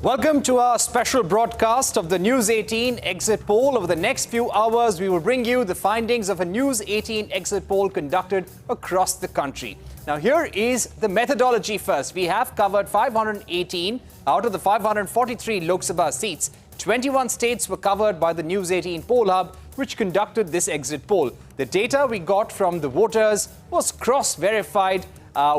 Welcome to our special broadcast of the News 18 Exit Poll. Over the next few hours, we will bring you the findings of a News 18 Exit Poll conducted across the country. Now, here is the methodology first. We have covered 518 out of the 543 Lok Sabha seats. 21 states were covered by the News 18 Poll Hub, which conducted this exit poll. The data we got from the voters was cross-verified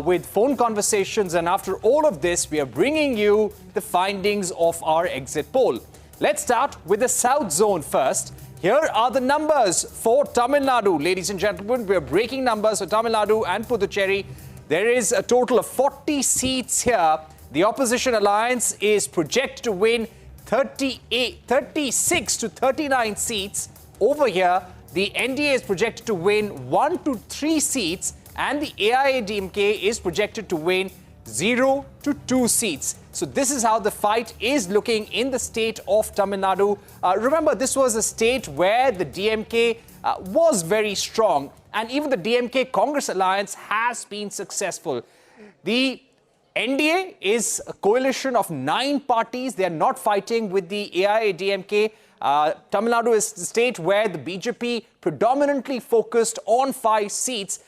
with phone conversations, and after all of this, we are bringing you the findings of our exit poll. Let's start with the South Zone first. Here are the numbers for Tamil Nadu. Ladies and gentlemen, we are breaking numbers for Tamil Nadu and Puducherry. There is a total of 40 seats here. The opposition alliance is projected to win 36 to 39 seats. Over here, the NDA is projected to win 1 to 3 seats, and the A.I.N.D.I.A is projected to win 0 to 2 seats. So this is how the fight is looking in the state of Tamil Nadu. Remember, this was a state where the DMK was very strong, and even the DMK Congress alliance has been successful. The NDA is a coalition of 9 parties. They are not fighting with the A.I.N.D.I.A. Tamil Nadu is the state where the BJP predominantly focused on 5 seats.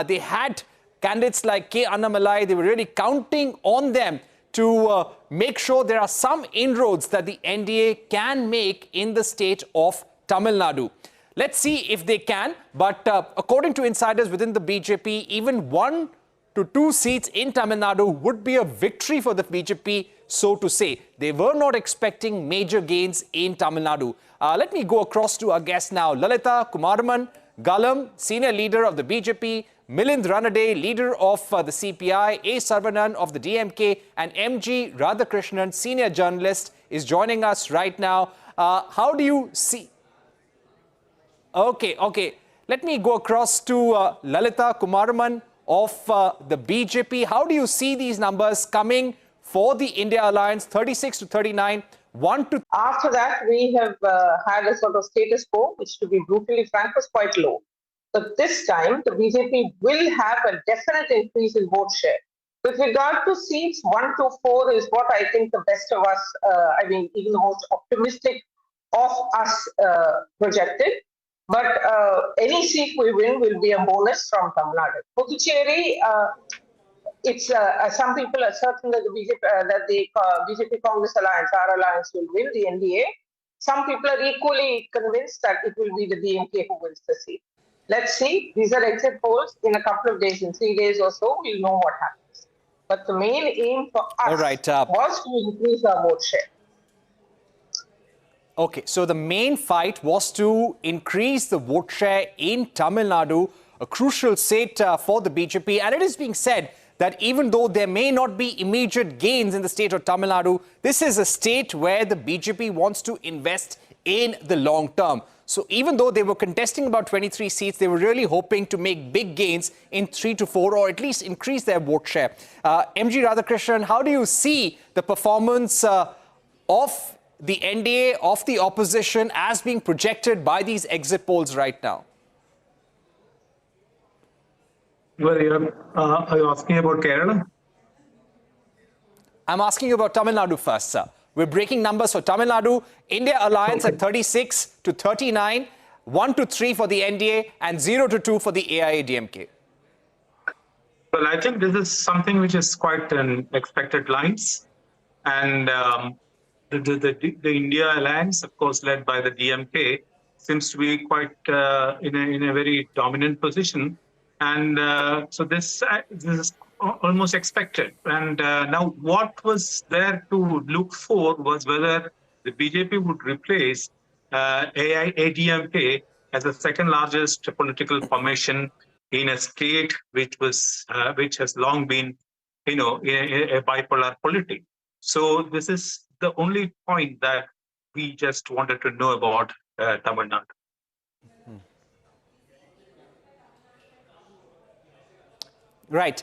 They had candidates like K. Annamalai. They were really counting on them to make sure there are some inroads that the NDA can make in the state of Tamil Nadu. Let's see if they can. But according to insiders within the BJP, even 1 to 2 seats in Tamil Nadu would be a victory for the BJP, so to say. They were not expecting major gains in Tamil Nadu. Let me go across to our guest now. Lalita Kumaraman Galam, senior leader of the BJP, Milind Ranade, leader of the CPI, A. Sarvanan of the DMK, and M.G. Radhakrishnan, senior journalist, is joining us right now. How do you see? Okay. Let me go across to Lalita Kumaraman of the BJP. How do you see these numbers coming for the India Alliance, 36 to 39, 1 to... After that, we have had a sort of status quo, which, to be brutally frank, was quite low. But this time, the BJP will have a definite increase in vote share. With regard to seats, 1 to 4 is what I think the best of us, even the most optimistic of us projected. But any seat we win will be a bonus from Tamil Nadu. Puducherry, it's some people are certain that the BJP Congress alliance, our alliance, will win the NDA. Some people are equally convinced that it will be the DMK who wins the seat. Let's see. These are exit polls. In a couple of days, in 3 days or so, we'll know what happens. But the main aim for us was to increase our vote share. Okay, so the main fight was to increase the vote share in Tamil Nadu, a crucial state for the BJP. And it is being said that even though there may not be immediate gains in the state of Tamil Nadu, this is a state where the BJP wants to invest in the long term. So even though they were contesting about 23 seats, they were really hoping to make big gains in 3 to 4, or at least increase their vote share. M.G. Radhakrishnan, how do you see the performance of the NDA, of the opposition, as being projected by these exit polls right now? Well, are you asking about Kerala? I'm asking you about Tamil Nadu first, sir. We're breaking numbers for Tamil Nadu. India Alliance at 36 to 39, 1 to 3 for the NDA, and 0 to 2 for the AIADMK. Well, I think this is something which is quite an expected lines. And the India Alliance, of course, led by the DMK, seems to be quite in a very dominant position. And so this is almost expected. And now what was there to look for was whether the BJP would replace AIADMK as the second largest political formation in a state which has long been, in a bipolar polity. So this is the only point that we just wanted to know about Tamil Nadu. Right.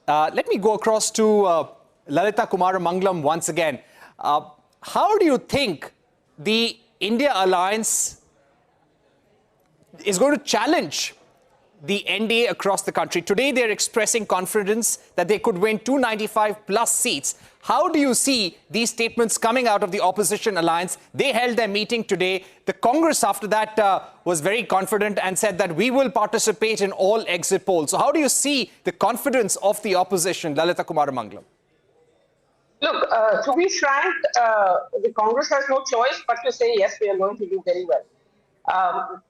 Let me go across to Lalita Kumaramangalam once again. How do you think the India Alliance is going to challenge the NDA across the country. Today, they're expressing confidence that they could win 295 plus seats. How do you see these statements coming out of the opposition alliance? They held their meeting today. The Congress, after that, was very confident and said that we will participate in all exit polls. So how do you see the confidence of the opposition, Lalita Kumaramangalam? Look, to be frank, the Congress has no choice but to say, yes, we are going to do very well.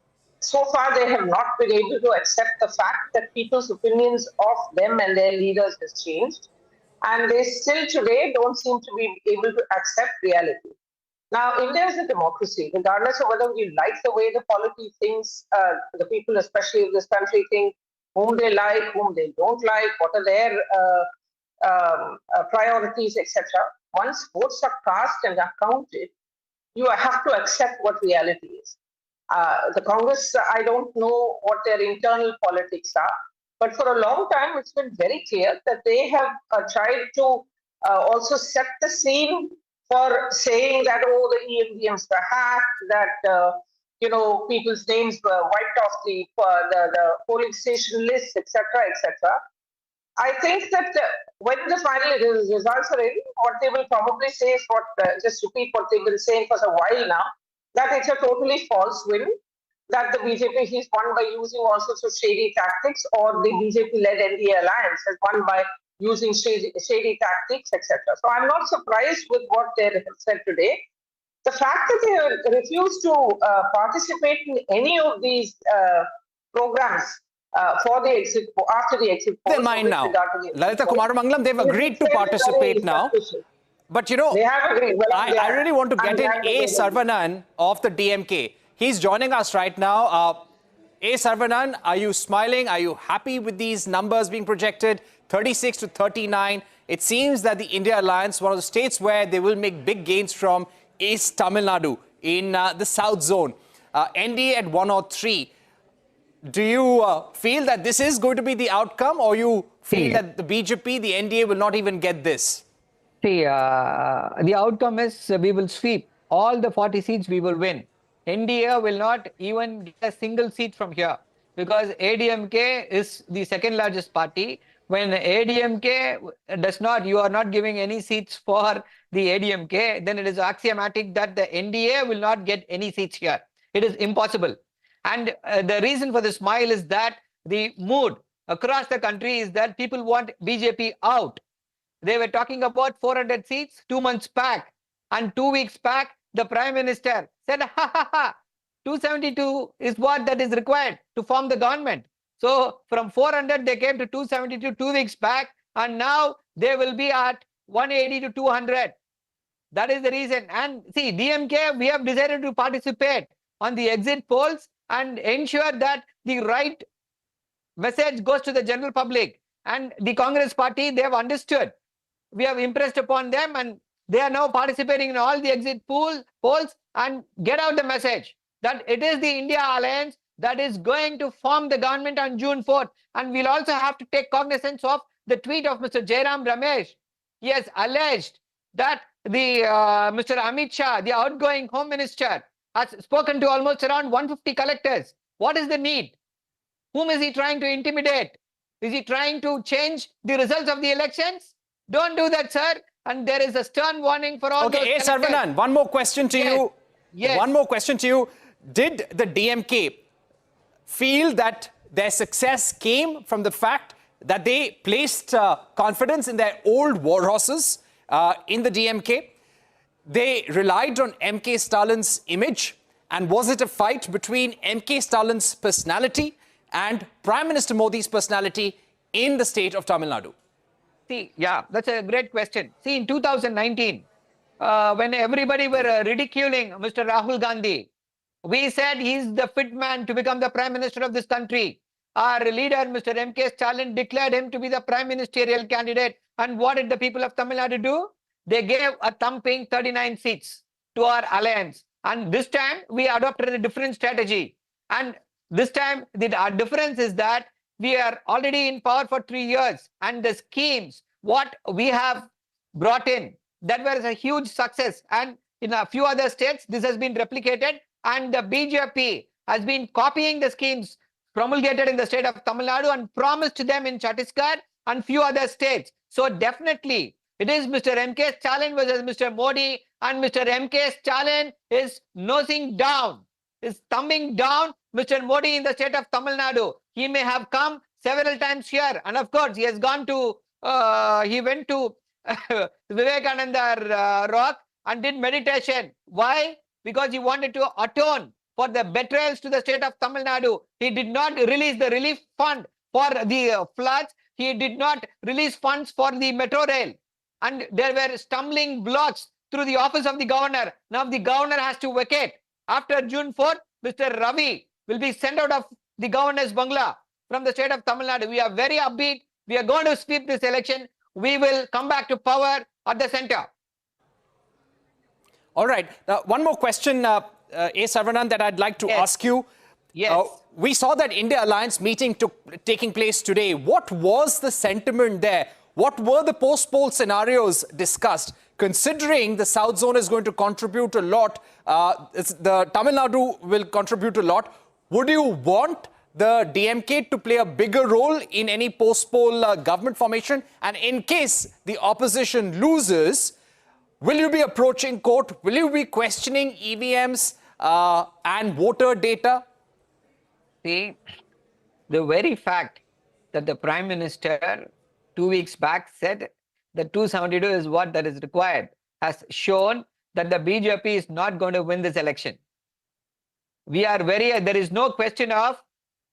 So far, they have not been able to accept the fact that people's opinions of them and their leaders has changed. And they still today don't seem to be able to accept reality. Now, India is a democracy, regardless of whether you like the way the polity thinks, the people, especially of this country, think whom they like, whom they don't like, what are their priorities, etc. Once votes are cast and are counted, you have to accept what reality is. The Congress, I don't know what their internal politics are, but for a long time, it's been very clear that they have tried to also set the scene for saying that, oh, the EMDMs were hacked, that, people's names were wiped off the polling station list, etc., etc. I think that when the final results are in, what they will probably say is just repeat what they've been saying for a while now, that it's a totally false win, that the BJP has won by using all sorts of shady tactics, or the BJP-led NDA alliance has won by using shady tactics, etc. So I'm not surprised with what they have said today. The fact that they refuse to participate in any of these programs for the exit after the exit poll. They mind now. Lalita Kumaramangalam, they've agreed to participate now. But they have agreed. Well, I really want to get in A. Saravanan of the DMK. He's joining us right now. A. Saravanan, are you smiling? Are you happy with these numbers being projected? 36 to 39. It seems that the India Alliance, one of the states where they will make big gains from, is Tamil Nadu in the South Zone. NDA at 103. Do you feel that this is going to be the outcome, or you feel that the BJP, the NDA, will not even get this? See, the outcome is we will sweep. All the 40 seats we will win. NDA will not even get a single seat from here, because ADMK is the second largest party. When ADMK does not, you are not giving any seats for the ADMK, then it is axiomatic that the NDA will not get any seats here. It is impossible. And the reason for the smile is that the mood across the country is that people want BJP out. They were talking about 400 seats 2 months back, and 2 weeks back, the Prime Minister said, ha, 272 is what that is required to form the government. So from 400, they came to 272 2 weeks back, and now they will be at 180 to 200. That is the reason. And see, DMK, we have decided to participate on the exit polls and ensure that the right message goes to the general public. And the Congress party, they have understood. We have impressed upon them, and they are now participating in all the exit polls and get out the message that it is the India Alliance that is going to form the government on June 4th. And we'll also have to take cognizance of the tweet of Mr. Jairam Ramesh. He has alleged that the Mr. Amit Shah, the outgoing Home Minister, has spoken to almost around 150 collectors. What is the need? Whom is he trying to intimidate? Is he trying to change the results of the elections? Don't do that, sir. And there is a stern warning for all those collectors. Okay, Saravanan, one more question to you. Yes. One more question to you. Did the DMK feel that their success came from the fact that they placed confidence in their old war horses in the DMK? They relied on MK Stalin's image. And was it a fight between MK Stalin's personality and Prime Minister Modi's personality in the state of Tamil Nadu? See, yeah, that's a great question. See, in 2019, when everybody were ridiculing Mr. Rahul Gandhi, we said he's the fit man to become the Prime Minister of this country. Our leader, Mr. MK Stalin, declared him to be the Prime Ministerial candidate. And what did the people of Tamil Nadu do? They gave a thumping 39 seats to our alliance. And this time, we adopted a different strategy. And this time, our difference is that we are already in power for 3 years. And the schemes, what we have brought in, that was a huge success. And in a few other states, this has been replicated. And the BJP has been copying the schemes promulgated in the state of Tamil Nadu and promised to them in Chhattisgarh and few other states. So definitely, it is Mr. M.K. Stalin versus Mr. Modi, and Mr. M.K. Stalin is nosing down, is thumbing down Mr. Modi in the state of Tamil Nadu. He may have come several times here, and of course, he has gone to, he went to Vivekananda Rock and did meditation. Why? Because he wanted to atone for the betrayals to the state of Tamil Nadu. He did not release the relief fund for the floods. He did not release funds for the metro rail. And there were stumbling blocks through the office of the governor. Now the governor has to vacate. After June 4th, Mr. Ravi will be sent out of the governor's bungalow from the state of Tamil Nadu. We are very upbeat. We are going to sweep this election. We will come back to power at the center. All right. Now, one more question, A. Saravanan, that I'd like to ask you. Yes. We saw that India Alliance meeting taking place today. What was the sentiment there? What were the post-poll scenarios discussed? Considering the South Zone is going to contribute a lot, the Tamil Nadu will contribute a lot. Would you want the DMK to play a bigger role in any post-poll government formation? And in case the opposition loses, will you be approaching court? Will you be questioning EVMs and voter data? See, the very fact that the Prime Minister 2 weeks back said that 272 is what that is required has shown that the BJP is not going to win this election. We are there is no question of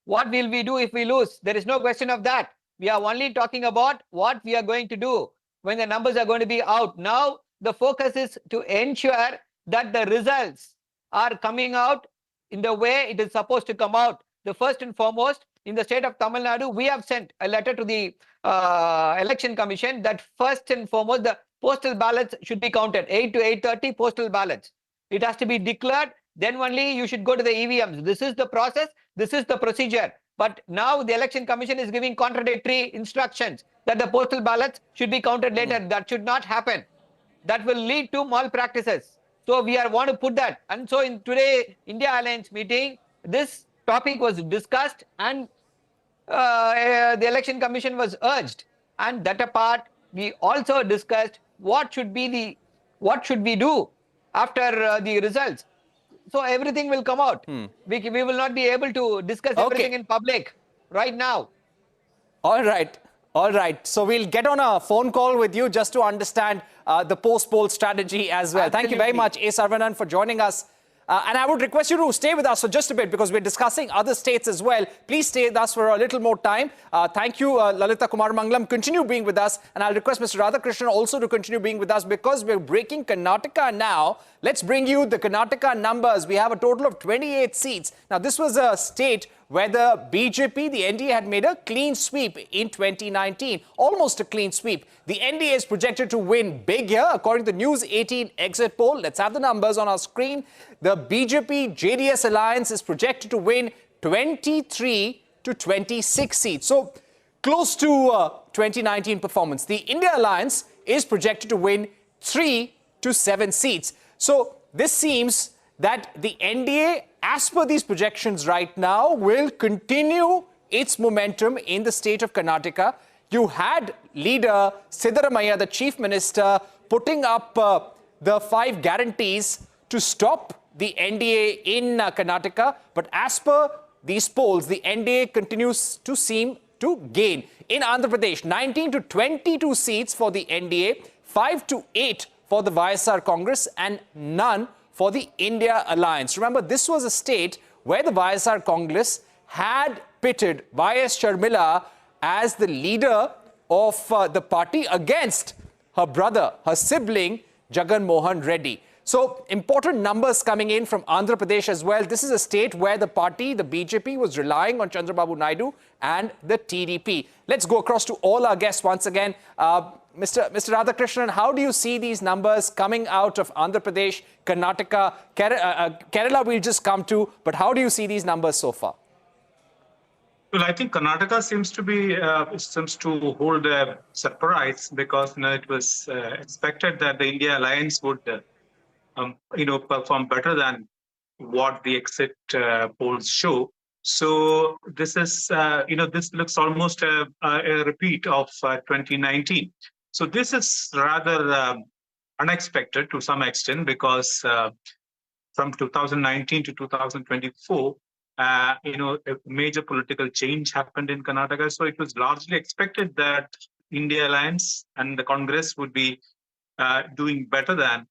what will we do if we lose. There is no question of that. We are only talking about what we are going to do when the numbers are going to be out. Now, the focus is to ensure that the results are coming out in the way it is supposed to come out. The first and foremost, in the state of Tamil Nadu, we have sent a letter to the Election Commission that first and foremost, the postal ballots should be counted. 8 to 8:30 postal ballots. It has to be declared. Then only you should go to the EVMs. This is the process. This is the procedure. But now the Election Commission is giving contradictory instructions that the postal ballots should be counted later. That should not happen. That will lead to malpractices. So we want to put that. And so in today India Alliance meeting, this topic was discussed and the Election Commission was urged. And that apart, we also discussed what should we do after the results. So everything will come out. We will not be able to discuss everything in public right now. All right. All right. So we'll get on a phone call with you just to understand the post-poll strategy as well. Absolutely. Thank you very much, A. Saravanan, for joining us. And I would request you to stay with us for just a bit because we're discussing other states as well. Please stay with us for a little more time. Thank you, Lalita Kumarmangalam. Continue being with us. And I'll request Mr. Radhakrishnan also to continue being with us because we're breaking Karnataka now. Let's bring you the Karnataka numbers. We have a total of 28 seats. Now, this was a state where the BJP, the NDA, had made a clean sweep in 2019. Almost a clean sweep. The NDA is projected to win big here, according to the News18 Exit Poll. Let's have the numbers on our screen. The BJP-JDS alliance is projected to win 23 to 26 seats. So, close to 2019 performance. The India alliance is projected to win 3 to 7 seats. So, this seems that the NDA, as per these projections right now, will continue its momentum in the state of Karnataka. You had leader Siddaramaiah, the chief minister, putting up the 5 guarantees to stop the NDA in Karnataka. But as per these polls, the NDA continues to seem to gain. In Andhra Pradesh, 19 to 22 seats for the NDA, 5 to 8 for the YSR Congress, and none for the India Alliance. Remember, this was a state where the YSR Congress had pitted Y.S. Sharmila as the leader of the party against her brother, her sibling, Jagan Mohan Reddy. So, important numbers coming in from Andhra Pradesh as well. This is a state where the party, the BJP, was relying on Chandrababu Naidu and the TDP. Let's go across to all our guests once again. Mr. Radhakrishnan, how do you see these numbers coming out of Andhra Pradesh, Karnataka, Kerala we'll just come to, but how do you see these numbers so far? Well, I think Karnataka seems to hold a surprise because it was expected that the India Alliance would perform better than what the exit polls show. So this is, this looks almost a repeat of 2019. So this is rather unexpected to some extent because from 2019 to 2024, a major political change happened in Karnataka. So it was largely expected that India Alliance and the Congress would be doing better than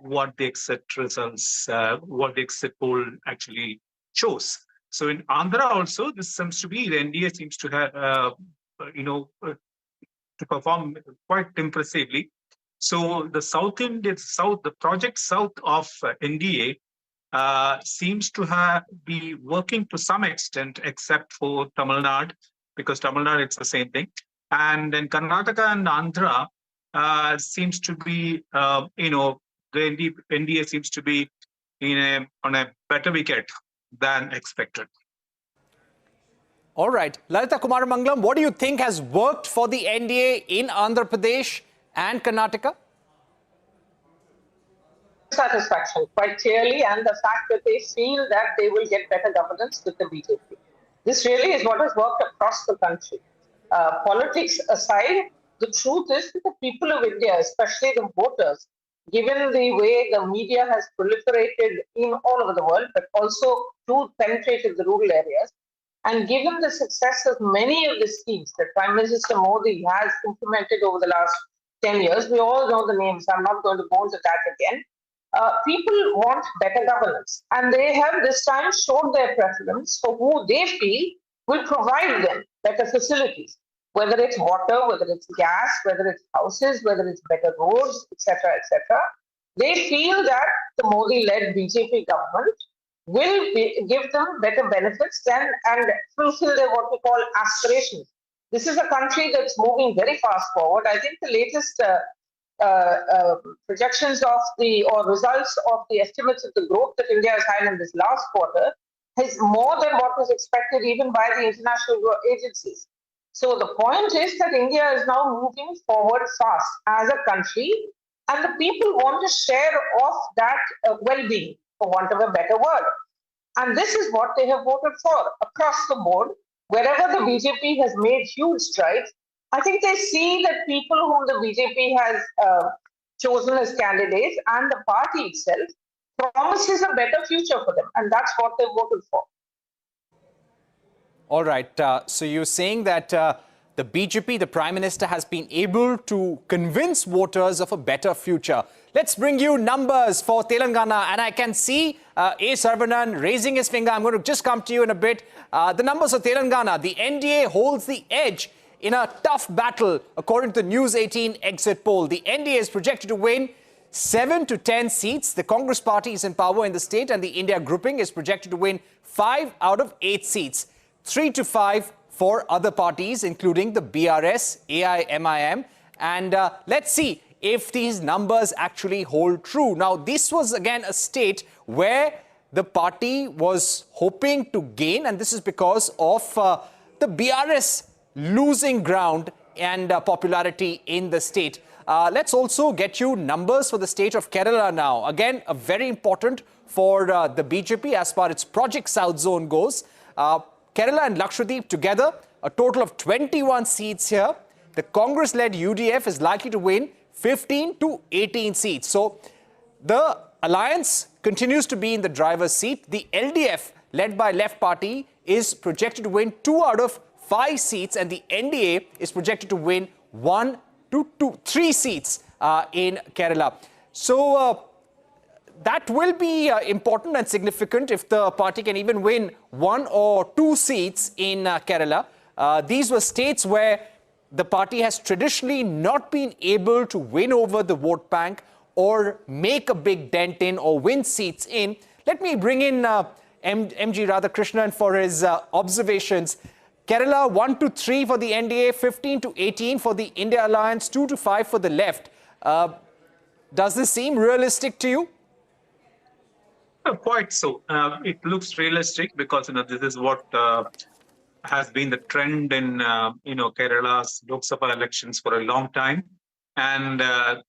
what the exit results, what the exit poll actually shows. So in Andhra also, this seems to be, the NDA seems to have, to perform quite impressively. So the the project south of NDA seems to be working to some extent, except for Tamil Nadu, because Tamil Nadu it's the same thing. And then Karnataka and Andhra seems to be, the NDA seems to be on a better wicket than expected. All right. Lalita Kumaramanglam, what do you think has worked for the NDA in Andhra Pradesh and Karnataka? Satisfaction, quite clearly, and the fact that they feel that they will get better governance with the BJP. This really is what has worked across the country. Politics aside, the truth is that the people of India, especially the voters, given the way the media has proliferated in all over the world, but also penetrated the rural areas, and given the success of many of the schemes that Prime Minister Modi has implemented over the last 10 years, we all know the names. I'm not going to go into that again. People want better governance, and they have this time shown their preference for who they feel will provide them better facilities, whether it's water, whether it's gas, whether it's houses, whether it's better roads, etc., etc. They feel that the Modi-led BJP government will give them better benefits and fulfill their what we call aspirations. This is a country that's moving very fast forward. I think the latest projections or results of the estimates of the growth that India has had in this last quarter is more than what was expected even by the international agencies. So the point is that India is now moving forward fast as a country, and the people want a share of that well-being, for want of a better word. And this is what they have voted for across the board. Wherever the BJP has made huge strides, I think they see that people whom the BJP has chosen as candidates and the party itself promises a better future for them. And that's what they voted for. All right. So you're saying that the BJP, the Prime Minister, has been able to convince voters of a better future. Let's bring you numbers for Telangana. And I can see A. Saravanan raising his finger. I'm going to just come to you in a bit. The numbers of Telangana. The NDA holds the edge in a tough battle, according to the News18 Exit Poll. The NDA is projected to win 7 to 10 seats. The Congress party is in power in the state, and the India grouping is projected to win 5 out of 8 seats. 3 to 5 for other parties, including the BRS, AIMIM. And let's see if these numbers actually hold true. Now, this was again a state where the party was hoping to gain, and this is because of the BRS losing ground and popularity in the state. Let's also get you numbers for the state of Kerala now. Again, very important for the BJP as far as its Project South Zone goes. Kerala and Lakshadweep together, a total of 21 seats here. The Congress-led UDF is likely to win 15 to 18 seats. So the alliance continues to be in the driver's seat. The LDF, led by Left Party, is projected to win 2 out of 5 seats, and the NDA is projected to win 1 to 3 seats in Kerala. So that will be important and significant if the party can even win 1 or 2 seats in Kerala. These were states where the party has traditionally not been able to win over the vote bank or make a big dent in or win seats in. Let me bring in MG Radhakrishnan for his observations. Kerala 1 to 3 for the NDA, 15 to 18 for the India Alliance, 2 to 5 for the left. Does this seem realistic to you? Quite so. It looks realistic because this is what has been the trend in Kerala's Lok Sabha elections for a long time, and the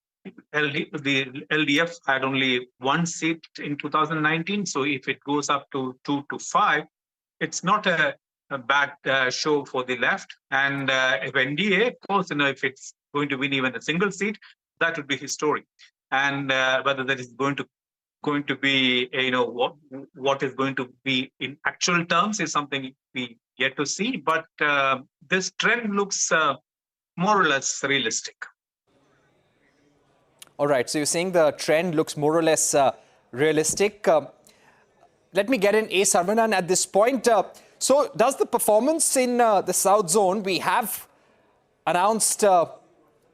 LDF had only 1 seat in 2019. So if it goes up to 2 to 5, it's not a bad show for the left. And if NDA, of course, if it's going to win even a single seat, that would be historic. And whether that is going to be, what is going to be in actual terms is something we yet to see. But this trend looks more or less realistic. All right, so you're saying the trend looks more or less realistic. Let me get in A. Saravanan at this point. So does the performance in the South Zone, we have announced,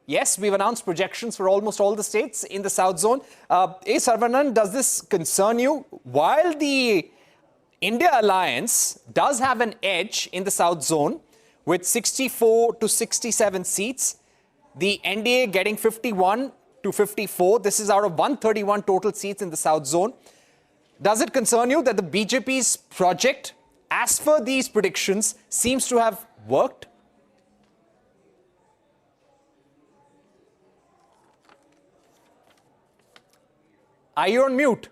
yes, we've announced projections for almost all the states in the South Zone. A. Saravanan, does this concern you? While the India Alliance does have an edge in the South Zone with 64 to 67 seats, the NDA getting 51 to 54. This is out of 131 total seats in the South Zone. Does it concern you that the BJP's project, as per these predictions, seems to have worked? Are you on mute?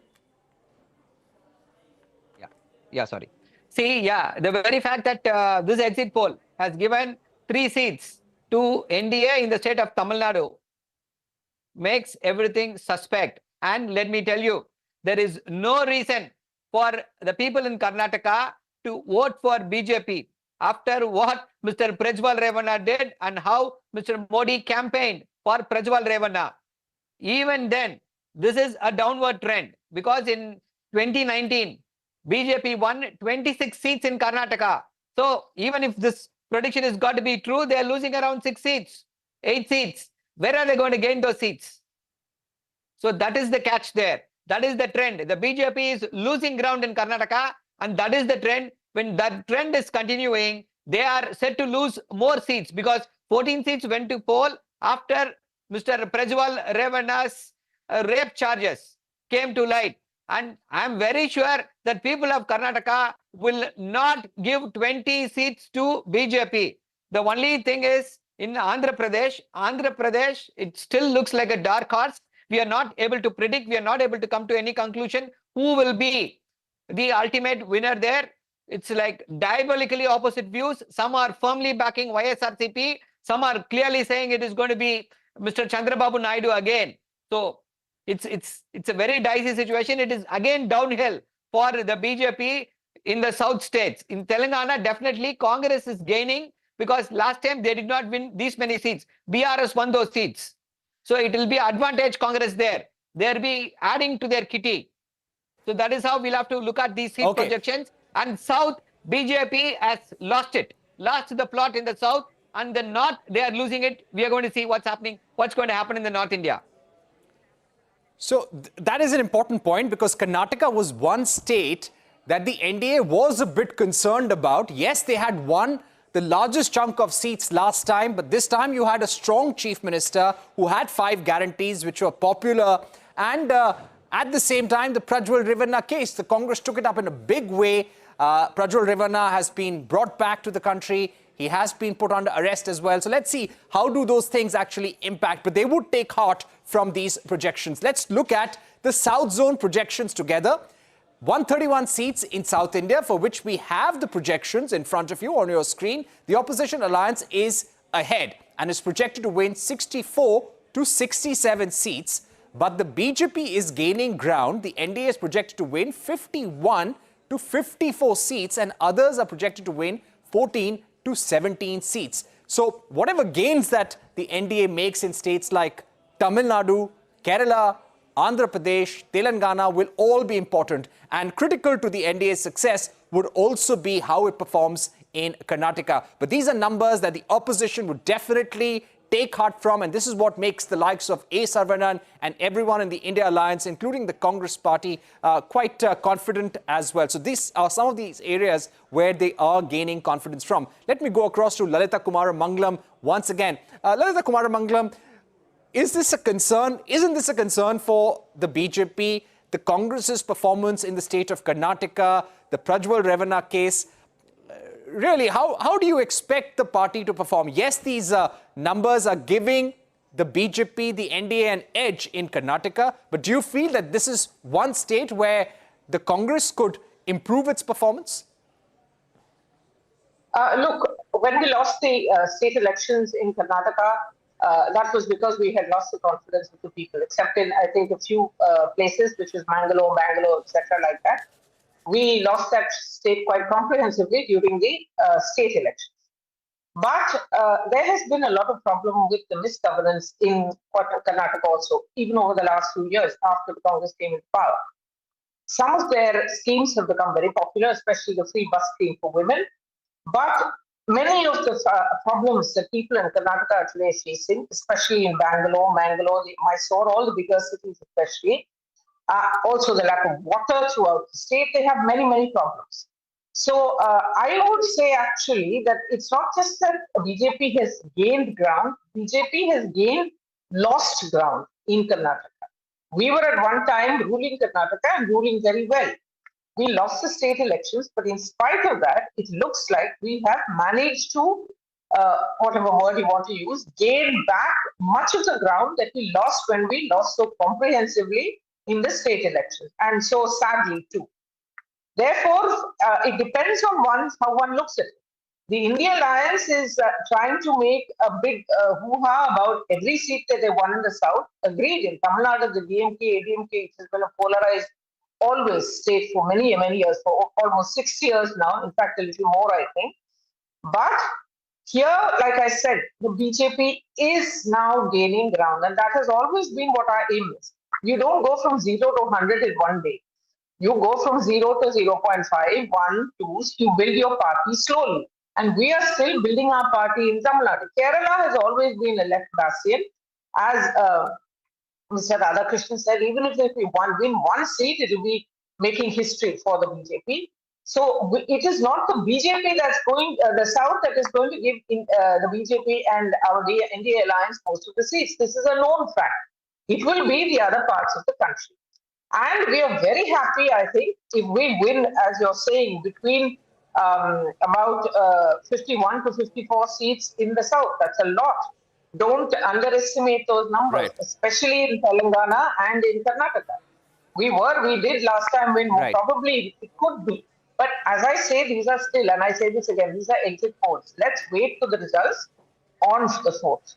Yeah, sorry. See, the very fact that this exit poll has given 3 seats to NDA in the state of Tamil Nadu makes everything suspect. And let me tell you, there is no reason for the people in Karnataka to vote for BJP after what Mr. Prajwal Revanna did and how Mr. Modi campaigned for Prajwal Revanna. Even then, this is a downward trend because in 2019, BJP won 26 seats in Karnataka. So even if this prediction is got to be true, they are losing around 6 seats, 8 seats. Where are they going to gain those seats? So that is the catch there. That is the trend. The BJP is losing ground in Karnataka, and that is the trend. When that trend is continuing, they are set to lose more seats because 14 seats went to poll after Mr. Prajwal Revanna's rape charges came to light. And I am very sure that people of Karnataka will not give 20 seats to BJP. The only thing is, in Andhra Pradesh, it still looks like a dark horse. We are not able to predict, we are not able to come to any conclusion who will be the ultimate winner there. It's like diabolically opposite views. Some are firmly backing YSRCP, some are clearly saying it is going to be Mr. Chandrababu Naidu again. So it's a very dicey situation. It is again downhill for the BJP in the south states. In Telangana, definitely Congress is gaining because last time they did not win these many seats. BRS won those seats. So it will be advantage Congress there. They'll be adding to their kitty. So that is how we'll have to look at these seat projections. And South, BJP has lost it. Lost the plot in the South. And the North, they are losing it. We are going to see what's happening, what's going to happen in the North India. So that is an important point because Karnataka was one state that the NDA was a bit concerned about. Yes, they had won the largest chunk of seats last time, but this time you had a strong chief minister who had 5 guarantees which were popular. And at the same time, the Prajwal Revanna case, the Congress took it up in a big way. Prajwal Revanna has been brought back to the country. He has been put under arrest as well. So let's see how do those things actually impact. But they would take heart from these projections. Let's look at the South Zone projections together. 131 seats in South India, for which we have the projections in front of you on your screen. The opposition alliance is ahead and is projected to win 64 to 67 seats. But the BJP is gaining ground. The NDA is projected to win 51 to 54 seats, and others are projected to win 14 to 17 seats. So whatever gains that the NDA makes in states like Tamil Nadu, Kerala, Andhra Pradesh, Telangana will all be important, and critical to the NDA's success would also be how it performs in Karnataka. But these are numbers that the opposition would definitely take heart from, and this is what makes the likes of A. Saravanan and everyone in the India Alliance, including the Congress party, quite confident as well. So these are some of these areas where they are gaining confidence from. Let me go across to Lalita Kumaramangalam once again. Lalita Kumaramangalam, is this a concern? Isn't this a concern for the BJP? The Congress's performance in the state of Karnataka, the Prajwal Revanna case. Really, how do you expect the party to perform? Yes, these numbers are giving the BJP, the NDA, an edge in Karnataka. But do you feel that this is one state where the Congress could improve its performance? Look, when we lost the state elections in Karnataka, that was because we had lost the confidence of the people, except in, I think, a few places, which is Bangalore, etc., like that. We lost that state quite comprehensively during the state elections. But there has been a lot of problem with the misgovernance in Karnataka also, even over the last few years after the Congress came into power. Some of their schemes have become very popular, especially the free bus scheme for women. But many of the problems that people in Karnataka are today facing, especially in Bangalore, Mysore, all the bigger cities especially, also the lack of water throughout the state, they have many, many problems. So I would say actually that it's not just that BJP has gained ground, BJP has lost ground in Karnataka. We were at one time ruling Karnataka and ruling very well. We lost the state elections, but in spite of that, it looks like we have managed to, whatever word you want to use, gain back much of the ground that we lost when we lost so comprehensively in the state elections, and so sadly too. Therefore, it depends on how one looks at it. The India Alliance is trying to make a big hoo-ha about every seat that they won in the south. Agreed, in Tamil Nadu, the DMK, ADMK, it has been a polarized always state for many, many years, for almost 6 years now, in fact, a little more, I think. But here, like I said, the BJP is now gaining ground, and that has always been what our aim is. You don't go from 0 to 100 in one day. You go from 0 to 0.5, 1, 2, you build your party slowly. And we are still building our party in Tamil Nadu. Kerala has always been a left bastion. As Mr. Radhakrishnan said, even if we win one seat, it will be making history for the BJP. So it is not the BJP that's going, the South that is going to give the BJP and our NDA alliance most of the seats. This is a known fact. It will be the other parts of the country. And we are very happy, I think, if we win, as you're saying, between about 51 to 54 seats in the South. That's a lot. Don't underestimate those numbers, Right. especially in Telangana and in Karnataka. We did last time win, Right. Probably it could be. But as I say, these are still, and I say this again, these are exit polls. Let's wait for the results on the 4th.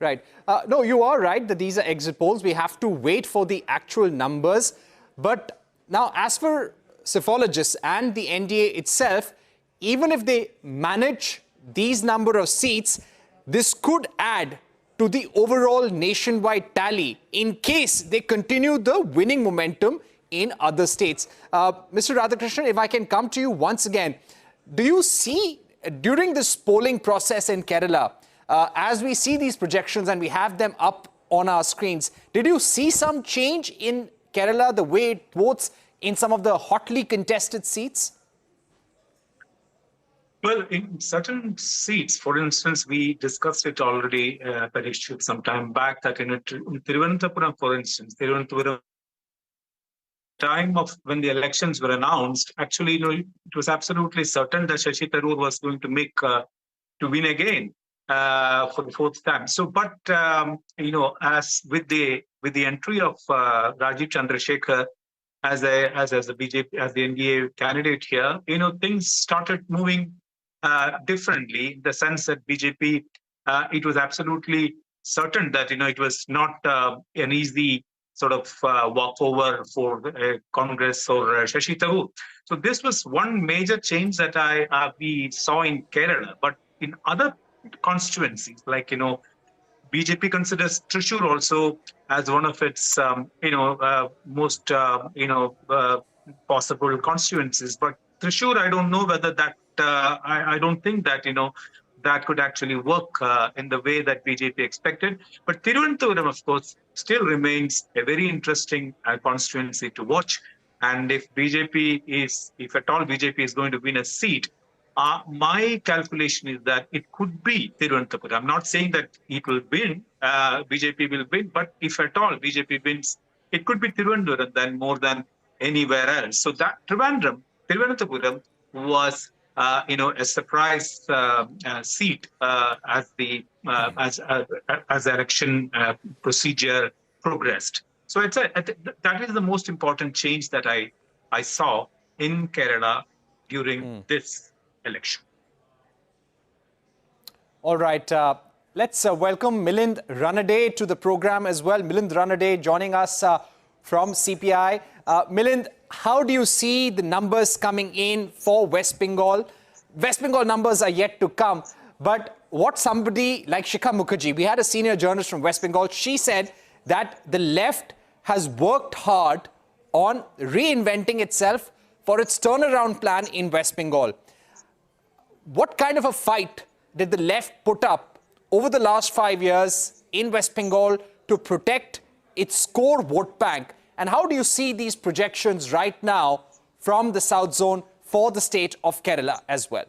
Right. No, you are right that these are exit polls. We have to wait for the actual numbers. But now, as for psephologists and the NDA itself, even if they manage these number of seats, this could add to the overall nationwide tally in case they continue the winning momentum in other states. Mr. Radhakrishnan, if I can come to you once again, do you see during this polling process in Kerala, as we see these projections and we have them up on our screens, did you see some change in Kerala, the way it votes in some of the hotly contested seats? Well, in certain seats, for instance, we discussed it already, Parikshit, some time back, that in Thiruvananthapuram, for instance, time of when the elections were announced, actually, it was absolutely certain that Shashi Tharoor was going to make to win again for the 4th time. So, but as with the entry of Rajiv Chandrasekhar as the BJP, as the NDA candidate here, things started moving differently, in the sense that BJP, it was absolutely certain that it was not an easy sort of walkover for Congress or Shashi Tharoor. So this was one major change that we saw in Kerala. But in other constituencies, like BJP considers Thrissur also as one of its most possible constituencies. But Thrissur, I don't know whether that I don't think that that could actually work in the way that BJP expected. But Thiruvananthapuram, of course, still remains a very interesting constituency to watch. And if at all BJP is going to win a seat, my calculation is that it could be Thiruvananthapuram. I'm not saying that it will win, BJP will win, but if at all BJP wins, it could be Thiruvananthapuram then more than anywhere else. So that Thiruvananthapuram was a surprise seat as the election procedure progressed. So that is the most important change that I saw in Kerala during this election. All right. Let's welcome Milind Ranade to the program as well. Milind Ranade joining us from CPI. Milind, how do you see the numbers coming in for West Bengal? West Bengal numbers are yet to come. But what somebody like Shikha Mukherjee, we had a senior journalist from West Bengal, she said that the left has worked hard on reinventing itself for its turnaround plan in West Bengal. What kind of a fight did the left put up over the last 5 years in West Bengal to protect its core vote bank? And how do you see these projections right now from the South Zone for the state of Kerala as well?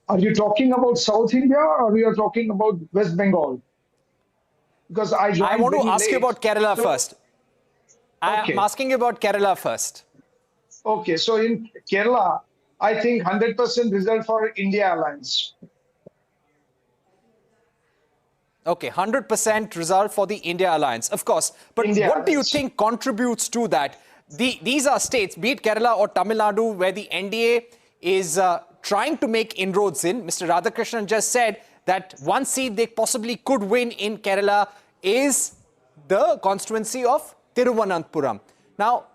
Are you talking about South India or are you talking about West Bengal? Because I want to ask you about Kerala first. Okay. I'm asking you about Kerala first. Okay, so in Kerala, I think 100% result for India Alliance. Okay, 100% result for the India Alliance, of course. But what do you think contributes to that? These are states, be it Kerala or Tamil Nadu, where the NDA is trying to make inroads in. Mr. Radhakrishnan just said that one seat they possibly could win in Kerala is the constituency of Thiruvananthapuram. Now,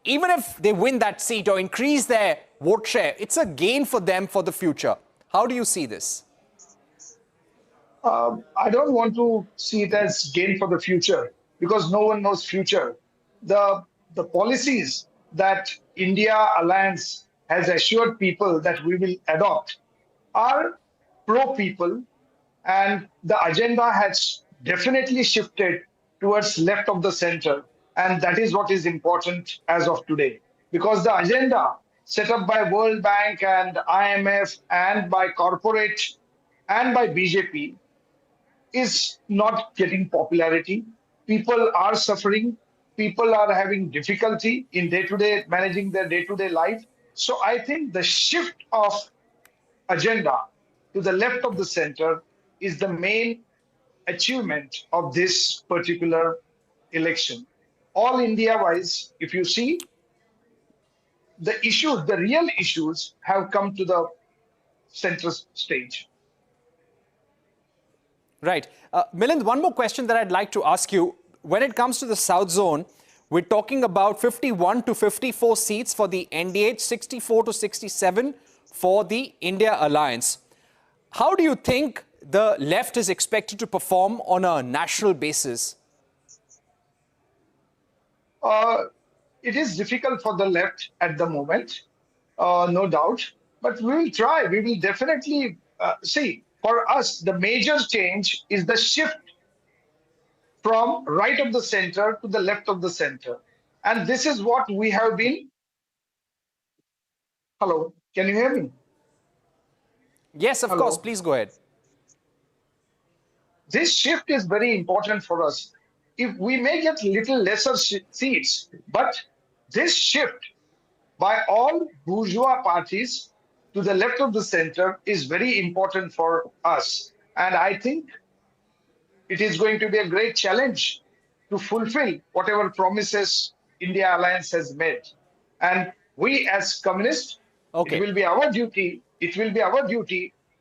even if they win that seat or increase their vote share, it's a gain for them for the future. How do you see this? I don't want to see it as gain for the future because no one knows future. The policies that India Alliance has assured people that we will adopt are pro-people, and the agenda has definitely shifted towards left of the center. And that is what is important as of today. Because the agenda set up by World Bank and IMF and by corporate and by BJP is not getting popularity. People are suffering. People are having difficulty in managing their day-to-day life. So I think the shift of agenda to the left of the center is the main achievement of this particular election. All India-wise, if you see, the issues, the real issues have come to the center stage. Right. Milind, one more question that I'd like to ask you. When it comes to the South Zone, we're talking about 51 to 54 seats for the NDA, 64 to 67 for the India Alliance. How do you think the left is expected to perform on a national basis? It is difficult for the left at the moment, no doubt. But we will try. We will definitely see. For us, the major change is the shift from right of the center to the left of the center. And this is what we have been. Hello, can you hear me? Yes, of course. Please go ahead. This shift is very important for us. If we may get little lesser seats, but this shift by all bourgeois parties to the left of the center is very important for us. And I think it is going to be a great challenge to fulfill whatever promises India Alliance has made. And we as communists, it will be our duty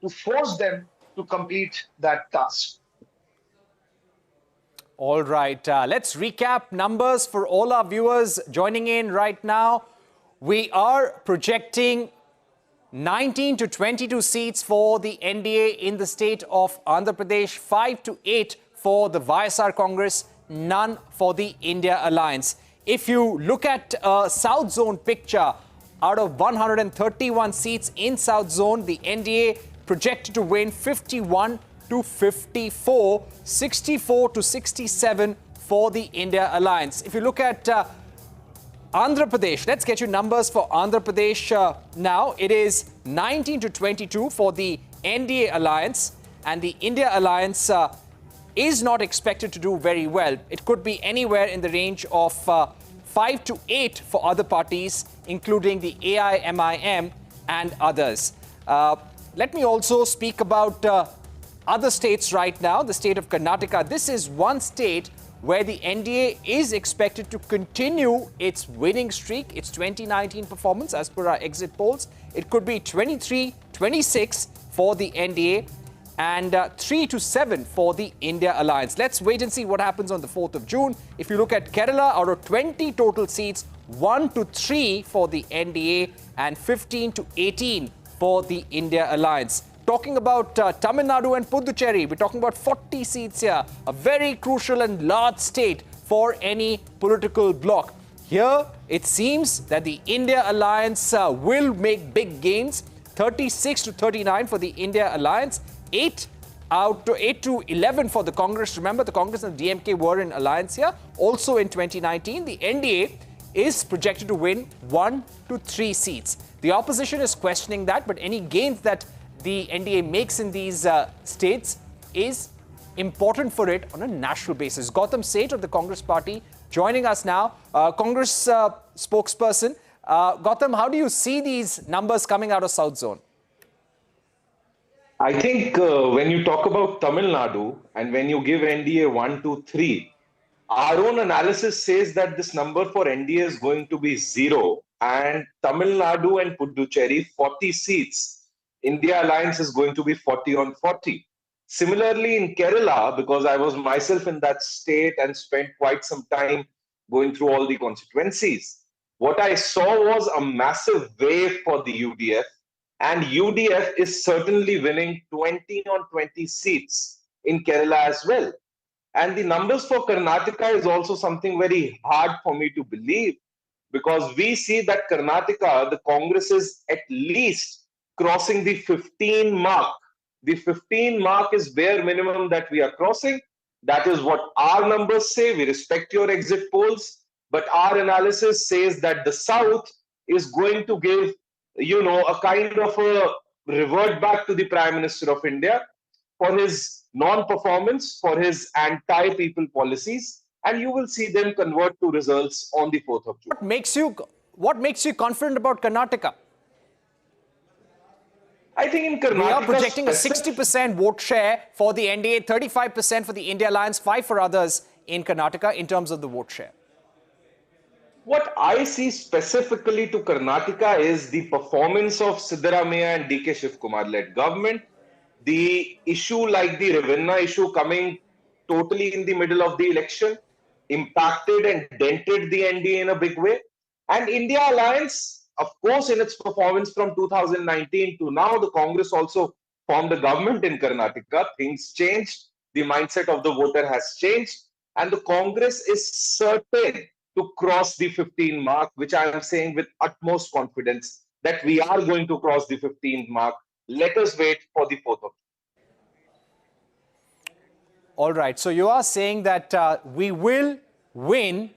to force them to complete that task. All right, let's recap numbers for all our viewers joining in right now. We are projecting 19 to 22 seats for the NDA in the state of Andhra Pradesh, 5 to 8 for the YSR Congress, none for the India Alliance. If you look at a South Zone picture, out of 131 seats in South Zone, the NDA projected to win 51 to 54, 64 to 67 for the India Alliance. If you look at Andhra Pradesh, let's get you numbers for Andhra Pradesh now. It is 19 to 22 for the NDA Alliance, and the India Alliance is not expected to do very well. It could be anywhere in the range of 5 to 8 for other parties, including the AIMIM and others. Let me also speak about other states right now. The state of Karnataka. This is one state where the NDA is expected to continue its winning streak, its 2019 performance as per our exit polls. It could be 23-26 for the NDA and 3-7 for the India Alliance. Let's wait and see what happens on the 4th of June. If you look at Kerala, out of 20 total seats, 1-3 for the NDA and 15-18 for the India Alliance. Talking about Tamil Nadu and Puducherry, we're talking about 40 seats here, a very crucial and large state for any political bloc. Here, it seems that the India Alliance will make big gains, 36-39 for the India Alliance, 8-11 for the Congress. Remember, the Congress and the DMK were in alliance here. Also in 2019, the NDA is projected to win 1-3 seats. The opposition is questioning that, but any gains that the NDA makes in these states is important for it on a national basis. Gautam Seth of the Congress party joining us now. Congress spokesperson. Gautam, how do you see these numbers coming out of South Zone? I think when you talk about Tamil Nadu and when you give NDA 1, 2, 3, our own analysis says that this number for NDA is going to be 0 and Tamil Nadu and Puducherry 40 seats. India Alliance is going to be 40-40. Similarly, in Kerala, because I was myself in that state and spent quite some time going through all the constituencies, what I saw was a massive wave for the UDF, and UDF is certainly winning 20-20 seats in Kerala as well. And the numbers for Karnataka is also something very hard for me to believe, because we see that Karnataka, the Congress is at least crossing the 15 mark. The 15 mark is bare minimum that we are crossing. That is what our numbers say. We respect your exit polls, but our analysis says that the South is going to give, a kind of a revert back to the Prime Minister of India for his non-performance, for his anti-people policies, and you will see them convert to results on the 4th of June. What makes you confident about Karnataka? I think in Karnataka, we are projecting a 60% vote share for the NDA, 35% for the India Alliance, 5% for others in Karnataka in terms of the vote share. What I see specifically to Karnataka is the performance of Siddaramaiah and D.K. Shivkumar-led government. The issue like the Ravenna issue coming totally in the middle of the election impacted and dented the NDA in a big way. And India Alliance, of course, in its performance from 2019 to now, the Congress also formed a government in Karnataka. Things changed. The mindset of the voter has changed. And the Congress is certain to cross the 15 mark, which I am saying with utmost confidence that we are going to cross the 15th mark. Let us wait for the 4th of June. All right. So you are saying that we will win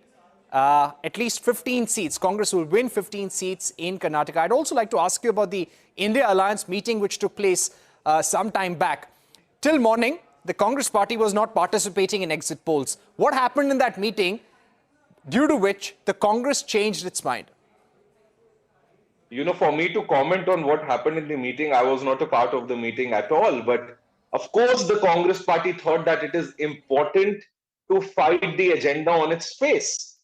at least 15 seats. Congress will win 15 seats in Karnataka. I'd also like to ask you about the India Alliance meeting which took place some time back. Till morning, the Congress party was not participating in exit polls. What happened in that meeting due to which the Congress changed its mind? For me to comment on what happened in the meeting, I was not a part of the meeting at all. But of course, the Congress party thought that it is important to fight the agenda on its face.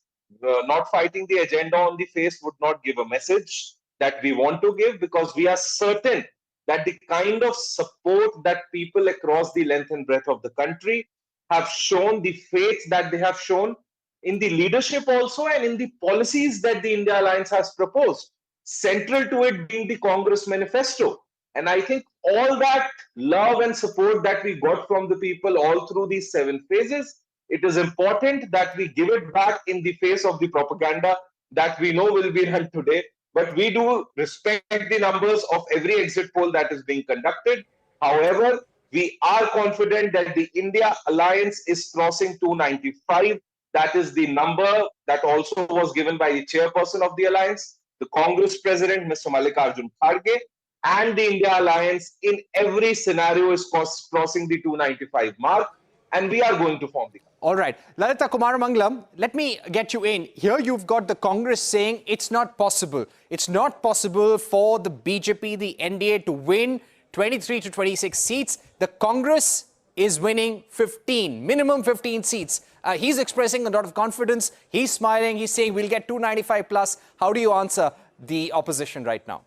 Not fighting the agenda on the face would not give a message that we want to give, because we are certain that the kind of support that people across the length and breadth of the country have shown, the faith that they have shown in the leadership also and in the policies that the India Alliance has proposed, central to it being the Congress manifesto. And I think all that love and support that we got from the people all through these 7 phases, it is important that we give it back in the face of the propaganda that we know will be run today. But we do respect the numbers of every exit poll that is being conducted. However, we are confident that the India Alliance is crossing 295. That is the number that also was given by the chairperson of the alliance, the Congress president, Mr. Mallikarjun Kharge, and the India Alliance in every scenario is crossing the 295 mark, and we are going to form the government. All right. Lalita Kumaramangalam, let me get you in. Here you've got the Congress saying it's not possible. It's not possible for the BJP, the NDA, to win 23 to 26 seats. The Congress is winning 15, minimum 15 seats. He's expressing a lot of confidence. He's smiling. He's saying we'll get 295 plus. How do you answer the opposition right now?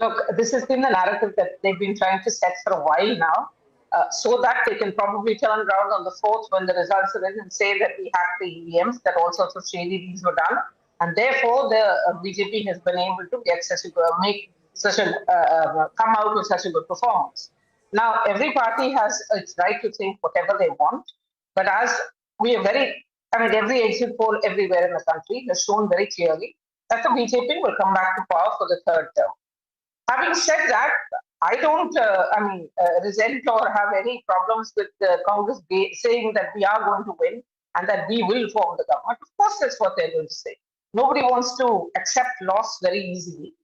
Look, this has been the narrative that they've been trying to set for a while now, so that they can probably turn around on the 4th when the results are in and say that we hacked the EVMs, that all sorts of shady things were done, and therefore the BJP has been able to get come out with such a good performance. Now, every party has its right to think whatever they want, but as we are every exit poll everywhere in the country has shown very clearly that the BJP will come back to power for the 3rd term. Having said that, I don't resent or have any problems with Congress saying that we are going to win and that we will form the government. Of course, that's what they're going to say. Nobody wants to accept loss very easily.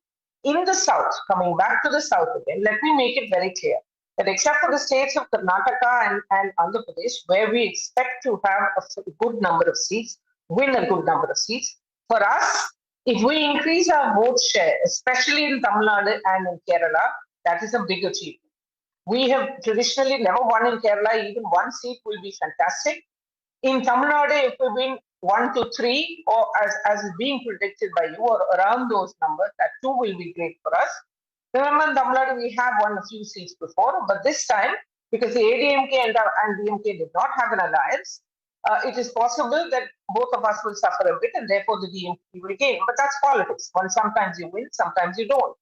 In the South, coming back to the South again, let me make it very clear that except for the states of Karnataka and Andhra Pradesh, where we expect to have a good number of seats, win a good number of seats, for us, if we increase our vote share, especially in Tamil Nadu and in Kerala, that is a big achievement. We have traditionally never won in Kerala. Even one seat will be fantastic. In Tamil Nadu, if we win 1 to 3, or as is being predicted by you, or around those numbers, that too will be great for us. Remember, in Tamil Nadu, we have won a few seats before, but this time, because the ADMK and DMK did not have an alliance, it is possible that both of us will suffer a bit and therefore the DMK will gain. But that's politics. Sometimes you win, sometimes you don't.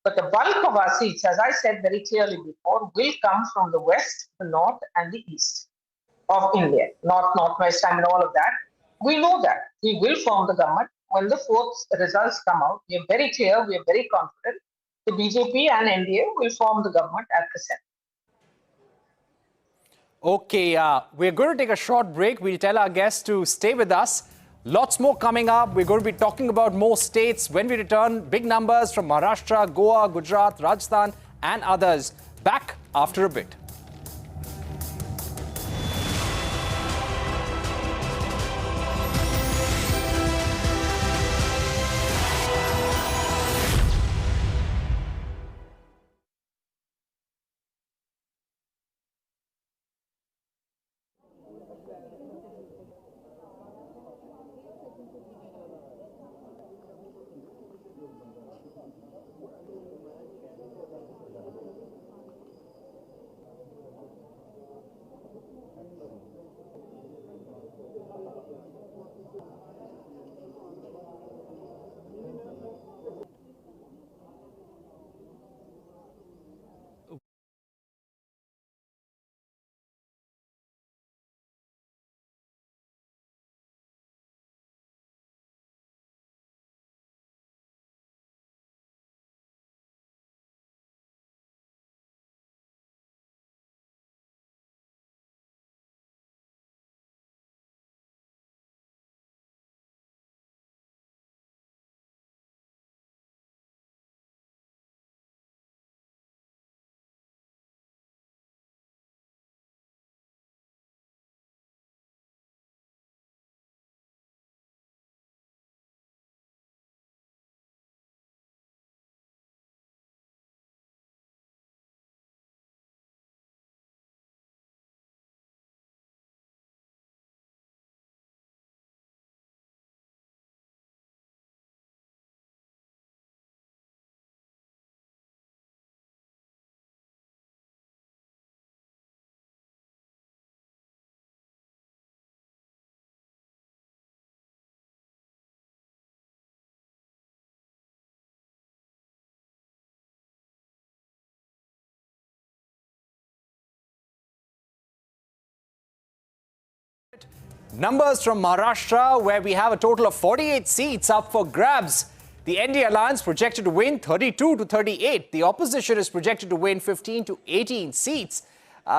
But the bulk of our seats, as I said very clearly before, will come from the west, the north, and the east of India. North, northwest, all of that. We know that. We will form the government. When the 4th results come out, we are very clear, we are very confident. The BJP and NDA will form the government at the Senate. Okay, we're going to take a short break. We'll tell our guests to stay with us. Lots more coming up. We're going to be talking about more states. When we return, big numbers from Maharashtra, Goa, Gujarat, Rajasthan and others. Back after a bit. Numbers from Maharashtra, where we have a total of 48 seats up for grabs. The NDA alliance projected to win 32 to 38. The opposition is projected to win 15 to 18 seats.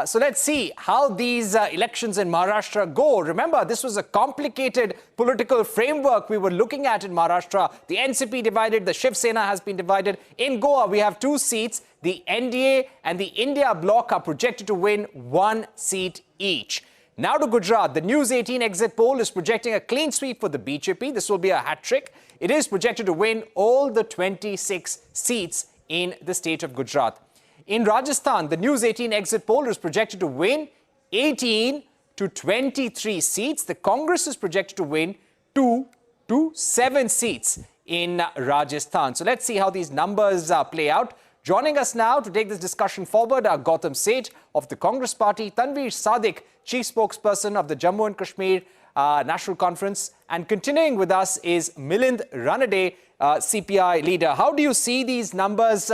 So let's see how these elections in Maharashtra go. Remember, this was a complicated political framework we were looking at in Maharashtra. The NCP divided, the Shiv Sena has been divided. In Goa, we have 2 seats. The NDA and the India Bloc are projected to win 1 seat each. Now to Gujarat. The News18 exit poll is projecting a clean sweep for the BJP. This will be a hat trick. It is projected to win all the 26 seats in the state of Gujarat. In Rajasthan, the News18 exit poll is projected to win 18 to 23 seats. The Congress is projected to win 2 to 7 seats in Rajasthan. So let's see how these numbers play out. Joining us now to take this discussion forward are Gautam Seth of the Congress Party, Tanveer Sadiq, Chief Spokesperson of the Jammu and Kashmir National Conference, and continuing with us is Milind Ranade, CPI leader. How do you see these numbers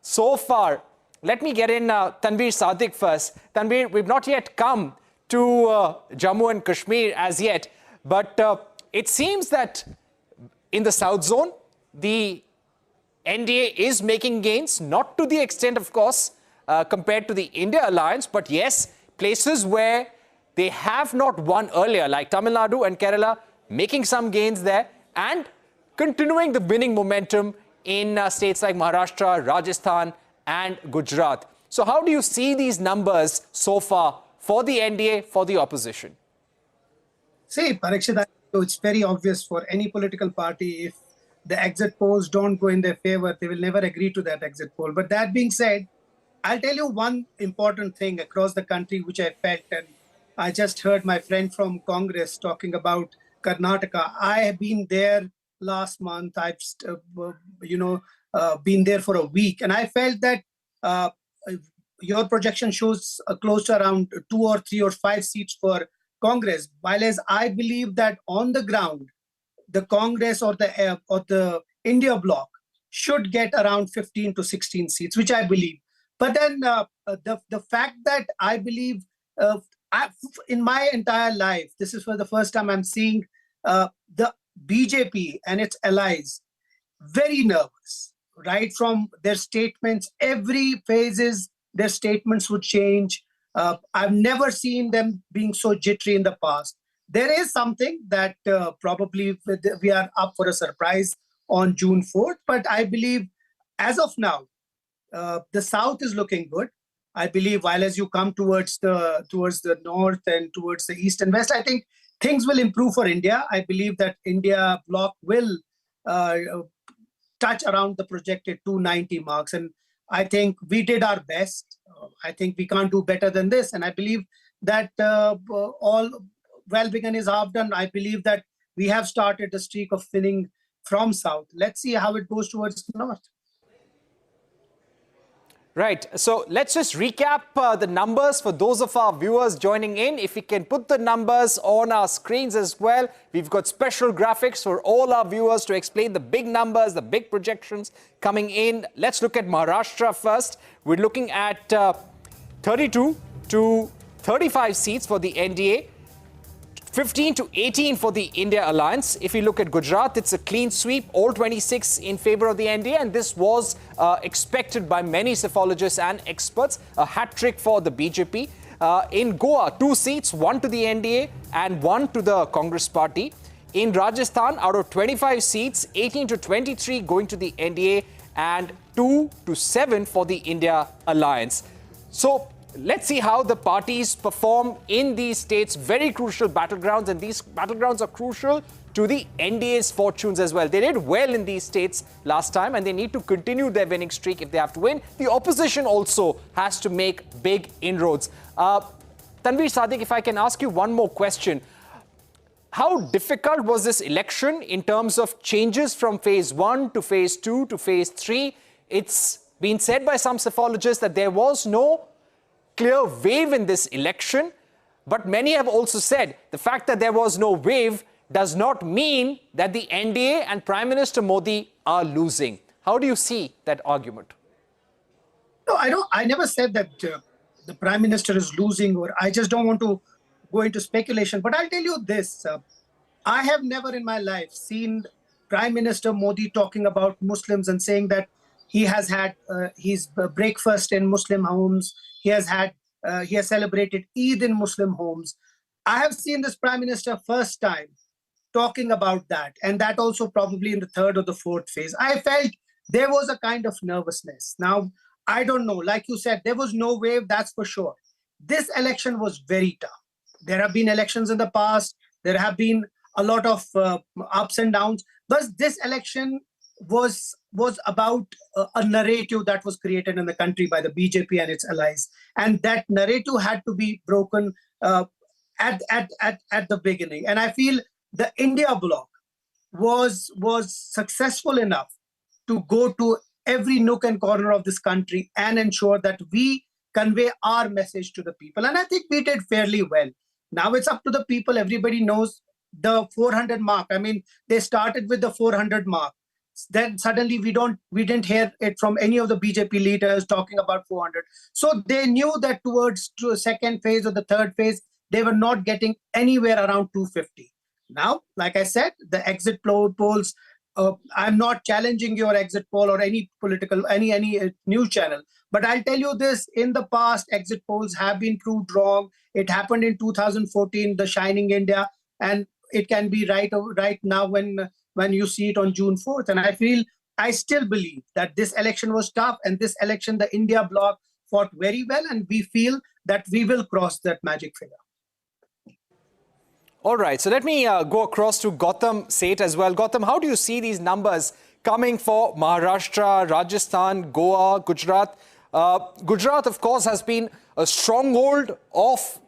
so far? Let me get in Tanveer Sadiq first. Tanveer, we've not yet come to Jammu and Kashmir as yet, but it seems that in the South Zone, the NDA is making gains, not to the extent, of course, compared to the India alliance, but yes, places where they have not won earlier, like Tamil Nadu and Kerala, making some gains there and continuing the winning momentum in states like Maharashtra, Rajasthan and Gujarat. So how do you see these numbers so far for the NDA, for the opposition? See, Parikshit, it's very obvious for any political party, if the exit polls don't go in their favor, they will never agree to that exit poll. But that being said, I'll tell you one important thing across the country which I felt, and I just heard my friend from Congress talking about Karnataka. I have been there last month. I've been there for a week, and I felt that your projection shows close to around 2 or 3 or 5 seats for Congress, while as I believe that on the ground, the Congress or the India bloc should get around 15 to 16 seats, which I believe. But then the fact that I believe in my entire life, this is for the first time I'm seeing the BJP and its allies very nervous, right from their statements. Every phases, their statements would change. I've never seen them being so jittery in the past. There is something that probably we are up for a surprise on June 4th, but I believe as of now, the South is looking good. I believe while as you come towards the North and towards the East and West, I think things will improve for India. I believe that India bloc will touch around the projected 290 marks. And I think we did our best. I think we can't do better than this. And I believe that all well begun is half done. I believe that we have started a streak of winning from South. Let's see how it goes towards the North. Right. So let's just recap the numbers for those of our viewers joining in. If we can put the numbers on our screens as well. We've got special graphics for all our viewers to explain the big numbers, the big projections coming in. Let's look at Maharashtra first. We're looking at 32 to 35 seats for the NDA. 15 to 18 for the India alliance. If you look at Gujarat, it's a clean sweep, all 26 in favor of the NDA, and this was expected by many psephologists and experts, a hat trick for the BJP. In Goa, 2 seats, 1 to the NDA and 1 to the Congress party. In Rajasthan, out of 25 seats, 18 to 23 going to the NDA and 2 to 7 for the India alliance. So let's see how the parties perform in these states, very crucial battlegrounds, and these battlegrounds are crucial to the NDA's fortunes as well. They did well in these states last time, and they need to continue their winning streak if they have to win. The opposition also has to make big inroads. Tanveer Sadiq, if I can ask you one more question. How difficult was this election in terms of changes from phase 1 to phase 2 to phase 3? It's been said by some psephologists that there was no clear wave in this election, but many have also said the fact that there was no wave does not mean that the NDA and Prime Minister Modi are losing. How do you see that argument? No, I never said that the Prime Minister is losing, or I just don't want to go into speculation. But I'll tell you this, I have never in my life seen Prime Minister Modi talking about Muslims and saying that he has had his breakfast in Muslim homes. He has celebrated Eid in Muslim homes. I have seen this Prime Minister first time talking about that, and that also probably in the 3rd or the 4th phase. I felt there was a kind of nervousness. Now, I don't know. Like you said, there was no wave, that's for sure. This election was very tough. There have been elections in the past. There have been a lot of ups and downs. But this election was about a narrative that was created in the country by the BJP and its allies. And that narrative had to be broken. at the beginning. And I feel the India bloc was successful enough to go to every nook and corner of this country and ensure that we convey our message to the people. And I think we did fairly well. Now it's up to the people. Everybody knows the 400 mark. I mean, they started with the 400 mark. Then suddenly we didn't hear it from any of the BJP leaders talking about 400. So they knew that towards to a second phase or the third phase, they were not getting anywhere around 250. Now, like I said, the exit polls, I'm not challenging your exit poll or any political, any news channel. But I'll tell you this, in the past, exit polls have been proved wrong. It happened in 2014, the Shining India, and it can be right now when you see it on June 4th. And I still believe that this election was tough, and this election, the India bloc fought very well, and we feel that we will cross that magic figure. All right, so let me go across to Gautam Seth as well. Gautam, how do you see these numbers coming for Maharashtra, Rajasthan, Goa, Gujarat? Gujarat, of course, has been a stronghold of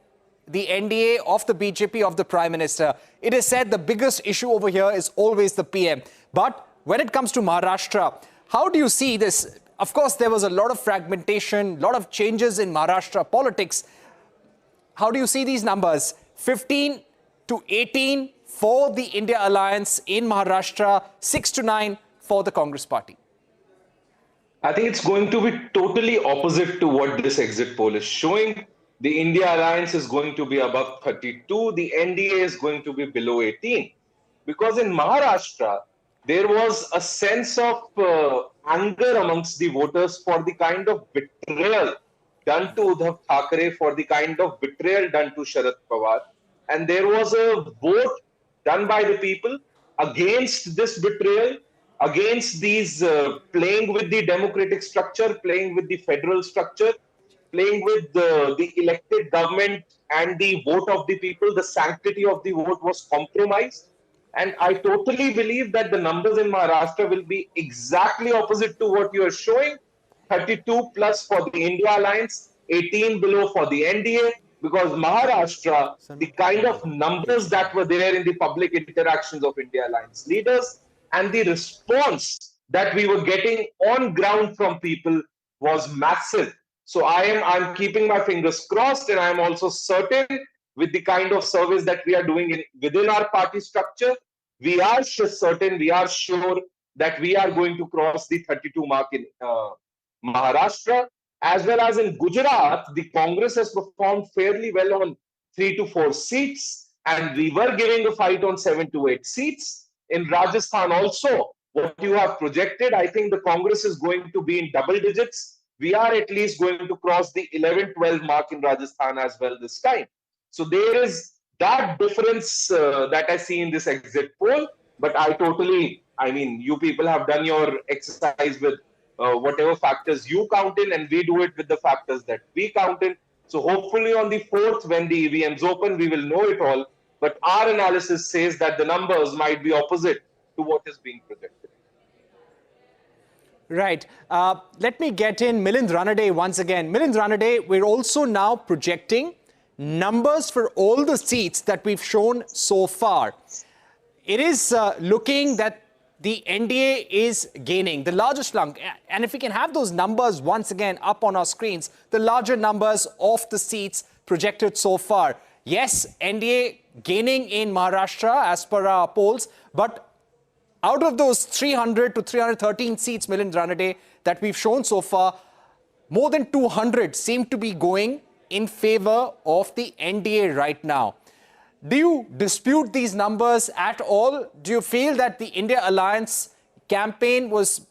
the NDA, of the BJP, of the Prime Minister. It is said the biggest issue over here is always the PM. But when it comes to Maharashtra, how do you see this? Of course, there was a lot of fragmentation, a lot of changes in Maharashtra politics. How do you see these numbers? 15 to 18 for the India Alliance in Maharashtra, 6 to 9 for the Congress Party. I think it's going to be totally opposite to what this exit poll is showing. The India Alliance is going to be above 32. The NDA is going to be below 18. Because in Maharashtra, there was a sense of anger amongst the voters for the kind of betrayal done to Uddhav Thackeray, for the kind of betrayal done to Sharad Pawar. And there was a vote done by the people against this betrayal, against these playing with the democratic structure, playing with the federal structure, playing with the elected government and the vote of the people. The sanctity of the vote was compromised. And I totally believe that the numbers in Maharashtra will be exactly opposite to what you are showing. 32 plus for the India Alliance, 18 below for the NDA, because Maharashtra, the kind of numbers that were there in the public interactions of India Alliance leaders and the response that we were getting on ground from people was massive. So I'm keeping my fingers crossed, and I'm also certain with the kind of service that we are doing within our party structure, we are certain, we are sure that we are going to cross the 32 mark in Maharashtra. As well as in Gujarat, the Congress has performed fairly well on 3 to 4 seats, and we were giving a fight on 7 to 8 seats. In Rajasthan also, what you have projected, I think the Congress is going to be in double digits. We are at least going to cross the 11-12 mark in Rajasthan as well this time. So there is that difference that I see in this exit poll. But I mean, you people have done your exercise with whatever factors you count in, and we do it with the factors that we count in. So hopefully on the 4th, when the EVMs open, we will know it all. But our analysis says that the numbers might be opposite to what is being projected. Right. Let me get in Milind Ranade once again. Milind Ranade, we're also now projecting numbers for all the seats that we've shown so far. It is looking that the NDA is gaining the largest chunk. And if we can have those numbers once again up on our screens, the larger numbers of the seats projected so far. Yes, NDA gaining in Maharashtra as per our polls, but out of those 300 to 313 seats, Milind Ranade, that we've shown so far, more than 200 seem to be going in favor of the NDA right now. Do you dispute these numbers at all? Do you feel that the India Alliance campaign was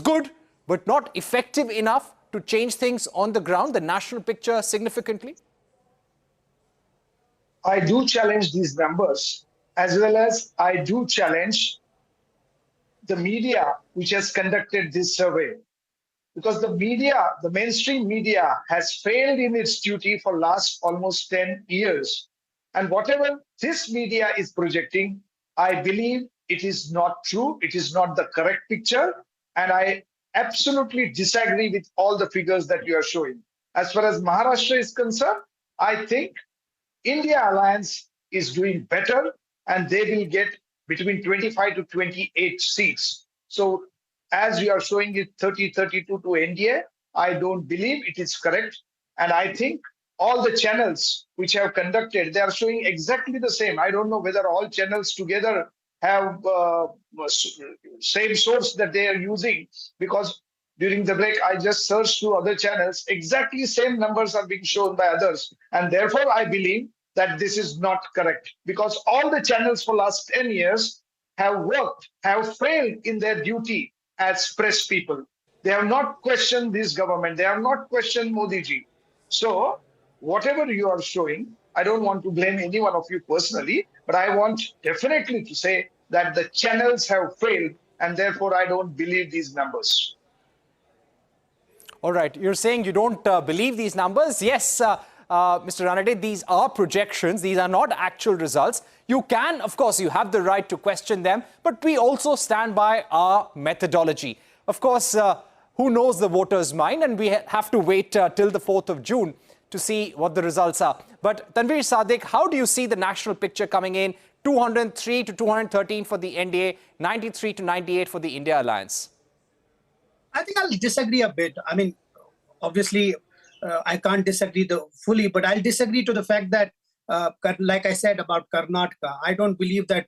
good, but not effective enough to change things on the ground, the national picture significantly? I do challenge these numbers, as well as I do challenge the media which has conducted this survey. Because the media, the mainstream media, has failed in its duty for last almost 10 years. And whatever this media is projecting, I believe it is not true. It is not the correct picture. And I absolutely disagree with all the figures that you are showing. As far as Maharashtra is concerned, I think India Alliance is doing better, and they will get between 25 to 28 seats. So as you are showing it 30-32 to NDA, I don't believe it is correct. And I think all the channels which have conducted, they are showing exactly the same. I don't know whether all channels together have same source that they are using, because during the break, I just searched through other channels. Exactly same numbers are being shown by others. And therefore, I believe that this is not correct, because all the channels for last 10 years have worked, have failed in their duty as press people. They have not questioned this government. They have not questioned Modi ji. So whatever you are showing, I don't want to blame any one of you personally, but I want definitely to say that the channels have failed, and therefore I don't believe these numbers. All right, you're saying you don't believe these numbers. Yes, Mr. Ranade, these are projections. These are not actual results. You can, of course, you have the right to question them, but we also stand by our methodology. Of course, who knows the voters' mind, and we have to wait till the 4th of June to see what the results are. But Tanveer Sadiq, how do you see the national picture coming in? 203 to 213 for the NDA, 93 to 98 for the India Alliance. I think I'll disagree a bit. I mean, obviously, I can't disagree fully, but I'll disagree to the fact that, like I said about Karnataka, I don't believe that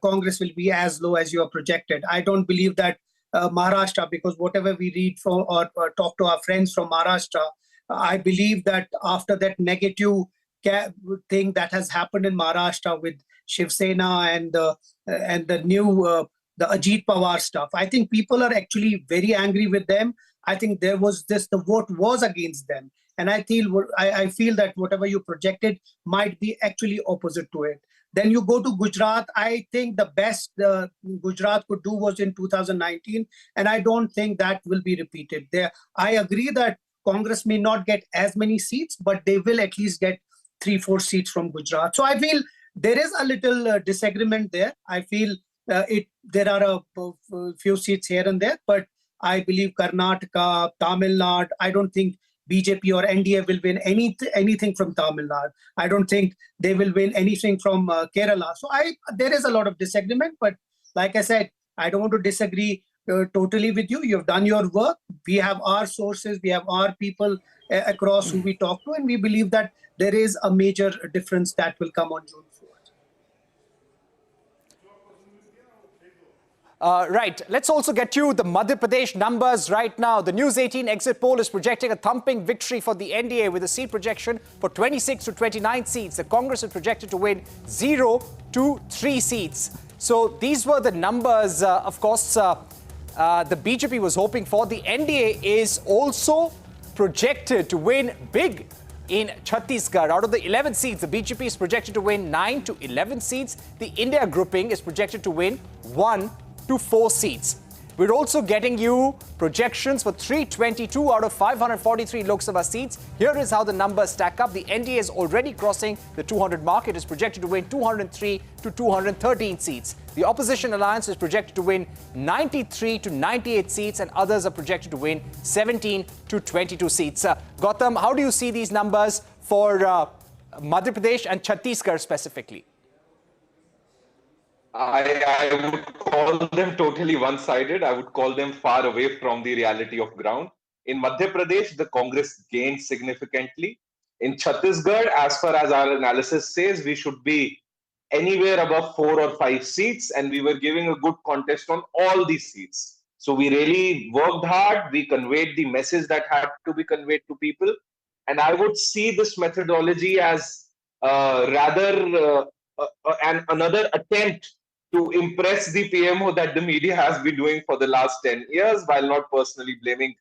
Congress will be as low as you are projected. I don't believe that Maharashtra, because whatever we read from or talk to our friends from Maharashtra, I believe that after that negative thing that has happened in Maharashtra with Shiv Sena and the new the Ajit Pawar stuff, I think people are actually very angry with them. I think there was the vote was against them. And I feel that whatever you projected might be actually opposite to it. Then you go to Gujarat. I think the best Gujarat could do was in 2019. And I don't think that will be repeated there. I agree that Congress may not get as many seats, but they will at least get 3-4 seats from Gujarat. So I feel there is a little disagreement there. I feel there are a few seats here and there, but I believe Karnataka, Tamil Nadu, I don't think BJP or NDA will win anything from Tamil Nadu. I don't think they will win anything from Kerala. So there is a lot of disagreement, but like I said, I don't want to disagree totally with you. You've done your work. We have our sources. We have our people across who we talk to, and we believe that there is a major difference that will come on June 4th. Right. Let's also get you the Madhya Pradesh numbers right now. The News 18 exit poll is projecting a thumping victory for the NDA with a seat projection for 26 to 29 seats. The Congress is projected to win 0 to 3 seats. So these were the numbers, of course, the BJP was hoping for. The NDA is also projected to win big in Chhattisgarh. Out of the 11 seats, the BJP is projected to win 9 to 11 seats. The India grouping is projected to win 1 to 4 seats. We're also getting you projections for 322 out of 543 Lok Sabha seats. Here is how the numbers stack up. The NDA is already crossing the 200 mark. It is projected to win 203 to 213 seats. The opposition alliance is projected to win 93 to 98 seats, and others are projected to win 17 to 22 seats. Gautam, how do you see these numbers for Madhya Pradesh and Chhattisgarh specifically? I would call them totally one-sided. I would call them far away from the reality of ground. In Madhya Pradesh, the Congress gained significantly. In Chhattisgarh, as far as our analysis says, we should be anywhere above 4 or 5 seats, and we were giving a good contest on all these seats. So we really worked hard. We conveyed the message that had to be conveyed to people. And I would see this methodology as rather another attempt to impress the PMO that the media has been doing for the last 10 years, while not personally blaming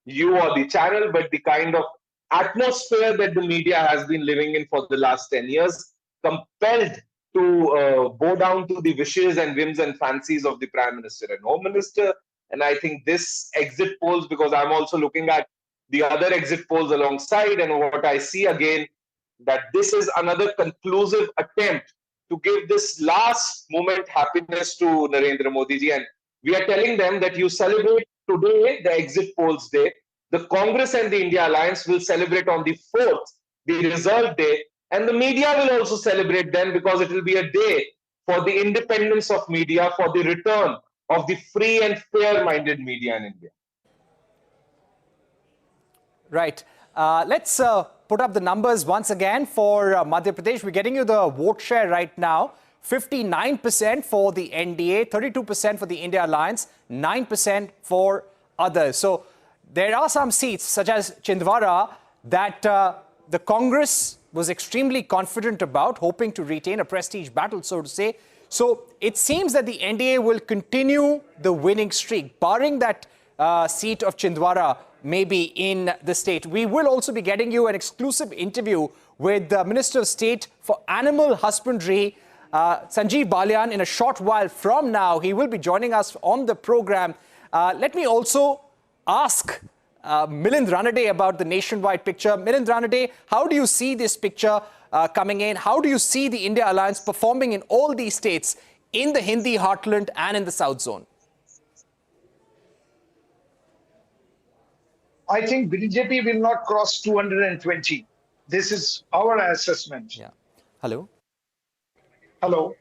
you or the channel, but the kind of atmosphere that the media has been living in for the last 10 years, compelled to bow down to the wishes and whims and fancies of the Prime Minister and Home Minister. And I think this exit polls, because I'm also looking at the other exit polls alongside, and what I see again, that this is another conclusive attempt to give this last moment happiness to Narendra Modi ji. And we are telling them that you celebrate today the exit polls day. The Congress and the India Alliance will celebrate on the 4th, the result day, And the media will also celebrate then, because it will be a day for the independence of media, for the return of the free and fair-minded media in India. Right. Let's put up the numbers once again for Madhya Pradesh. We're getting you the vote share right now. 59% for the NDA, 32% for the India Alliance, 9% for others. So there are some seats, such as Chhindwara, that the Congress was extremely confident about, hoping to retain a prestige battle, so to say. So it seems that the NDA will continue the winning streak, barring that seat of Chhindwara maybe in the state. We will also be getting you an exclusive interview with the Minister of State for Animal Husbandry, Sanjeev Balyan, in a short while from now. He will be joining us on the program. Let me also ask Milind Ranade about the nationwide picture. Milind Ranade, how do you see this picture coming in? How do you see the India Alliance performing in all these states, in the Hindi heartland and in the South Zone? I think BJP will not cross 220. This is our assessment. Yeah. Hello? Hello?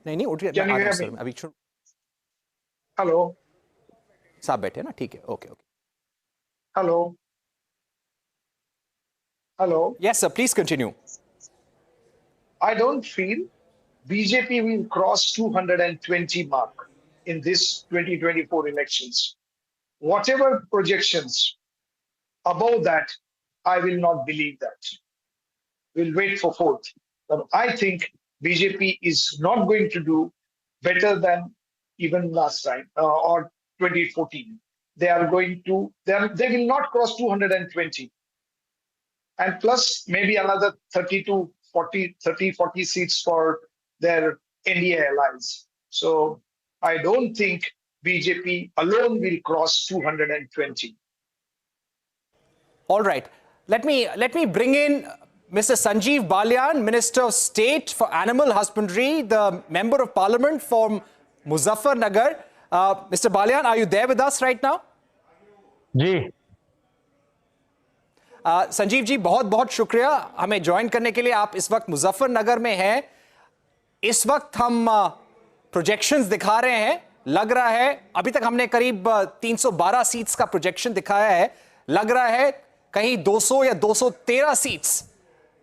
नहीं उठ गया Can you hear me? अभी Hello? साहब बैठे ना ठीक है okay okay Hello? Hello? Yes sir, please continue. I don't feel BJP will cross 220 mark in this 2024 elections. Whatever projections above that, I will not believe that. We'll wait for fourth. But I think BJP is not going to do better than even last time or 2014. They are going to, they will not cross 220. And plus maybe another 30 to 40 seats for their NDA allies. So I don't think BJP alone will cross 220. All right. Let me bring in Mr. Sanjeev Balyan, Minister of State for Animal Husbandry, the Member of Parliament from Muzaffarnagar. Mr. Balyan, are you there with us right now? जी संजीव जी बहुत बहुत शुक्रिया हमें join करने के लिए। आप इस वक्त मुजफ्फरनगर में हैं। इस वक्त हम प्रोजेक्शंस दिखा रहे हैं। लग रहा है अभी तक हमने करीब 312 सीट्स का प्रोजेक्शन दिखाया है। लग रहा है कहीं 200 या 213 सीट्स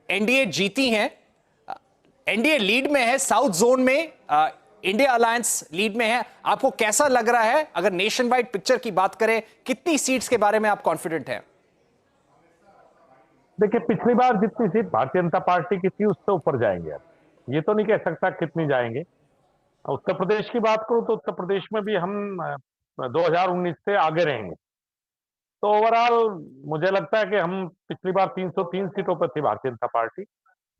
एनडीए जीती हैं। एनडीए लीड में है, साउथ जोन में इंडिया अलायंस लीड में है। आपको कैसा लग रहा है? अगर नेशन वाइड पिक्चर की बात करें, कितनी सीट्स के बारे में आप कॉन्फिडेंट हैं? देखिए, पिछली बार जितनी सीट भारतीय जनता पार्टी की थी उससे ऊपर जाएंगे। अब ये तो नहीं कह सकता कितनी जाएंगे। उत्तर प्रदेश की बात करूं तो उत्तर प्रदेश में भी हम 2019 से आगे रहेंगे। तो ओवरऑल मुझे लगता है कि हम पिछली बार 303 सीटों पर थी भारतीय जनता पार्टी,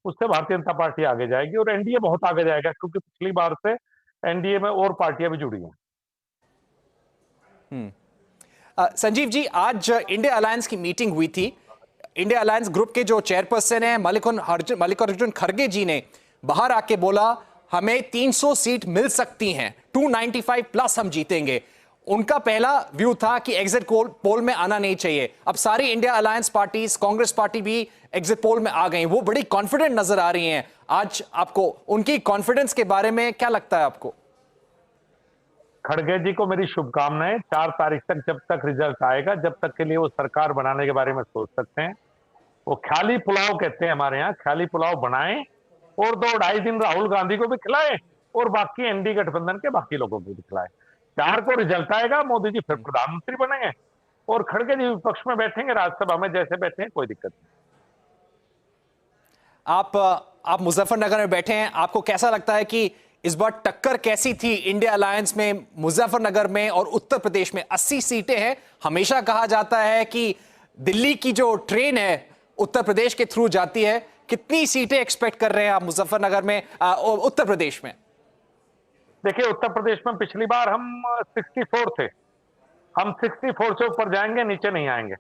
उससे भारतीय जनता पार्टी आगे जाएगी और एनडीए बहुत आगे जाएगा, क्योंकि पिछली बार से एनडीए में और पार्टियां भी जुड़ी हैं। संजीव जी, आज इंडिया अलायंस की मीटिंग हुई थी। इंडिया अलायंस ग्रुप के जो चेयरपर्सन हैं मल्लिकार्जुन खड़गे जी ने बाहर आके बोला हमें 300 सीट मिल सकती हैं, 295 प्लस हम जीतेंगे। उनका पहला व्यू था कि एग्जिट पोल में आना नहीं चाहिए। अब सारी India alliance parties, Congress party भी एग्जिट पोल में आ गई, वो बड़ी कॉन्फिडेंट नजर आ रही हैं। आज आपको उनकी कॉन्फिडेंस के बारे में क्या लगता है आपको? खड़गे जी को मेरी शुभकामनाएं। 4 तारीख तक जब तक रिजल्ट आएगा, जब तक के लिए वो सरकार बनाने के बारे में सोच सकते हैं। वो ख्याली पुलाव कहते हैं हमारे यहाँ, ख्याली पुलाव बनाएं और 2-2.5 दिन राहुल गांधी को भी खिलाएं और बाकी एनडी गठबंधन के बाकी लोगों को भी खिलाएं। 4 को रिजल्ट आएगा, मोदी जी फिर प्रधानमंत्री बनेंगे और खड़गे जी विपक्ष में बैठेंगे, राज्यसभा में जैसे बैठे हैं, कोई दिक्कत नहीं। आप मुजफ्फरनगर में बैठे हैं, आपको कैसा लगता है कि इस बार टक्कर कैसी थी इंडिया अलायंस में? मुजफ्फरनगर में और उत्तर प्रदेश में 80 सीटें हैं। हमेशा कहा जाता है कि दिल्ली की जो ट्रेन है उत्तर प्रदेश के थ्रू जाती है। कितनी सीटें एक्सपेक्ट कर रहे हैं आप मुजफ्फरनगर में, उत्तर प्रदेश में? देखिए, उत्तर प्रदेश में पिछली बार हम 64 थे, हम 64 से ऊपर जाएंगे, नीचे नहीं आएंगे।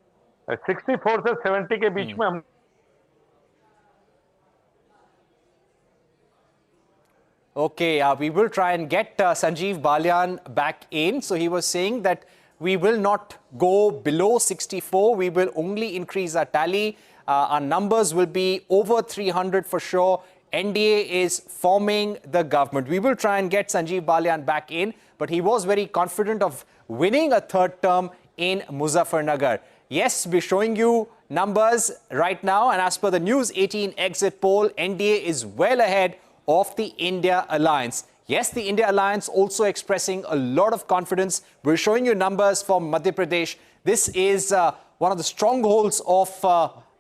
64 से 70 के बीच में हम। Okay, we will try and get Sanjeev Balyan back in. So he was saying that we will not go below 64. We will only increase our tally. Our numbers will be over 300 for sure. NDA is forming the government. We will try and get Sanjeev Balyan back in, but he was very confident of winning a third term in Muzaffarnagar. Yes, we're showing you numbers right now, and as per the News 18 exit poll, NDA is well ahead of the India Alliance. Yes, the India Alliance also expressing a lot of confidence. We're showing you numbers from Madhya Pradesh. This is one of the strongholds of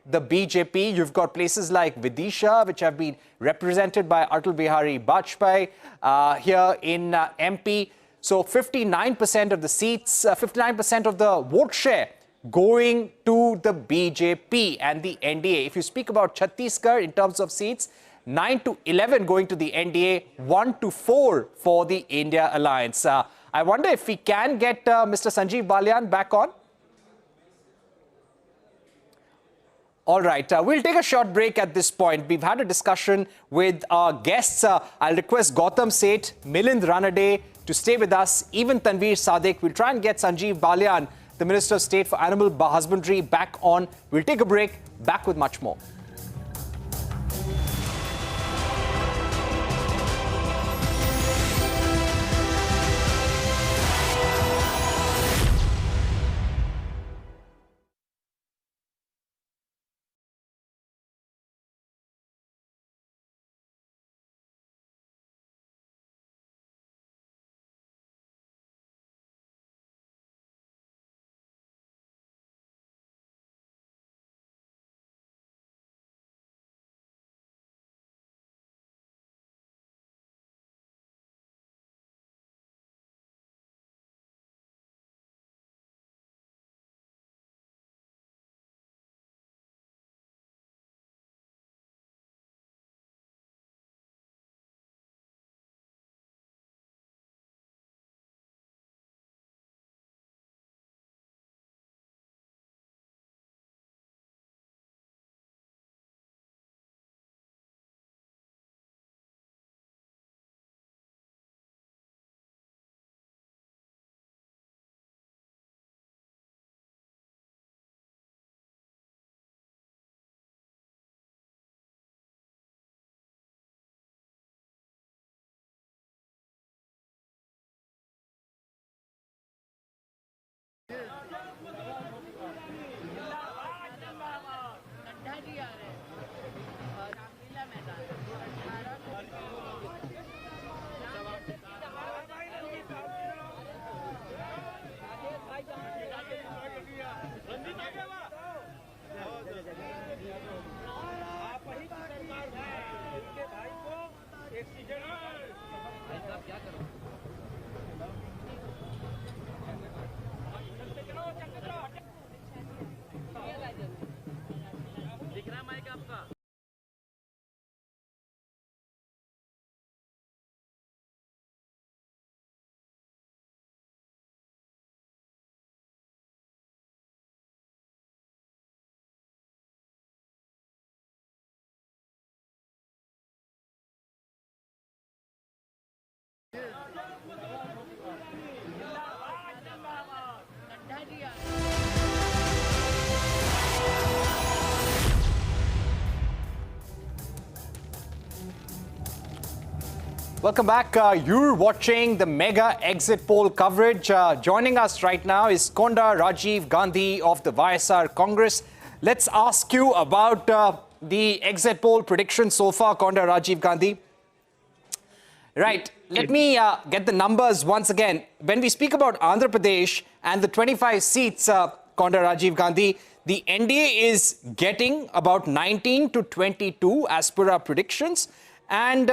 the BJP. You've got places like Vidisha, which have been represented by Atal Bihari Vajpayee here in MP. So 59% of the seats, 59% of the vote share going to the BJP and the NDA. If you speak about Chhattisgarh in terms of seats, 9 to 11 going to the NDA, 1 to 4 for the India Alliance. I wonder if we can get Mr. Sanjeev Balyan back on. All right, we'll take a short break at this point. We've had a discussion with our guests. I'll request Gautam Seth, Milind Ranade to stay with us, even Tanveer Sadiq. We'll try and get Sanjeev Balyan, the Minister of State for Animal Husbandry, back on. We'll take a break, back with much more. Welcome back. You're watching the Mega Exit Poll coverage. Joining us right now is Konda Rajiv Gandhi of the YSR Congress. Let's ask you about the exit poll prediction so far, Konda Rajiv Gandhi. Right. Let me get the numbers once again. When we speak about Andhra Pradesh and the 25 seats, Konda Rajiv Gandhi, the NDA is getting about 19 to 22 as per our predictions. And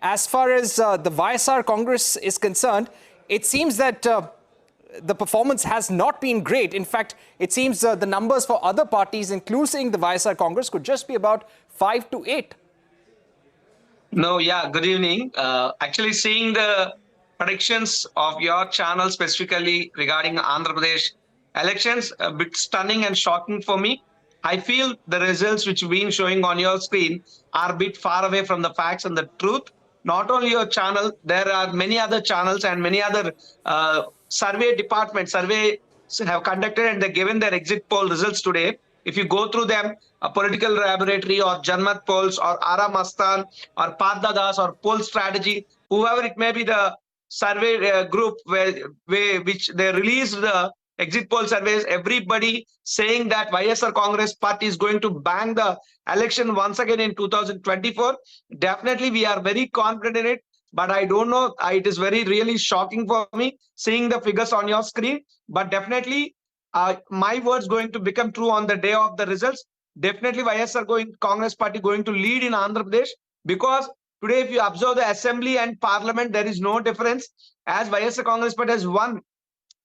as far as the YSR Congress is concerned, it seems that the performance has not been great. In fact, it seems the numbers for other parties, including the YSR Congress, could just be about 5 to 8. No, yeah, good evening. Actually, seeing the predictions of your channel specifically regarding Andhra Pradesh elections, a bit stunning and shocking for me. I feel the results which you've been showing on your screen are a bit far away from the facts and the truth. Not only your channel, there are many other channels and many other survey departments, surveys have conducted and they've given their exit poll results today. if you go through them, a political laboratory or Janmat polls or Ara Mastan or Paddadas or poll strategy, whoever it may be, the survey group which they released the exit poll surveys, everybody saying that YSR Congress Party is going to bang the election once again in 2024. Definitely, we are very confident in it. But I don't know, it is really shocking for me seeing the figures on your screen. But definitely, my words going to become true on the day of the results. Definitely, Congress Party going to lead in Andhra Pradesh, because today, if you observe the assembly and parliament, there is no difference, as YSR Congress Party has won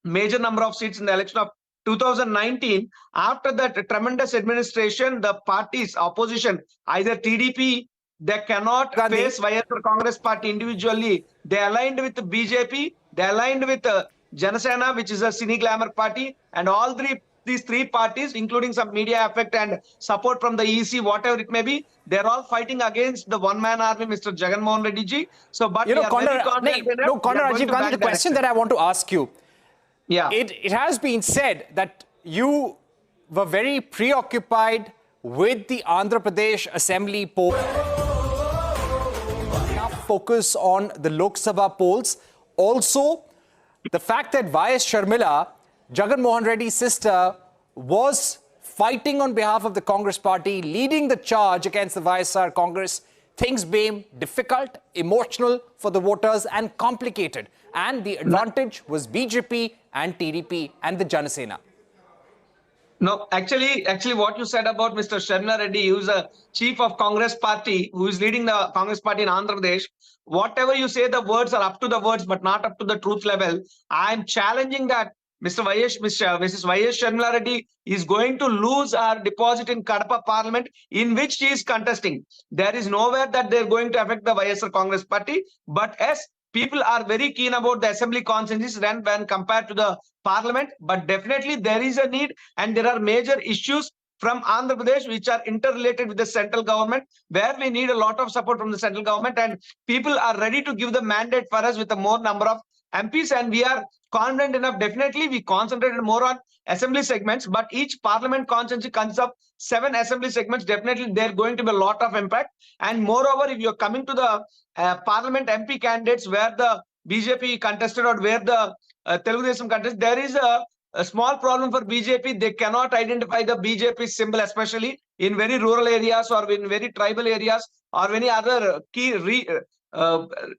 major number of seats in the election of 2019. After that tremendous administration, the parties opposition, either TDP, they cannot Gandhi. face YSR Congress Party individually. They aligned with the BJP, they aligned with Janasena, which is a cine glamour party, and all these three parties, including some media effect and support from the EC, whatever it may be, they're all fighting against the one-man army, Mr. Jagan Mohan Reddy ji. So, but we are very confident enough. No, Conor Rajiv Gandhi, the question that I want to ask you. Yeah. It has been said that you were very preoccupied with the Andhra Pradesh Assembly poll. Enough focus on the Lok Sabha polls. Also, the fact that Y.S. Sharmila, Jagan Mohan Reddy's sister, was fighting on behalf of the Congress party, leading the charge against the YSR Congress. Things became difficult, emotional for the voters and complicated. And the advantage was BJP and TDP and the Janasena. No, actually, what you said about Mr. Sharmila Reddy, who is a chief of Congress party, who is leading the Congress party in Andhra Pradesh, whatever you say, the words are up to the words, but not up to the truth level. I am challenging that Mrs. Y.S. Sharmila Reddy is going to lose our deposit in Kadapa Parliament, in which she is contesting. There is nowhere that they are going to affect the YSR Congress party, but yes, people are very keen about the assembly consensus when compared to the parliament. But definitely there is a need, and there are major issues from Andhra Pradesh which are interrelated with the central government, where we need a lot of support from the central government, and people are ready to give the mandate for us with a more number of MPs, and we are confident enough. Definitely, we concentrated more on assembly segments, but each parliament constituency consists of 7 assembly segments. Definitely, there going to be a lot of impact. And moreover, if you're coming to the parliament MP candidates where the BJP contested or where the Telugu Desam contested, there is a small problem for BJP. They cannot identify the BJP symbol, especially in very rural areas or in very tribal areas or any other key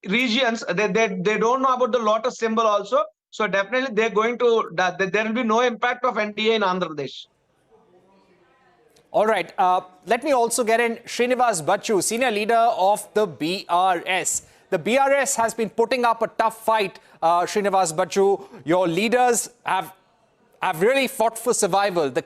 regions. They don't know about the lotus symbol also. So definitely they're going to, there will be no impact of NDA in Andhra Pradesh. All right. Let me also get in Srinivas Bachu, senior leader of the BRS. The BRS has been putting up a tough fight, Srinivas Bachu. Your leaders have really fought for survival. The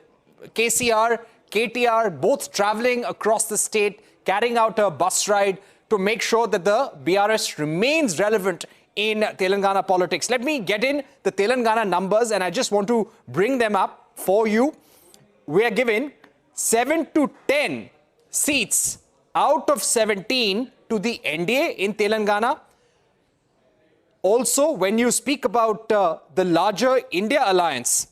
KCR, KTR, both traveling across the state, carrying out a bus ride to make sure that the BRS remains relevant in Telangana politics. Let me get in the Telangana numbers, and I just want to bring them up for you. We are given 7 to 10 seats out of 17 to the NDA in Telangana. Also, when you speak about the larger India alliance,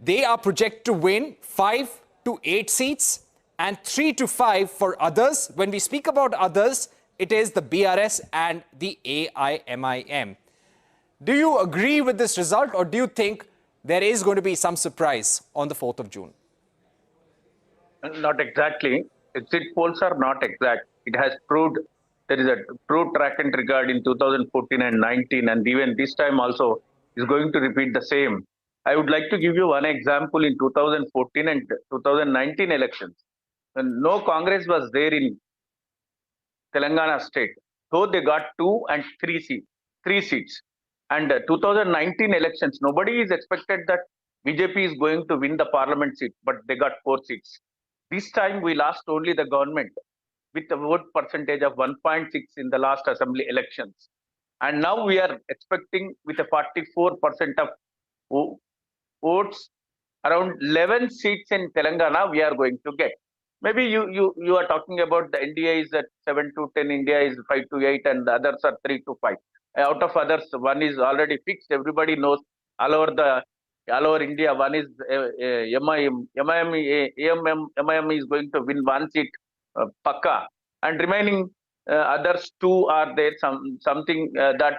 they are projected to win 5 to 8 seats and 3 to 5 for others. When we speak about others, it is the BRS and the AIMIM. Do you agree with this result, or do you think there is going to be some surprise on the 4th of June? Not exactly. Exit polls are not exact. It has proved, there is a proved track and record in 2014 and 19, and even this time also is going to repeat the same. I would like to give you one example in 2014 and 2019 elections. When no Congress was there in Telangana state, though they got 2 and 3 seats. And 2019 elections, nobody is expected that BJP is going to win the parliament seat, but they got 4 seats. This time we lost only the government with a vote percentage of 1.6 in the last assembly elections. And now we are expecting with a 44% of votes, around 11 seats in Telangana we are going to get. Maybe you are talking about the NDA is at 7 to 10, India is 5 to 8, and the others are 3 to 5. Out of others, one is already fixed. Everybody knows all over the all over India. One is MIM is going to win one seat, Pakka, and remaining others two are there. Something that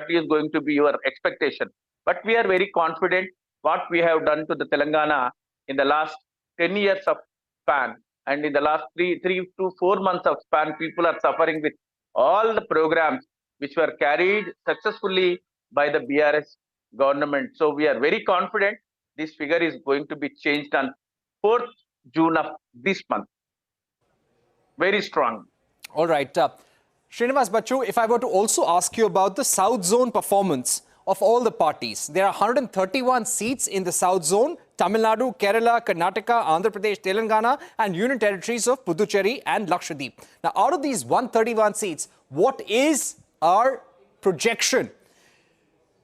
is going to be your expectation. But we are very confident what we have done to the Telangana in the last 10 years of span, and in the last three to 4 months of span, people are suffering with all the programs which were carried successfully by the BRS government. So we are very confident this figure is going to be changed on 4th June of this month. Very strong. All right. Srinivas Bachu, if I were to also ask you about the South Zone performance of all the parties. There are 131 seats in the South Zone: Tamil Nadu, Kerala, Karnataka, Andhra Pradesh, Telangana, and Union Territories of Puducherry and Lakshadweep. Now, out of these 131 seats, what is our projection?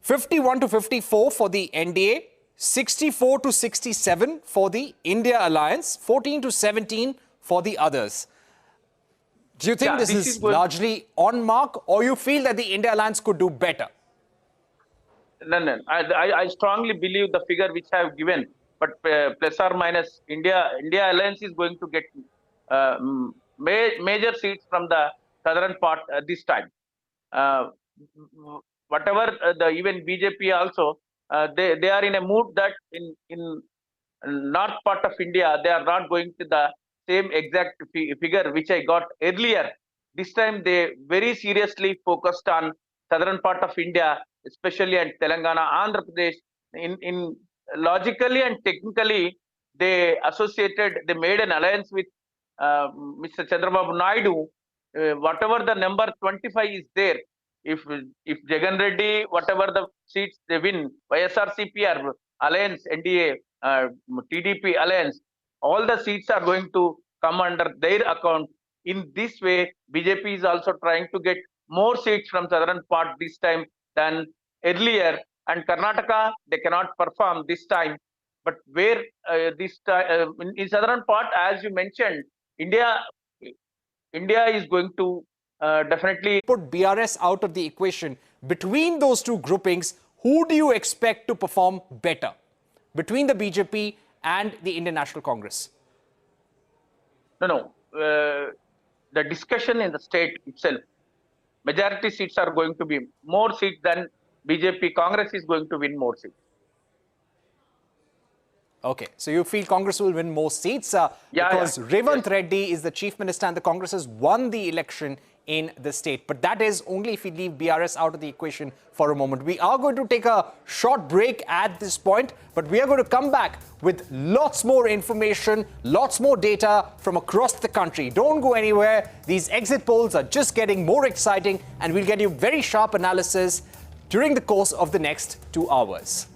51 to 54 for the NDA, 64 to 67 for the India Alliance, 14 to 17 for the others. Do you think this is largely on mark, or you feel that the India Alliance could do better? No. I strongly believe the figure which I have given, but plus or minus, India Alliance is going to get major seats from the southern part this time. Whatever even BJP also, they are in a mood that in north part of India they are not going to the same exact figure which I got earlier. This time they very seriously focused on southern part of India, especially and Telangana, Andhra Pradesh. In logically and technically, they made an alliance with Mr. Chandrababu Naidu. Whatever the number 25 is there, if Jagan Reddy, whatever the seats they win, YSRCP or Alliance, NDA, TDP Alliance, all the seats are going to come under their account. In this way, BJP is also trying to get more seats from southern part this time than earlier. And Karnataka, they cannot perform this time. But where this time in southern part, as you mentioned, India is going to definitely put BRS out of the equation. Between those two groupings, who do you expect to perform better between the BJP and the Indian National Congress? No. The discussion in the state itself, majority seats are going to be more seats than BJP. Congress is going to win more seats. Okay, so you feel Congress will win more seats because Revant Reddy is the Chief Minister and the Congress has won the election in the state. But that is only if we leave BRS out of the equation for a moment. We are going to take a short break at this point, but we are going to come back with lots more information, lots more data from across the country. Don't go anywhere. These exit polls are just getting more exciting, and we'll get you very sharp analysis during the course of the next 2 hours.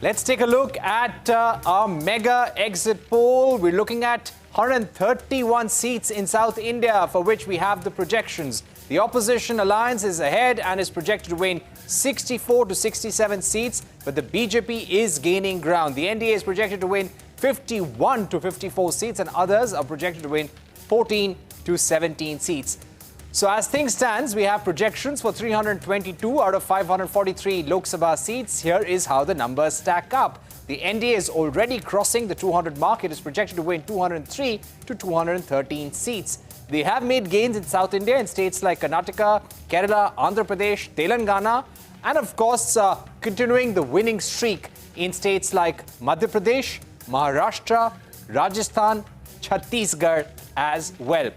Let's take a look at our mega exit poll. We're looking at 131 seats in South India, for which we have the projections. The opposition alliance is ahead and is projected to win 64 to 67 seats, but the BJP is gaining ground. The NDA is projected to win 51 to 54 seats, and others are projected to win 14 to 17 seats. So as things stand, we have projections for 322 out of 543 Lok Sabha seats. Here is how the numbers stack up. The NDA is already crossing the 200 mark. It is projected to win 203 to 213 seats. They have made gains in South India in states like Karnataka, Kerala, Andhra Pradesh, Telangana, and of course, continuing the winning streak in states like Madhya Pradesh, Maharashtra, Rajasthan, Chhattisgarh as well.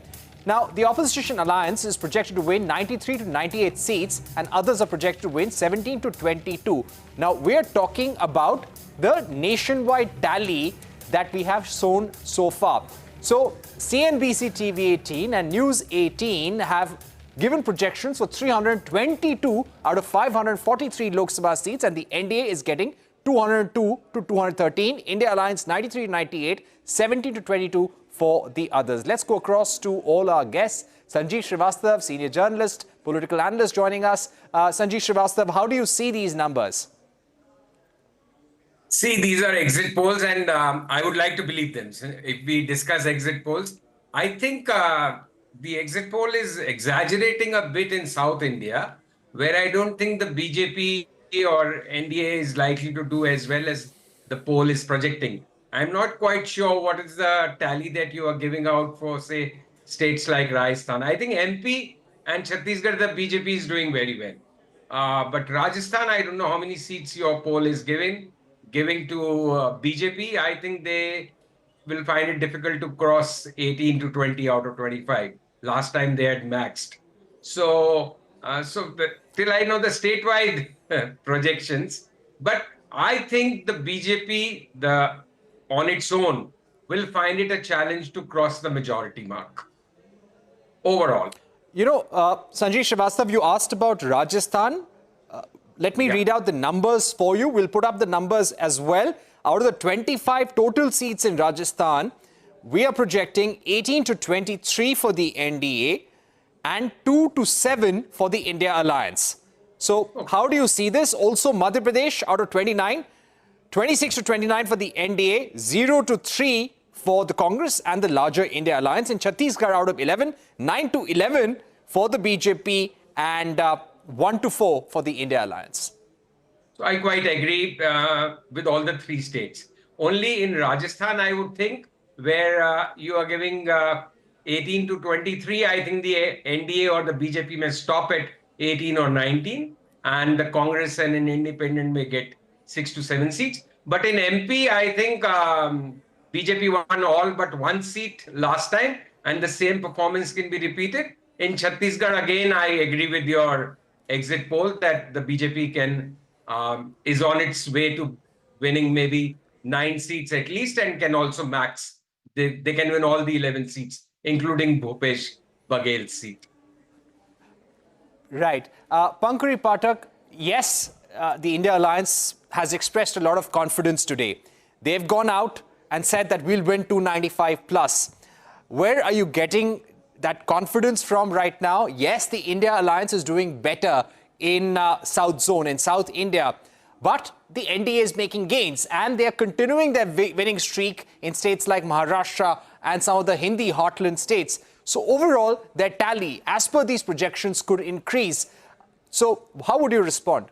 Now, the opposition alliance is projected to win 93 to 98 seats, and others are projected to win 17 to 22. Now, we're talking about the nationwide tally that we have shown so far. So, CNBC TV 18 and News 18 have given projections for 322 out of 543 Lok Sabha seats, and the NDA is getting 202 to 213. India Alliance 93 to 98, 70 to 22 for the others. Let's go across to all our guests. Sanjeev Srivastava, senior journalist, political analyst, joining us. Sanjeev Srivastava, how do you see these numbers? See, these are exit polls, and I would like to believe them. So if we discuss exit polls, I think the exit poll is exaggerating a bit in South India, where I don't think the BJP or NDA is likely to do as well as the poll is projecting. I'm not quite sure what is the tally that you are giving out for, say, states like Rajasthan. I think MP and Chhattisgarh, the BJP is doing very well. But Rajasthan, I don't know how many seats your poll is giving to BJP. I think they will find it difficult to cross 18 to 20 out of 25. Last time they had maxed. So till I know the statewide projections, but I think the BJP, on its own, will find it a challenge to cross the majority mark overall. You know, Sanjeev Srivastava, you asked about Rajasthan. Let me read out the numbers for you. We'll put up the numbers as well. Out of the 25 total seats in Rajasthan, we are projecting 18 to 23 for the NDA and 2 to 7 for the India Alliance. So how do you see this? Also, Madhya Pradesh, out of 29, 26 to 29 for the NDA, 0 to 3 for the Congress and the larger India Alliance. In Chhattisgarh, out of 11, 9 to 11 for the BJP and 1 to 4 for the India Alliance. So I quite agree with all the three states. Only in Rajasthan, I would think, where you are giving 18 to 23, I think the NDA or the BJP may stop at 18 or 19, and the Congress and an independent may get 6 to 7 seats. But in MP, I think BJP won all but one seat last time, and the same performance can be repeated. In Chhattisgarh, again, I agree with your exit poll that the BJP is on its way to winning maybe 9 seats at least, and can also max. They can win all the 11 seats, including Bhupesh Baghel's seat. Right. Pankuri Pathak, yes, the India Alliance has expressed a lot of confidence today. They've gone out and said that we'll win 295 plus. Where are you getting that confidence from right now? Yes, the India Alliance is doing better in South Zone, in South India. But the NDA is making gains, and they're continuing their winning streak in states like Maharashtra and some of the Hindi heartland states. So overall, their tally, as per these projections, could increase. So how would you respond?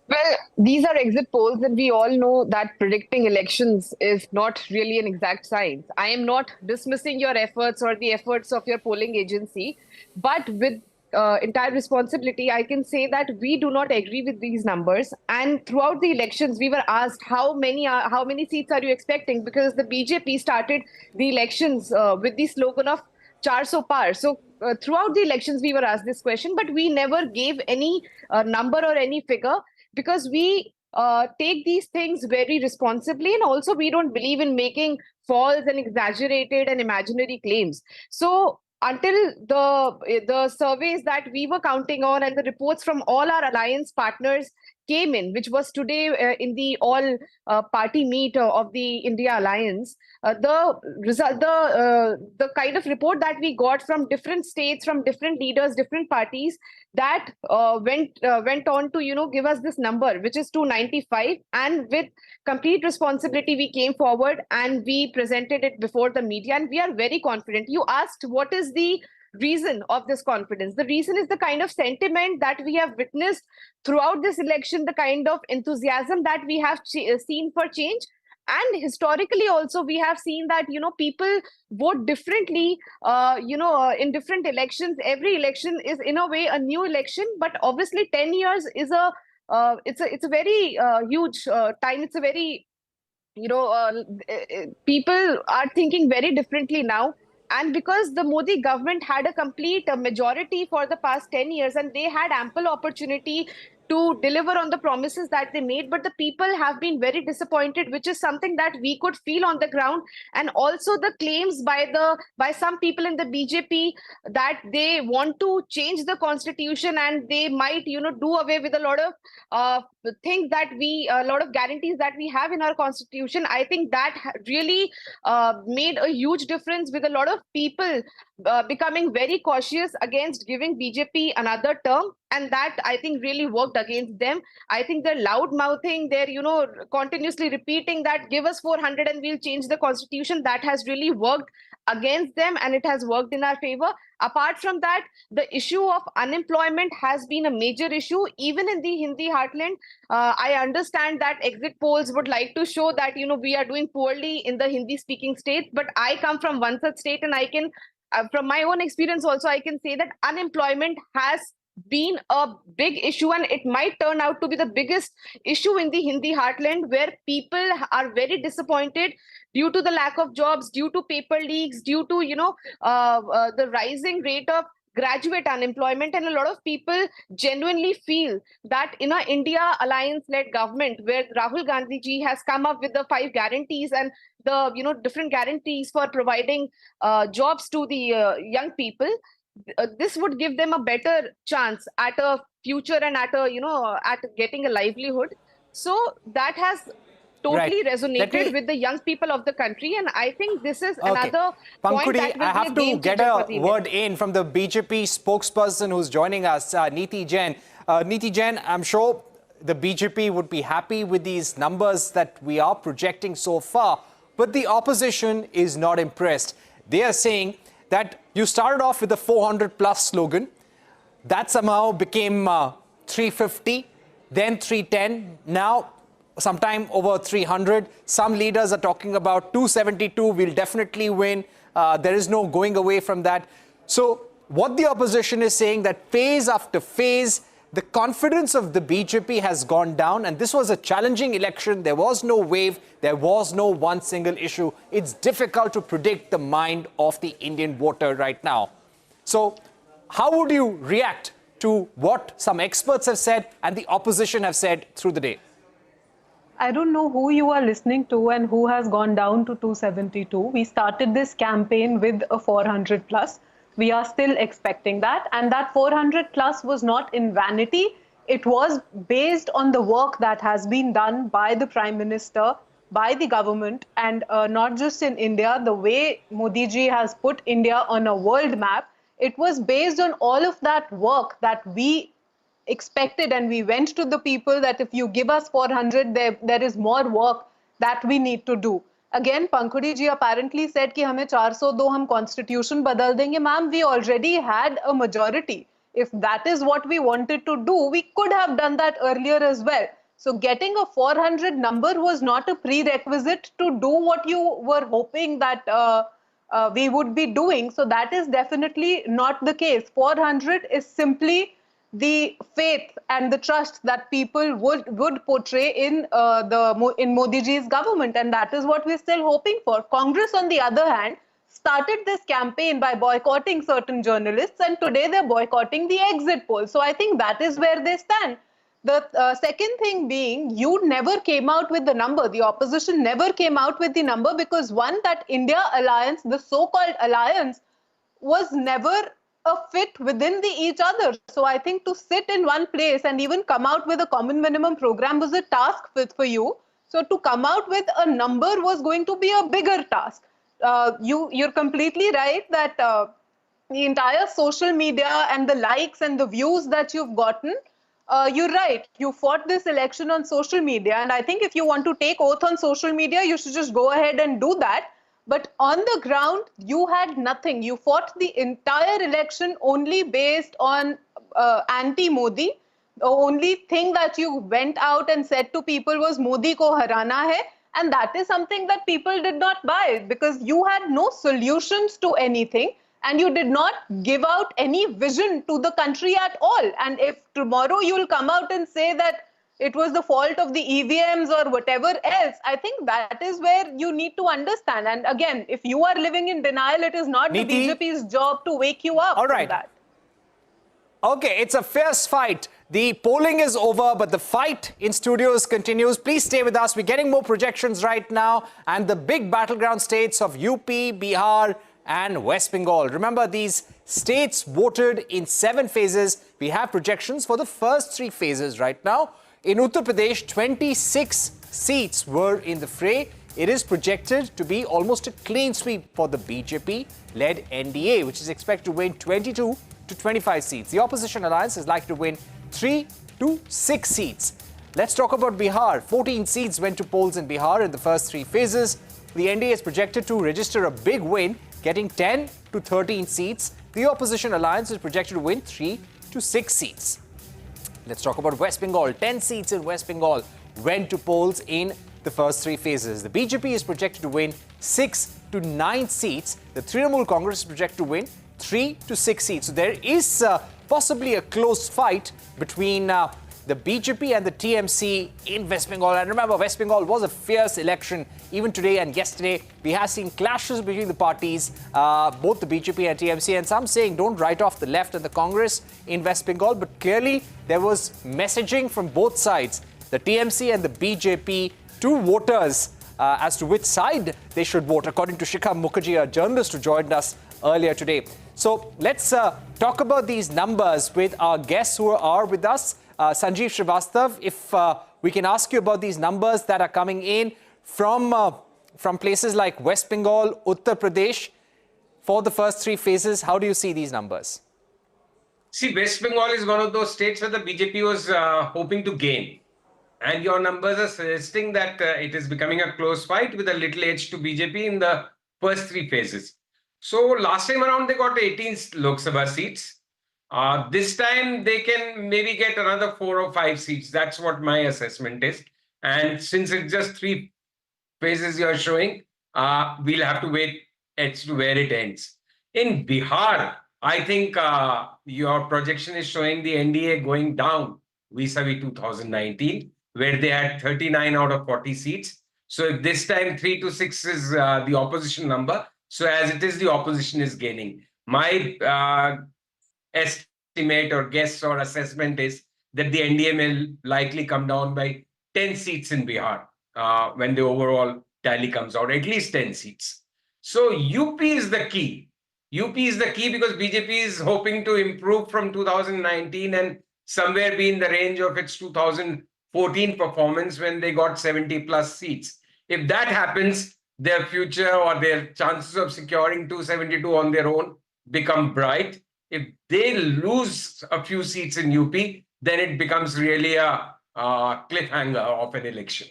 Well, these are exit polls, and we all know that predicting elections is not really an exact science. I am not dismissing your efforts or the efforts of your polling agency, but with entire responsibility, I can say that we do not agree with these numbers. And throughout the elections, we were asked how many seats are you expecting? Because the BJP started the elections with the slogan of 400 par. So throughout the elections, we were asked this question, but we never gave any number or any figure, because we take these things very responsibly, and also we don't believe in making false and exaggerated and imaginary claims. So until the surveys that we were counting on and the reports from all our alliance partners came in, which was today in the all party meet of the India Alliance, the kind of report that we got from different states, from different leaders, different parties, that went on to give us this number, which is 295, and with complete responsibility we came forward and we presented it before the media, and we are very confident. You asked what is the reason of this confidence. The reason is the kind of sentiment that we have witnessed throughout this election, the kind of enthusiasm that we have seen for change. And historically also we have seen that people vote differently in different elections. Every election is in a way a new election, but obviously 10 years is it's a very huge time. It's a very people are thinking very differently now. And because the Modi government had a complete majority for the past 10 years, and they had ample opportunity to deliver on the promises that they made, but the people have been very disappointed, which is something that we could feel on the ground. And also the claims by some people in the BJP that they want to change the constitution and they might do away with a lot of things that a lot of guarantees that we have in our constitution. I think that really made a huge difference, with a lot of people becoming very cautious against giving BJP another term. And that, I think, really worked against them. I think they're loud mouthing, they're continuously repeating that give us 400 and we'll change the constitution. That has really worked against them, and it has worked in our favor. Apart from that, the issue of unemployment has been a major issue, even in the Hindi heartland. I understand that exit polls would like to show that we are doing poorly in the Hindi speaking states, but I come from one such state, and I can from my own experience also, I can say that unemployment has been a big issue, and it might turn out to be the biggest issue in the Hindi heartland, where people are very disappointed due to the lack of jobs, due to paper leaks, due to the rising rate of graduate unemployment. And a lot of people genuinely feel that in a India Alliance-led government, where Rahul Gandhi ji has come up with the 5 guarantees and the different guarantees for providing jobs to the young people, this would give them a better chance at a future and at getting a livelihood. So that has totally resonated with the young people of the country, and I think this is another point that will I have to get a word in from the BJP spokesperson who's joining us, Neeti Jain. Neeti Jain, I'm sure the BJP would be happy with these numbers that we are projecting so far, but the opposition is not impressed. They are saying that you started off with the 400 plus slogan, that somehow became 350, then 310, now sometime over 300. Some leaders are talking about 272, we'll definitely win. There is no going away from that. So what the opposition is saying, that phase after phase, the confidence of the BJP has gone down, and this was a challenging election. There was no wave. There was no one single issue. It's difficult to predict the mind of the Indian voter right now. So how would you react to what some experts have said and the opposition have said through the day? I don't know who you are listening to and who has gone down to 272. We started this campaign with a 400 plus. We are still expecting that. And that 400 plus was not in vanity. It was based on the work that has been done by the Prime Minister, by the government, and not just in India. The way Modi ji has put India on a world map, it was based on all of that work that we expected, and we went to the people that if you give us 400, there is more work that we need to do. Again, Pankhudi ji apparently said कि हमें 402 हम constitution बदल देंगे. Ma'am, we already had a majority. If that is what we wanted to do, we could have done that earlier as well. So getting a 400 number was not a prerequisite to do what you were hoping that we would be doing. So that is definitely not the case. 400 is simply the faith and the trust that people would portray in Modi ji's government, and that is what we're still hoping for. Congress, on the other hand, started this campaign by boycotting certain journalists, and today they're boycotting the exit poll. So I think that is where they stand. The second thing being, you never came out with the number. The opposition never came out with the number because one, that India alliance, the so-called alliance, was never a fit within each other. So I think to sit in one place and even come out with a common minimum program was a task for you. So to come out with a number was going to be a bigger task. You're completely right that the entire social media and the likes and the views that you've gotten, you're right. You fought this election on social media, and I think if you want to take oath on social media, you should just go ahead and do that. But on the ground, you had nothing. You fought the entire election only based on anti-Modi. The only thing that you went out and said to people was Modi ko harana hai. And that is something that people did not buy because you had no solutions to anything and you did not give out any vision to the country at all. And if tomorrow you'll come out and say that it was the fault of the EVMs or whatever else, I think that is where you need to understand. And again, if you are living in denial, it is not Neeti, the BJP's job to wake you up all right. from that. Okay, it's a fierce fight. The polling is over, but the fight in studios continues. Please stay with us. We're getting more projections right now. And the big battleground states of UP, Bihar and West Bengal. Remember, these states voted in 7 phases. We have projections for the first 3 phases right now. In Uttar Pradesh, 26 seats were in the fray. It is projected to be almost a clean sweep for the BJP-led NDA, which is expected to win 22 to 25 seats. The opposition alliance is likely to win 3 to 6 seats. Let's talk about Bihar. 14 seats went to polls in Bihar in the first 3 phases. The NDA is projected to register a big win, getting 10 to 13 seats. The opposition alliance is projected to win 3 to 6 seats. Let's talk about West Bengal. 10 seats in West Bengal went to polls in the first 3 phases. The BJP is projected to win 6 to 9 seats. The Trinamool Congress is projected to win 3 to 6 seats. So there is possibly a close fight between the BJP and the TMC in West Bengal. And remember, West Bengal was a fierce election. Even today and yesterday, we have seen clashes between the parties, both the BJP and TMC, and some saying don't write off the left and the Congress in West Bengal. But clearly, there was messaging from both sides, the TMC and the BJP, to voters as to which side they should vote, according to Shikha Mukherjee, a journalist who joined us earlier today. So let's talk about these numbers with our guests who are with us. Sanjeev Srivastav, if we can ask you about these numbers that are coming in from places like West Bengal, Uttar Pradesh, for the first 3 phases, how do you see these numbers? See, West Bengal is one of those states where the BJP was hoping to gain. And your numbers are suggesting that it is becoming a close fight with a little edge to BJP in the first 3 phases. So last time around, they got 18 Lok Sabha seats. This time, they can maybe get another 4 or 5 seats. That's what my assessment is. And since it's just 3 phases you're showing, we'll have to wait as to where it ends. In Bihar, I think your projection is showing the NDA going down vis-a-vis 2019, where they had 39 out of 40 seats. So if this time 3 to 6 is the opposition number, so as it is, the opposition is gaining. My estimate or guess or assessment is that the NDA may likely come down by 10 seats in Bihar when the overall tally comes out, at least 10 seats. So UP is the key. UP is the key because BJP is hoping to improve from 2019 and somewhere be in the range of its 2014 performance when they got 70 plus seats. If that happens, their future or their chances of securing 272 on their own become bright. If they lose a few seats in UP, then it becomes really a cliffhanger of an election.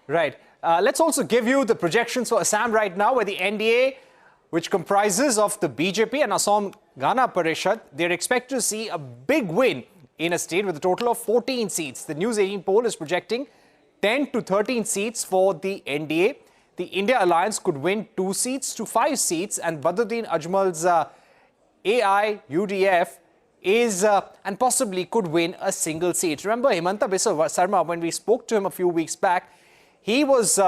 Right. Let's also give you the projections for Assam right now, where the NDA, which comprises of the BJP and Assam Gana Parishad, they're expected to see a big win in a state with a total of 14 seats. The News18 poll is projecting 10 to 13 seats for the NDA. The India Alliance could win 2 seats to 5 seats, and Badruddin Ajmal's AIUDF is and possibly could win a single seat. Remember Himanta Biswa Sarma, when we spoke to him a few weeks back, he was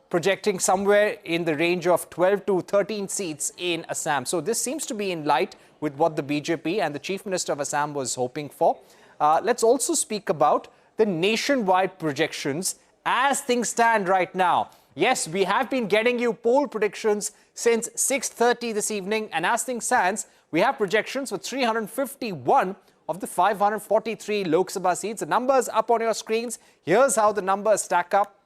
projecting somewhere in the range of 12 to 13 seats in Assam. So this seems to be in light with what the BJP and the Chief Minister of Assam was hoping for. Let's also speak about the nationwide projections as things stand right now. Yes, we have been getting you poll predictions since 6:30 this evening, and as things stands, we have projections for 351 of the 543 Lok Sabha seats. The numbers up on your screens. Here's how the numbers stack up.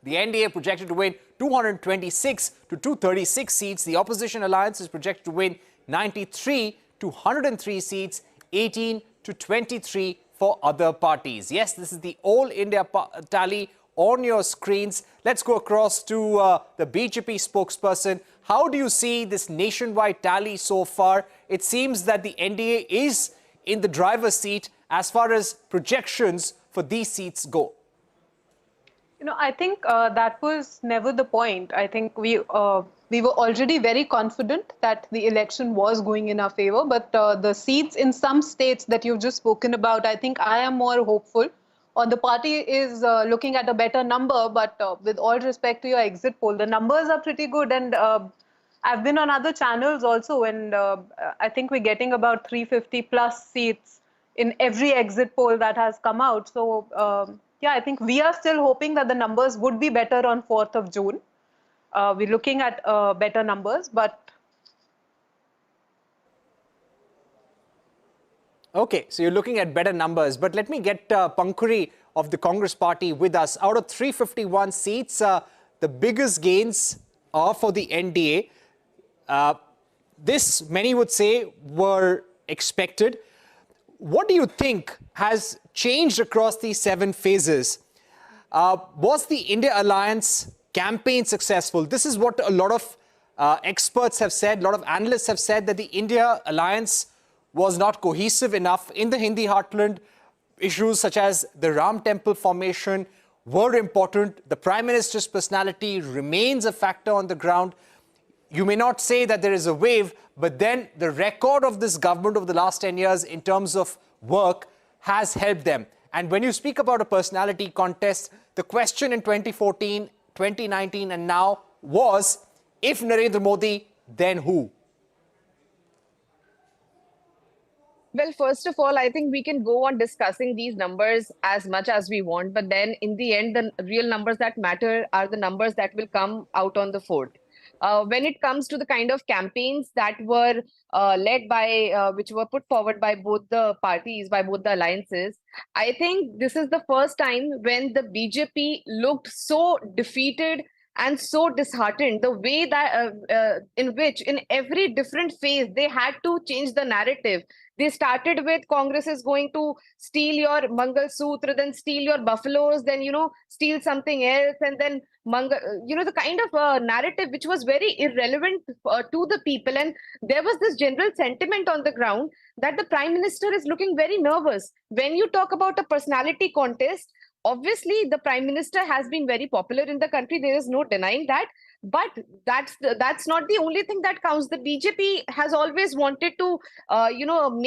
The NDA projected to win 226 to 236 seats. The opposition alliance is projected to win 93 to 103 seats, 18 to 23 for other parties. Yes, this is the All India tally on your screens. Let's go across to the BJP spokesperson. How do you see this nationwide tally so far? It seems that the NDA is in the driver's seat as far as projections for these seats go. I think that was never the point. I think we were already very confident that the election was going in our favor, but the seats in some states that you've just spoken about, I think I am more hopeful. Or the party is looking at a better number, but with all respect to your exit poll, the numbers are pretty good. And I've been on other channels also, and I think we're getting about 350 plus seats in every exit poll that has come out. So yeah, I think we are still hoping that the numbers would be better on 4th of June. We're looking at better numbers, but... Okay, so you're looking at better numbers, but let me get Pankuri of the Congress party with us. Out of 351 seats, the biggest gains are for the NDA. This, many would say, were expected. What do you think has changed across these 7 phases? Was the India Alliance campaign successful? This is what a lot of experts have said, a lot of analysts have said, that the India Alliance was not cohesive enough in the Hindi heartland. Issues such as the Ram Temple formation were important. The Prime Minister's personality remains a factor on the ground. You may not say that there is a wave, but then the record of this government over the last 10 years in terms of work has helped them. And when you speak about a personality contest, the question in 2014, 2019 and now was, if Narendra Modi, then who? Well, first of all, I think we can go on discussing these numbers as much as we want, but then in the end, the real numbers that matter are the numbers that will come out on the 4th. When it comes to the kind of campaigns that were led by, which were put forward by both the parties, by both the alliances, I think this is the first time when the BJP looked so defeated and so disheartened, the way that in which in every different phase they had to change the narrative. They started with Congress is going to steal your Mangal Sutra, then steal your buffaloes, then, steal something else, and then, the kind of narrative which was very irrelevant to the people. And there was this general sentiment on the ground that the Prime Minister is looking very nervous. When you talk about a personality contest, obviously the Prime Minister has been very popular in the country. There is no denying that. But that's not the only thing that counts. The BJP has always wanted to,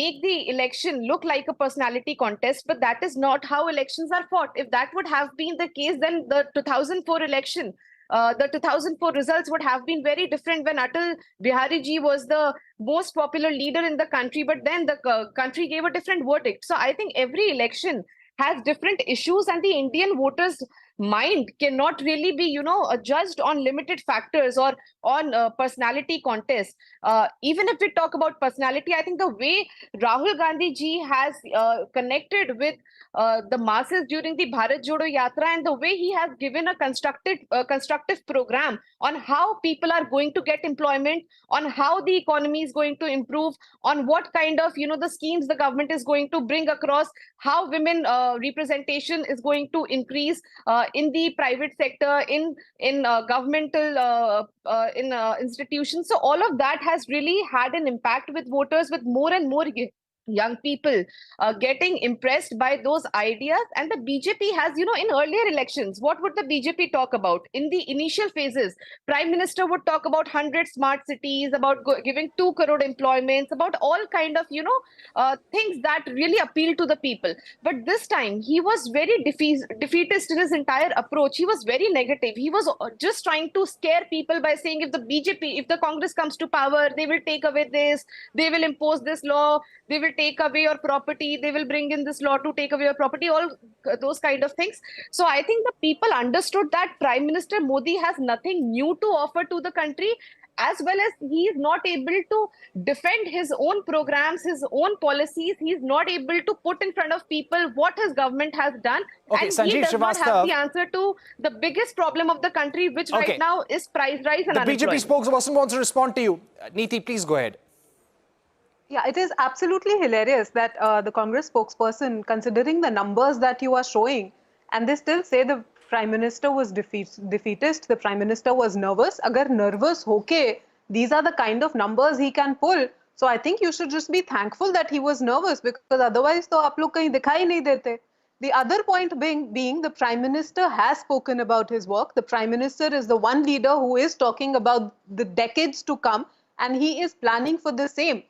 make the election look like a personality contest, but that is not how elections are fought. If that would have been the case, then the 2004 election, the 2004 results would have been very different when Atal Bihari ji was the most popular leader in the country, but then the country gave a different verdict. So I think every election has different issues, and the Indian voters' mind cannot really be, judged on limited factors or on personality contests. Even if we talk about personality, I think the way Rahul Gandhi ji has connected with the masses during the Bharat Jodo Yatra, and the way he has given a constructive program on how people are going to get employment, on how the economy is going to improve, on what kind of, the schemes the government is going to bring across, how women representation is going to increase in the private sector, in governmental institutions. So all of that has really had an impact with voters, with more and more young people getting impressed by those ideas. And the BJP has, in earlier elections, what would the BJP talk about? In the initial phases, Prime Minister would talk about 100 smart cities, about giving 2 crore employments, about all kind of, things that really appeal to the people. But this time, he was very defeatist in his entire approach. He was very negative. He was just trying to scare people by saying, if the BJP, if the Congress comes to power, they will take away this, they will impose this law, they will will take away your property, they will bring in this law to take away your property, all those kind of things. So I think the people understood that Prime Minister Modi has nothing new to offer to the country, as well as he is not able to defend his own programs, his own policies. He is not able to put in front of people what his government has done. Okay, and Sanjeev he does not have Srivastava. the answer to the biggest problem of the country, which Okay. right now is price rise and The BJP unemployment. spokesperson wants to respond to you. Neeti, please go ahead. Yeah, it is absolutely hilarious that the Congress spokesperson, considering the numbers that you are showing, and they still say the Prime Minister was defeatist, the Prime Minister was nervous. Agar nervous hoke, these are the kind of numbers he can pull. So I think you should just be thankful that he was nervous, because otherwise to aap log kahin dikhai nahi dete. The other point being the Prime Minister has spoken about his work. The Prime Minister is the one leader who is talking about the decades to come, and he is planning for the same.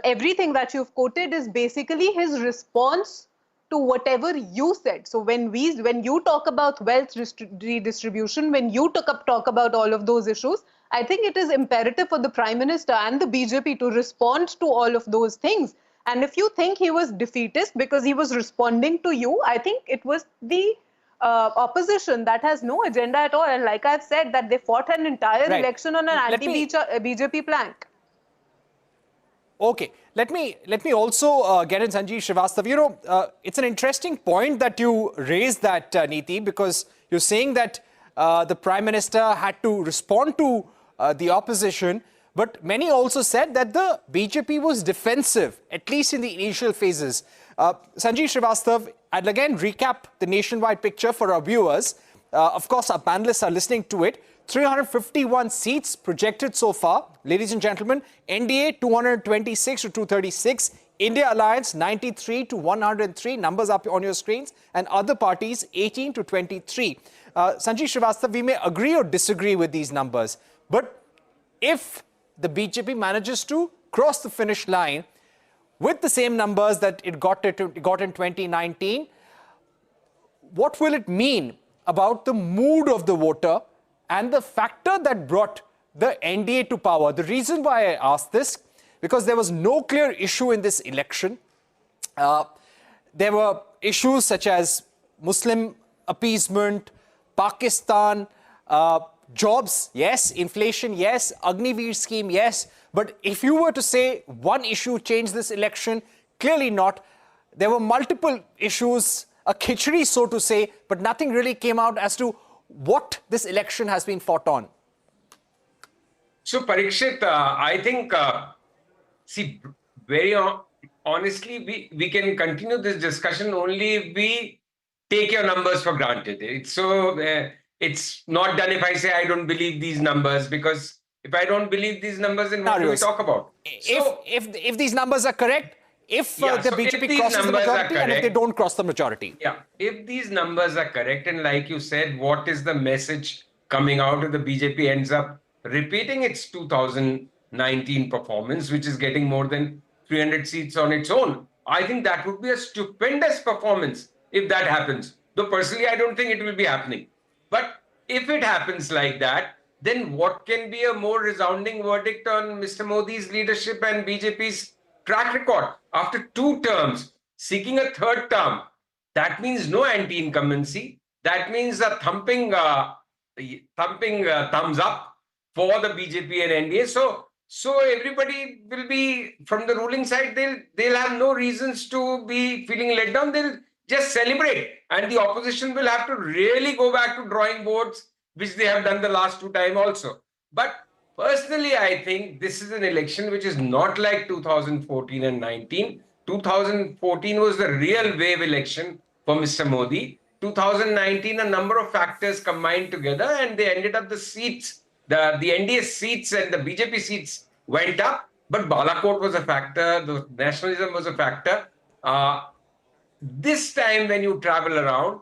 Everything that you've quoted is basically his response to whatever you said. So when you talk about wealth redistribution, when you talk about all of those issues, I think it is imperative for the Prime Minister and the BJP to respond to all of those things. And if you think he was defeatist because he was responding to you, I think it was the opposition that has no agenda at all. And like I've said, that they fought an entire election on an anti-BJP plank. Okay, let me also get in Sanjeev Srivastava. You know, it's an interesting point that you raised that, Neeti, because you're saying that the Prime Minister had to respond to the opposition, but many also said that the BJP was defensive, at least in the initial phases. Sanjeev Srivastava, I'll again recap the nationwide picture for our viewers. Of course, our panelists are listening to it. 351 seats projected so far. Ladies and gentlemen, NDA 226 to 236, India Alliance 93 to 103, numbers up on your screens, and other parties 18 to 23. Sanjeev Srivastava, we may agree or disagree with these numbers, but if the BJP manages to cross the finish line with the same numbers that it got in 2019, what will it mean about the mood of the voter and the factor that brought the NDA to power? The reason why I asked this, because there was no clear issue in this election. There were issues such as Muslim appeasement, Pakistan, jobs, yes, inflation, yes, Agniveer scheme, yes. But if you were to say one issue changed this election, clearly not. There were multiple issues, a khichdi, so to say, but nothing really came out as to what this election has been fought on. So, Parikshit, I think, see, very honestly, we can continue this discussion only if we take your numbers for granted. It's not done if I say I don't believe these numbers, because if I don't believe these numbers, then what do we talk about? If these numbers are correct, if the BJP crosses the majority and if they don't cross the majority. Yeah, if these numbers are correct, and like you said, what is the message coming out if the BJP ends up repeating its 2019 performance, which is getting more than 300 seats on its own? I think that would be a stupendous performance if that happens. Though personally, I don't think it will be happening. But if it happens like that, then what can be a more resounding verdict on Mr. Modi's leadership and BJP's track record? After 2 terms, seeking a 3rd term, that means no anti-incumbency. That means a thumping thumbs up for the BJP and NDA. So everybody will be, from the ruling side, they'll have no reasons to be feeling let down. They'll just celebrate. And the opposition will have to really go back to drawing boards, which they have done the last 2 times also. But personally, I think this is an election which is not like 2014 and 19. 2014 was the real wave election for Mr. Modi. 2019, a number of factors combined together, and they ended up the seats, the NDA seats and the BJP seats went up, but Balakot was a factor, the nationalism was a factor. This time when you travel around,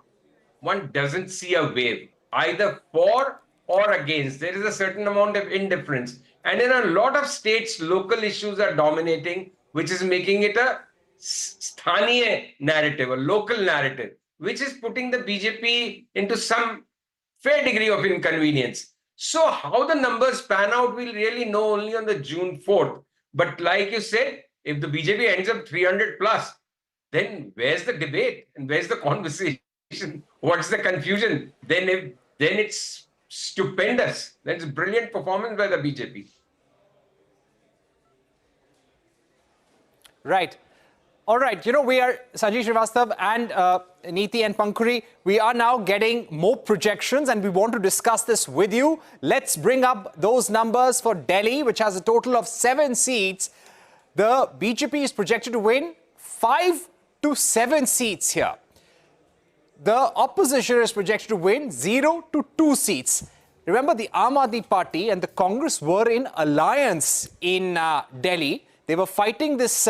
one doesn't see a wave, either for or against. There is a certain amount of indifference. And in a lot of states, local issues are dominating, which is making it a sthaniya narrative, a local narrative, which is putting the BJP into some fair degree of inconvenience. So how the numbers pan out, we'll really know only on the June 4th. But like you said, If the BJP ends up 300 plus, then where's the debate and where's the conversation? What's the confusion? Then it's stupendous. That's brilliant performance by the BJP. Right. All right. We are Sanjeev Srivastav and Neeti and Pankuri. We are now getting more projections and we want to discuss this with you. Let's bring up those numbers for Delhi, which has a total of 7 seats. The BJP is projected to win 5 to 7 seats here. The opposition is projected to win 0 to 2 seats. Remember, the I.N.D.I.A party and the Congress were in alliance in Delhi. They were fighting this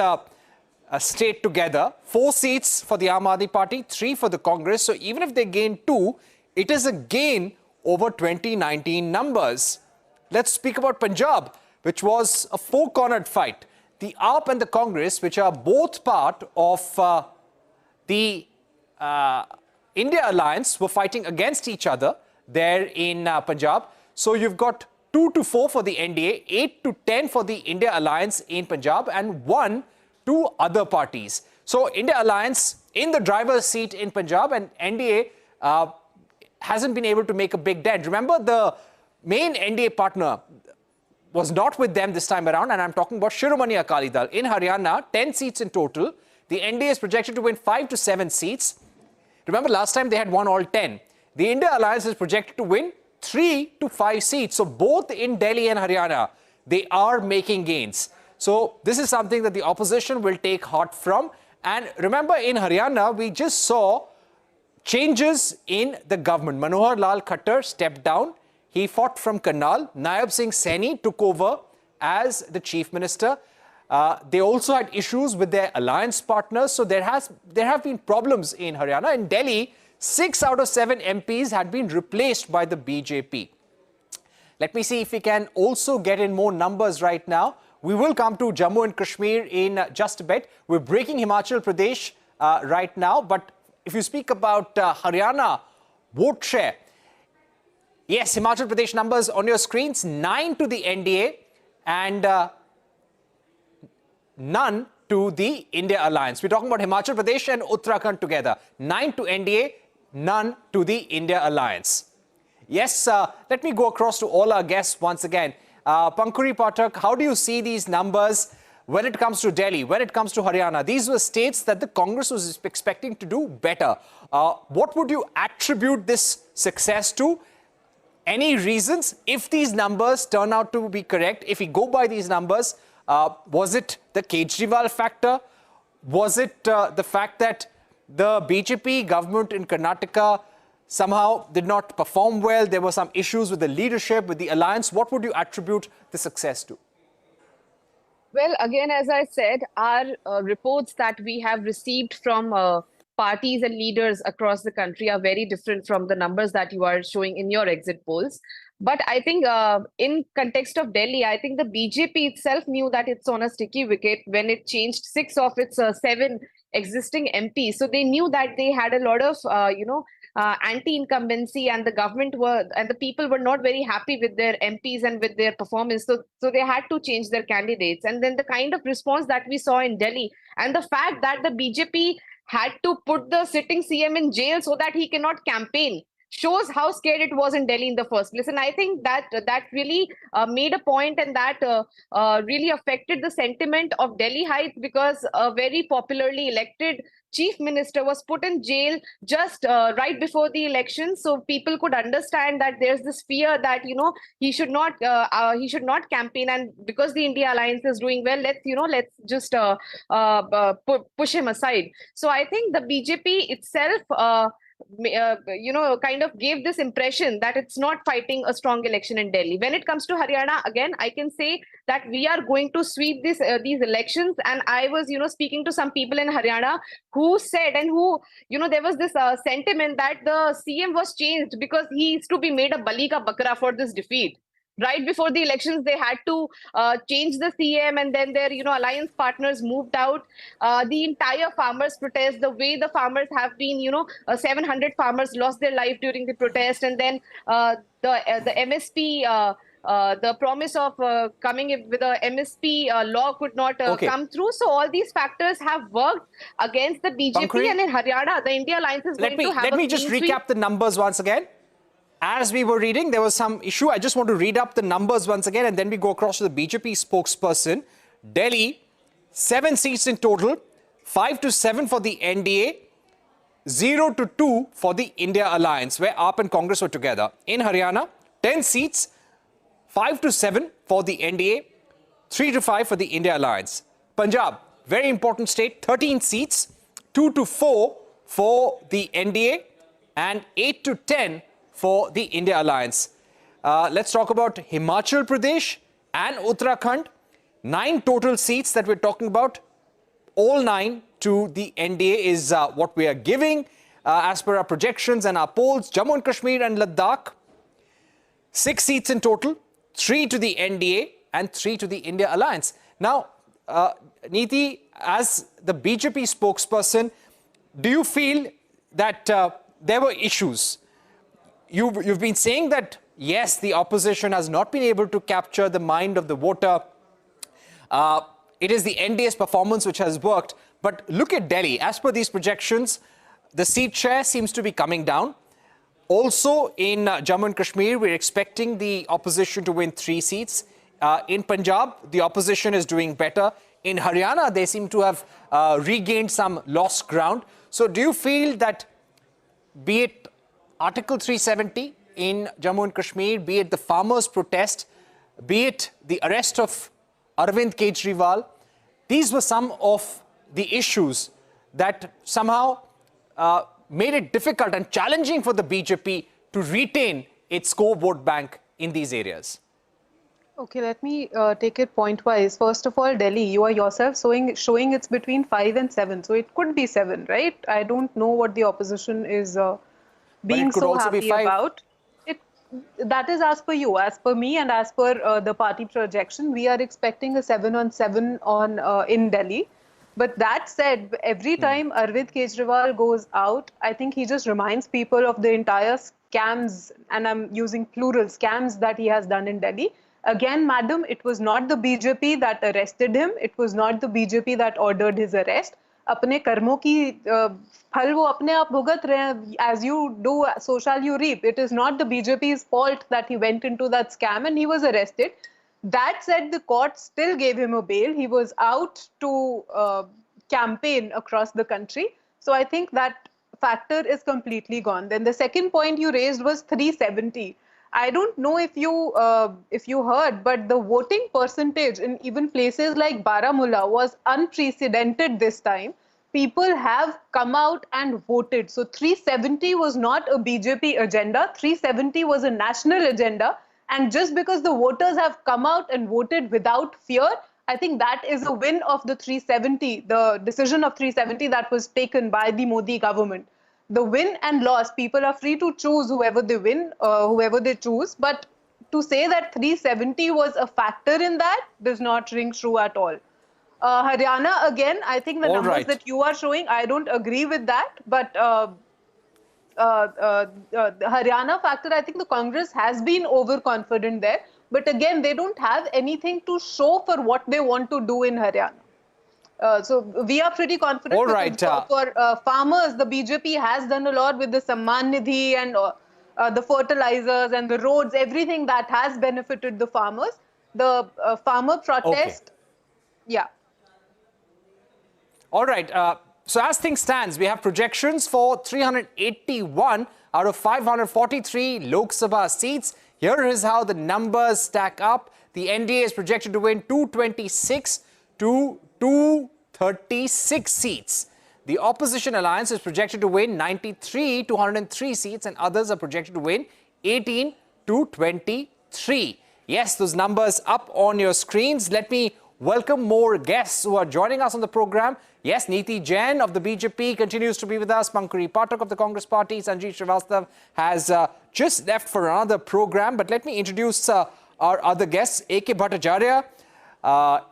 state together. 4 seats for the I.N.D.I.A party, 3 for the Congress. So even if they gain 2, it is a gain over 2019 numbers. Let's speak about Punjab, which was a 4-cornered fight. The AAP and the Congress, which are both part of the India alliance, were fighting against each other there in Punjab. So you've got 2 to 4 for the NDA, 8 to 10 for the India alliance in Punjab, and 1 to other parties. So India alliance in the driver's seat in Punjab, and NDA hasn't been able to make a big dent. Remember, the main NDA partner was not with them this time around, and I'm talking about Shiromani Akali Dal. In Haryana, 10 seats in total. The NDA is projected to win 5 to 7 seats. Remember, last time they had won all 10. The India alliance is projected to win 3 to 5 seats. So both in Delhi and Haryana, they are making gains. So this is something that the opposition will take heart from. And remember, in Haryana, we just saw changes in the government. Manohar Lal Khattar stepped down. He fought from Karnal. Nayab Singh Saini took over as the chief minister. They also had issues with their alliance partners. So there have been problems in Haryana. In Delhi, 6 out of 7 MPs had been replaced by the BJP. Let me see if we can also get in more numbers right now. We will come to Jammu and Kashmir in just a bit. We're breaking Himachal Pradesh right now. But if you speak about Haryana vote share, yes, Himachal Pradesh numbers on your screens, 9 to the NDA and none to the India alliance. We're talking about Himachal Pradesh and Uttarakhand together. 9 to NDA, none to the India alliance. Yes, let me go across to all our guests once again. Pankuri Pathak, how do you see these numbers when it comes to Delhi, when it comes to Haryana? These were states that the Congress was expecting to do better. What would you attribute this success to? Any reasons? If these numbers turn out to be correct, if we go by these numbers, was it the Kejriwal factor? Was it the fact that the BJP government in Karnataka somehow did not perform well? There were some issues with the leadership, with the alliance. What would you attribute the success to? Well, again, as I said, our reports that we have received from parties and leaders across the country are very different from the numbers that you are showing in your exit polls. But I think in context of Delhi, I think the BJP itself knew that it's on a sticky wicket when it changed 6 of its 7 existing MPs. So they knew that they had a lot of, anti-incumbency, and the government and the people were not very happy with their MPs and with their performance. So they had to change their candidates. And then the kind of response that we saw in Delhi, and the fact that the BJP had to put the sitting CM in jail so that he cannot campaign, shows how scared it was in Delhi in the first place. And I think that really made a point, and that really affected the sentiment of Delhi Heights, because a very popularly elected chief minister was put in jail just right before the election. So people could understand that there's this fear that, he should not campaign. And because the India alliance is doing well, let's just push him aside. So I think the BJP itself, kind of gave this impression that it's not fighting a strong election in Delhi. When it comes to Haryana, again, I can say that we are going to sweep these elections. And I was, speaking to some people in Haryana who said, and who, there was this sentiment that the CM was changed because he is to be made a bali ka bakra for this defeat. Right before the elections, they had to change the CM, and then their, alliance partners moved out. The entire farmers' protest, the way the farmers have been, 700 farmers lost their life during the protest, and then the MSP the promise of coming with a MSP law could not come through. So all these factors have worked against the BJP. Pankari? And in Haryana, the India Alliance is going to have Let me just recap the numbers once again. As we were reading, there was some issue. I just want to read up the numbers once again, and then we go across to the BJP spokesperson. Delhi, 7 seats in total, 5 to 7 for the NDA, 0 to 2 for the India Alliance, where AAP and Congress were together. In Haryana, 10 seats, 5 to 7 for the NDA, 3 to 5 for the India Alliance. Punjab, very important state, 13 seats, 2 to 4 for the NDA, and 8 to 10 for the India Alliance. Let's talk about Himachal Pradesh and Uttarakhand. 9 total seats that we're talking about. All 9 to the NDA is what we are giving as per our projections and our polls. Jammu and Kashmir and Ladakh, 6 seats in total, 3 to the NDA and 3 to the India Alliance. Now, Neeti, as the BJP spokesperson, do you feel that there were issues? You've been saying that, yes, the opposition has not been able to capture the mind of the voter. It is the NDA's performance which has worked. But look at Delhi. As per these projections, the seat share seems to be coming down. Also in Jammu and Kashmir, we're expecting the opposition to win 3 seats. In Punjab, the opposition is doing better. In Haryana, they seem to have regained some lost ground. So do you feel that, be it Article 370 in Jammu and Kashmir, be it the farmers' protest, be it the arrest of Arvind Kejriwal, these were some of the issues that somehow made it difficult and challenging for the BJP to retain its core vote bank in these areas? Okay, let me take it point-wise. First of all, Delhi, you are yourself showing it's between 5 and 7. So it could be 7, right? I don't know what the opposition is being so happy about. That is as per you. As per me and as per the party projection, we are expecting a 7-on-7 in Delhi. But that said, every time Arvind Kejriwal goes out, I think he just reminds people of the entire scams, and I'm using plural, scams that he has done in Delhi. Again, madam, it was not the BJP that arrested him. It was not the BJP that ordered his arrest. अपने कर्मों की फल वो अपने आप भुगत रहे हैं. As you do, so shall you reap. It is not the BJP's fault that he went into that scam and he was arrested. That said, the court still gave him a bail. He was out to campaign across the country. So I think that factor is completely gone. Then the second point you raised was 370. I don't know if you heard, but the voting percentage in even places like Baramulla was unprecedented this time. People have come out and voted. So 370 was not a BJP agenda. 370 was a national agenda. And just because the voters have come out and voted without fear, I think that is a win of the 370, the decision of 370 that was taken by the Modi government. The win and loss, people are free to choose whoever they win, whoever they choose. But to say that 370 was a factor in that does not ring true at all. Haryana, again, I think the numbers that you are showing, I don't agree with that. But the Haryana factor, I think the Congress has been overconfident there. But again, they don't have anything to show for what they want to do in Haryana. So we are pretty confident. All right. For farmers, the BJP has done a lot with the Samman Nidhi and the fertilizers and the roads, everything that has benefited the farmers. The farmer protest, yeah. All right. So as things stands, we have projections for 381 out of 543 Lok Sabha seats. Here is how the numbers stack up. The NDA is projected to win 226 to 236 seats. The opposition alliance is projected to win 93 to 103 seats, and others are projected to win 18 to 23. Yes, those numbers up on your screens. Let me welcome more guests who are joining us on the program. Yes, Neeti Jain of the BJP continues to be with us. Pankari Pathak of the Congress Party. Sanjeev Srivastav has just left for another program. But let me introduce our other guests. A.K. Bhattacharya,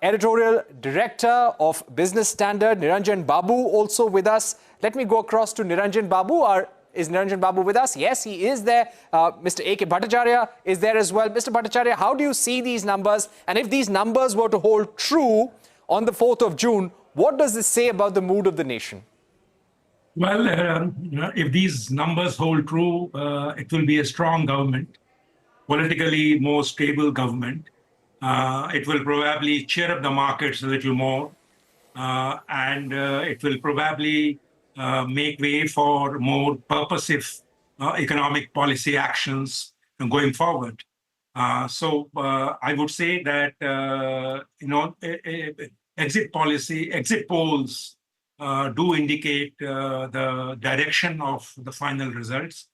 Editorial Director of Business Standard. Niranjan Babu also with us. Let me go across to Niranjan Babu, our Is Niranjan Babu with us? Yes, he is there. Mr. A.K. Bhattacharya is there as well. Mr. Bhattacharya, how do you see these numbers? And if these numbers were to hold true on the 4th of June, what does this say about the mood of the nation? Well, if these numbers hold true, it will be a strong government, politically more stable government. It will probably cheer up the markets a little more, and it will probably make way for more purposive economic policy actions going forward. So I would say that exit polls do indicate the direction of the final results.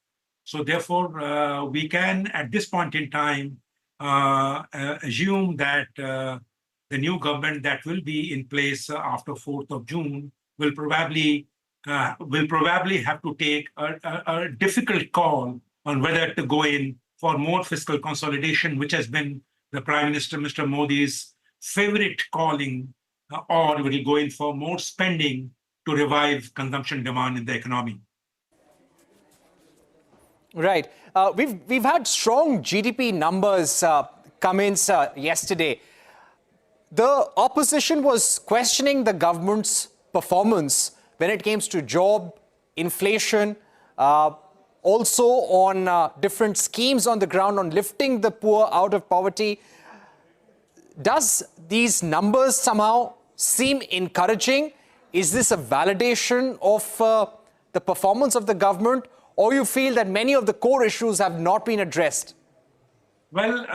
So therefore, we can, at this point in time, assume that the new government that will be in place after 4th of June will probably have to take a difficult call on whether to go in for more fiscal consolidation, which has been the Prime Minister, Mr. Modi's favorite calling, or will go in for more spending to revive consumption demand in the economy. Right. We've had strong GDP numbers come in yesterday. The opposition was questioning the government's performance when it came to job, inflation, also on different schemes on the ground on lifting the poor out of poverty. Does these numbers somehow seem encouraging? Is this a validation of the performance of the government, or you feel that many of the core issues have not been addressed? Well,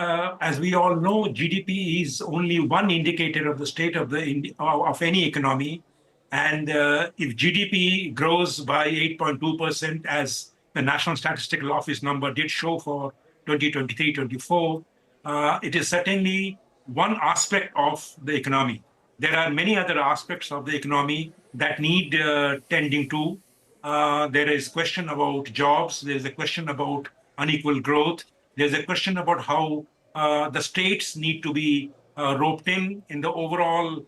as we all know, GDP is only one indicator of the state of any economy. And if GDP grows by 8.2%, as the National Statistical Office number did show for 2023-24, it is certainly one aspect of the economy. There are many other aspects of the economy that need tending to. There is question about jobs. There's a question about unequal growth. There's a question about how the states need to be roped in the overall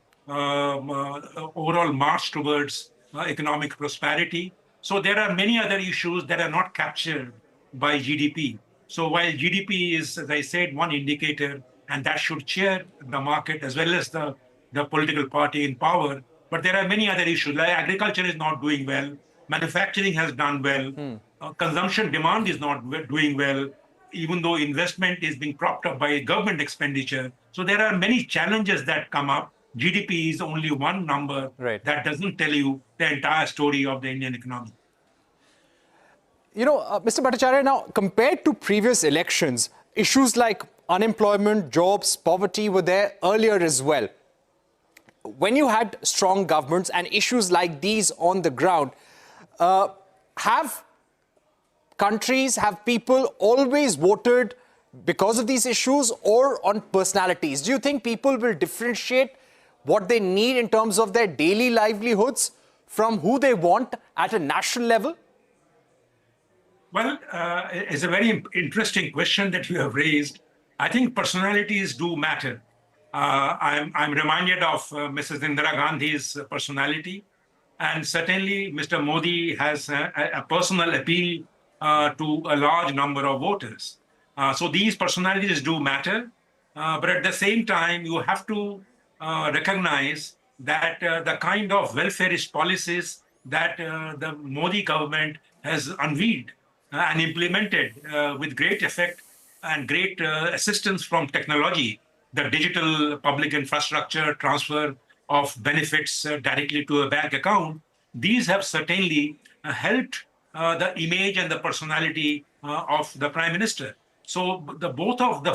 march towards economic prosperity. So there are many other issues that are not captured by GDP. So while GDP is, as I said, one indicator, and that should cheer the market as well as the political party in power, but there are many other issues. Like agriculture is not doing well, manufacturing has done well, consumption demand is not doing well, even though investment is being propped up by government expenditure. So there are many challenges that come up. GDP is only one number that doesn't tell you the entire story of the Indian economy. You know, Mr. Bhattacharya, now compared to previous elections, issues like unemployment, jobs, poverty were there earlier as well. When you had strong governments and issues like these on the ground, have people always voted because of these issues or on personalities? Do you think people will differentiate what they need in terms of their daily livelihoods from who they want at a national level? Well, it's a very interesting question that you have raised. I think personalities do matter. I'm reminded of Mrs. Indira Gandhi's personality. And certainly, Mr. Modi has a personal appeal to a large number of voters. So these personalities do matter. But at the same time, you have to recognize that the kind of welfareist policies that the Modi government has unveiled and implemented with great effect and great assistance from technology, the digital public infrastructure, transfer of benefits directly to a bank account, these have certainly helped the image and the personality of the Prime Minister. So both the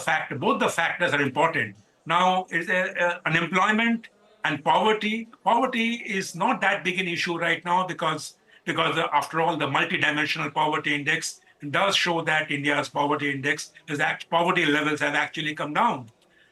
factors are important. Now, unemployment and poverty is not that big an issue right now because after all, the multidimensional poverty index does show that India's poverty levels have actually come down.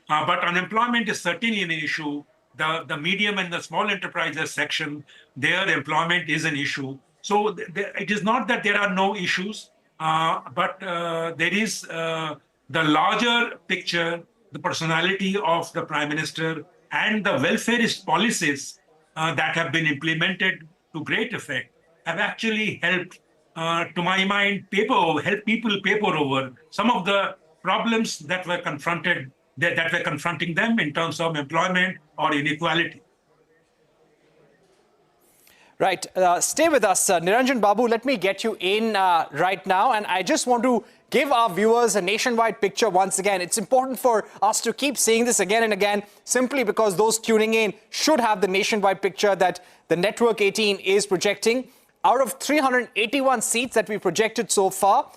But unemployment is certainly an issue. The medium and the small enterprises section, their employment is an issue. So it is not that there are no issues, but there is the larger picture, the personality of the Prime Minister and the welfareist policies that have been implemented to great effect have actually helped to my mind, help people paper over some of the problems that were confronting them in terms of employment or inequality. Right. Stay with us. Niranjan Babu, let me get you in right now. And I just want to give our viewers a nationwide picture once again. It's important for us to keep saying this again and again, simply because those tuning in should have the nationwide picture that the Network 18 is projecting. Out of 381 seats that we projected so far,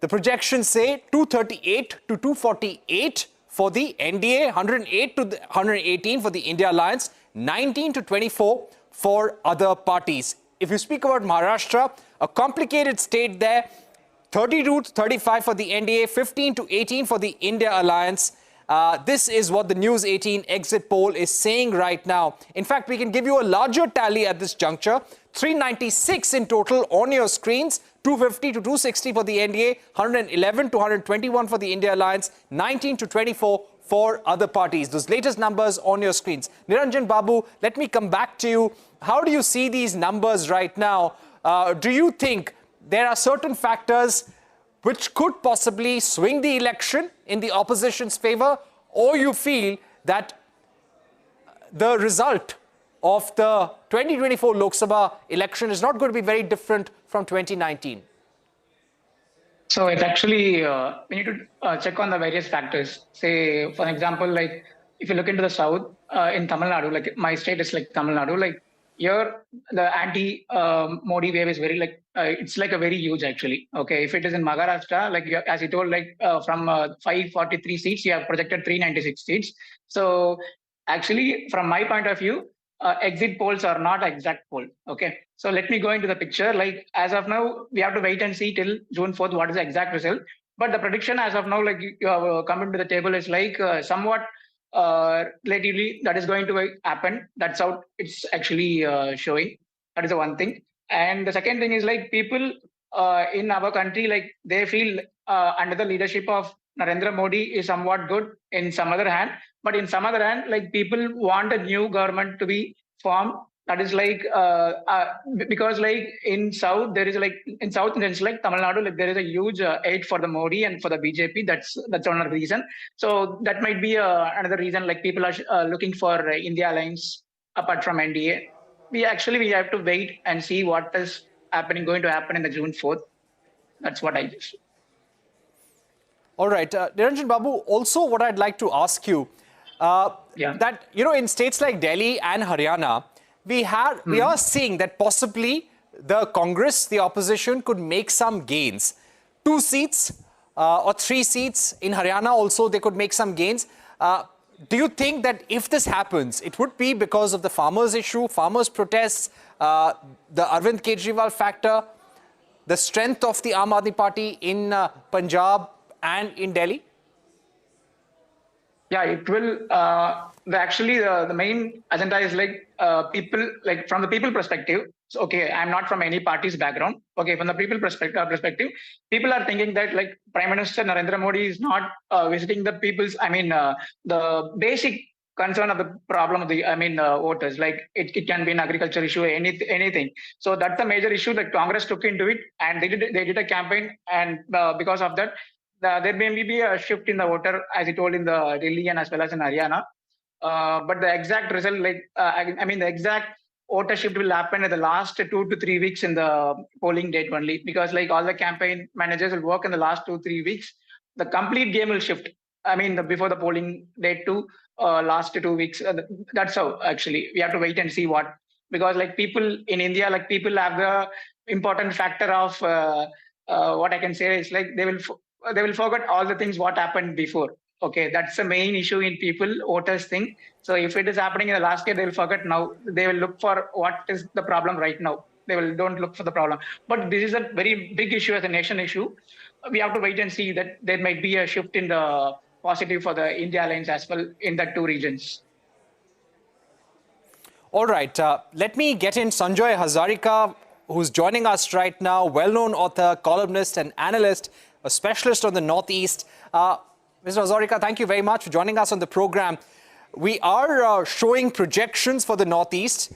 the projections say 238 to 248 for the NDA, 108 to 118 for the India Alliance, 19 to 24 for other parties. If you speak about Maharashtra, a complicated state there, 32 to 35 for the NDA, 15 to 18 for the India Alliance. This is what the News 18 exit poll is saying right now. In fact, we can give you a larger tally at this juncture. 396 in total on your screens, 250 to 260 for the NDA, 111 to 121 for the India Alliance, 19 to 24 for other parties. Those latest numbers on your screens. Niranjan Babu, let me come back to you. How do you see these numbers right now? Do you think there are certain factors which could possibly swing the election in the opposition's favor, or you feel that the result of the 2024 Lok Sabha election is not going to be very different from 2019? So it's actually, we need to check on the various factors. Say, for example, like if you look into the south, in Tamil Nadu, like my state is like Tamil Nadu, like here the anti-Modi wave is very it's like a very huge actually. Okay, if it is in Maharashtra, like as you told, like from 543 seats, you have projected 396 seats. So actually, from my point of view, exit polls are not exact poll. Okay, so let me go into the picture. Like as of now, we have to wait and see till June 4th what is the exact result. But the prediction as of now, like you have come into the table, is like somewhat relatively that is going to happen. That's how it's actually showing. That is the one thing. And the second thing is like people in our country, like they feel under the leadership of Narendra Modi is somewhat good in some other hand, but in some other hand, like people want a new government to be formed. That is like because like in South there is like in South Indians like Tamil Nadu, like there is a huge aid for the Modi and for the BJP. That's another reason. So that might be another reason. Like people are looking for India Alliance apart from NDA. We have to wait and see what is going to happen in the June 4th. That's what I just. All right, Niranjan Babu. Also, what I'd like to ask you that in states like Delhi and Haryana, we are seeing that possibly the Congress, the opposition, could make some gains. 2 seats or 3 seats in Haryana also, they could make some gains. Do you think that if this happens, it would be because of the farmers' issue, farmers' protests, the Arvind Kejriwal factor, the strength of the Aam Aadmi Party in Punjab and in Delhi? Yeah, it will. Actually, the main agenda is like people, like from the people perspective. So, okay, I'm not from any party's background. Okay, from the people perspective, people are thinking that like Prime Minister Narendra Modi is not visiting the people's. I mean, the basic concern of the problem of the voters. Like it can be an agriculture issue, anything. So that's the major issue that Congress took into it, and they did a campaign, and because of that. There may be a shift in the voter, as you told, in the Delhi and as well as in Haryana. But the exact result, like the exact voter shift will happen in the last 2 to 3 weeks in the polling date only, because like all the campaign managers will work in the last 2-3 weeks. The complete game will shift. Before the polling date to last 2 weeks. That's how actually we have to wait and see what, because like people in India, like people have the important factor of what I can say is like they will forget all the things what happened before. Okay, that's the main issue in people, voters thing. So if it is happening in the last year, they will forget now. They will look for what is the problem right now. Don't look for the problem. But this is a very big issue as a nation issue. We have to wait and see that there might be a shift in the positive for the India Alliance as well in the 2 regions. All right, let me get in Sanjoy Hazarika, who's joining us right now, well-known author, columnist and analyst, a specialist on the Northeast. Mr. Hazarika, thank you very much for joining us on the program. We are showing projections for the Northeast.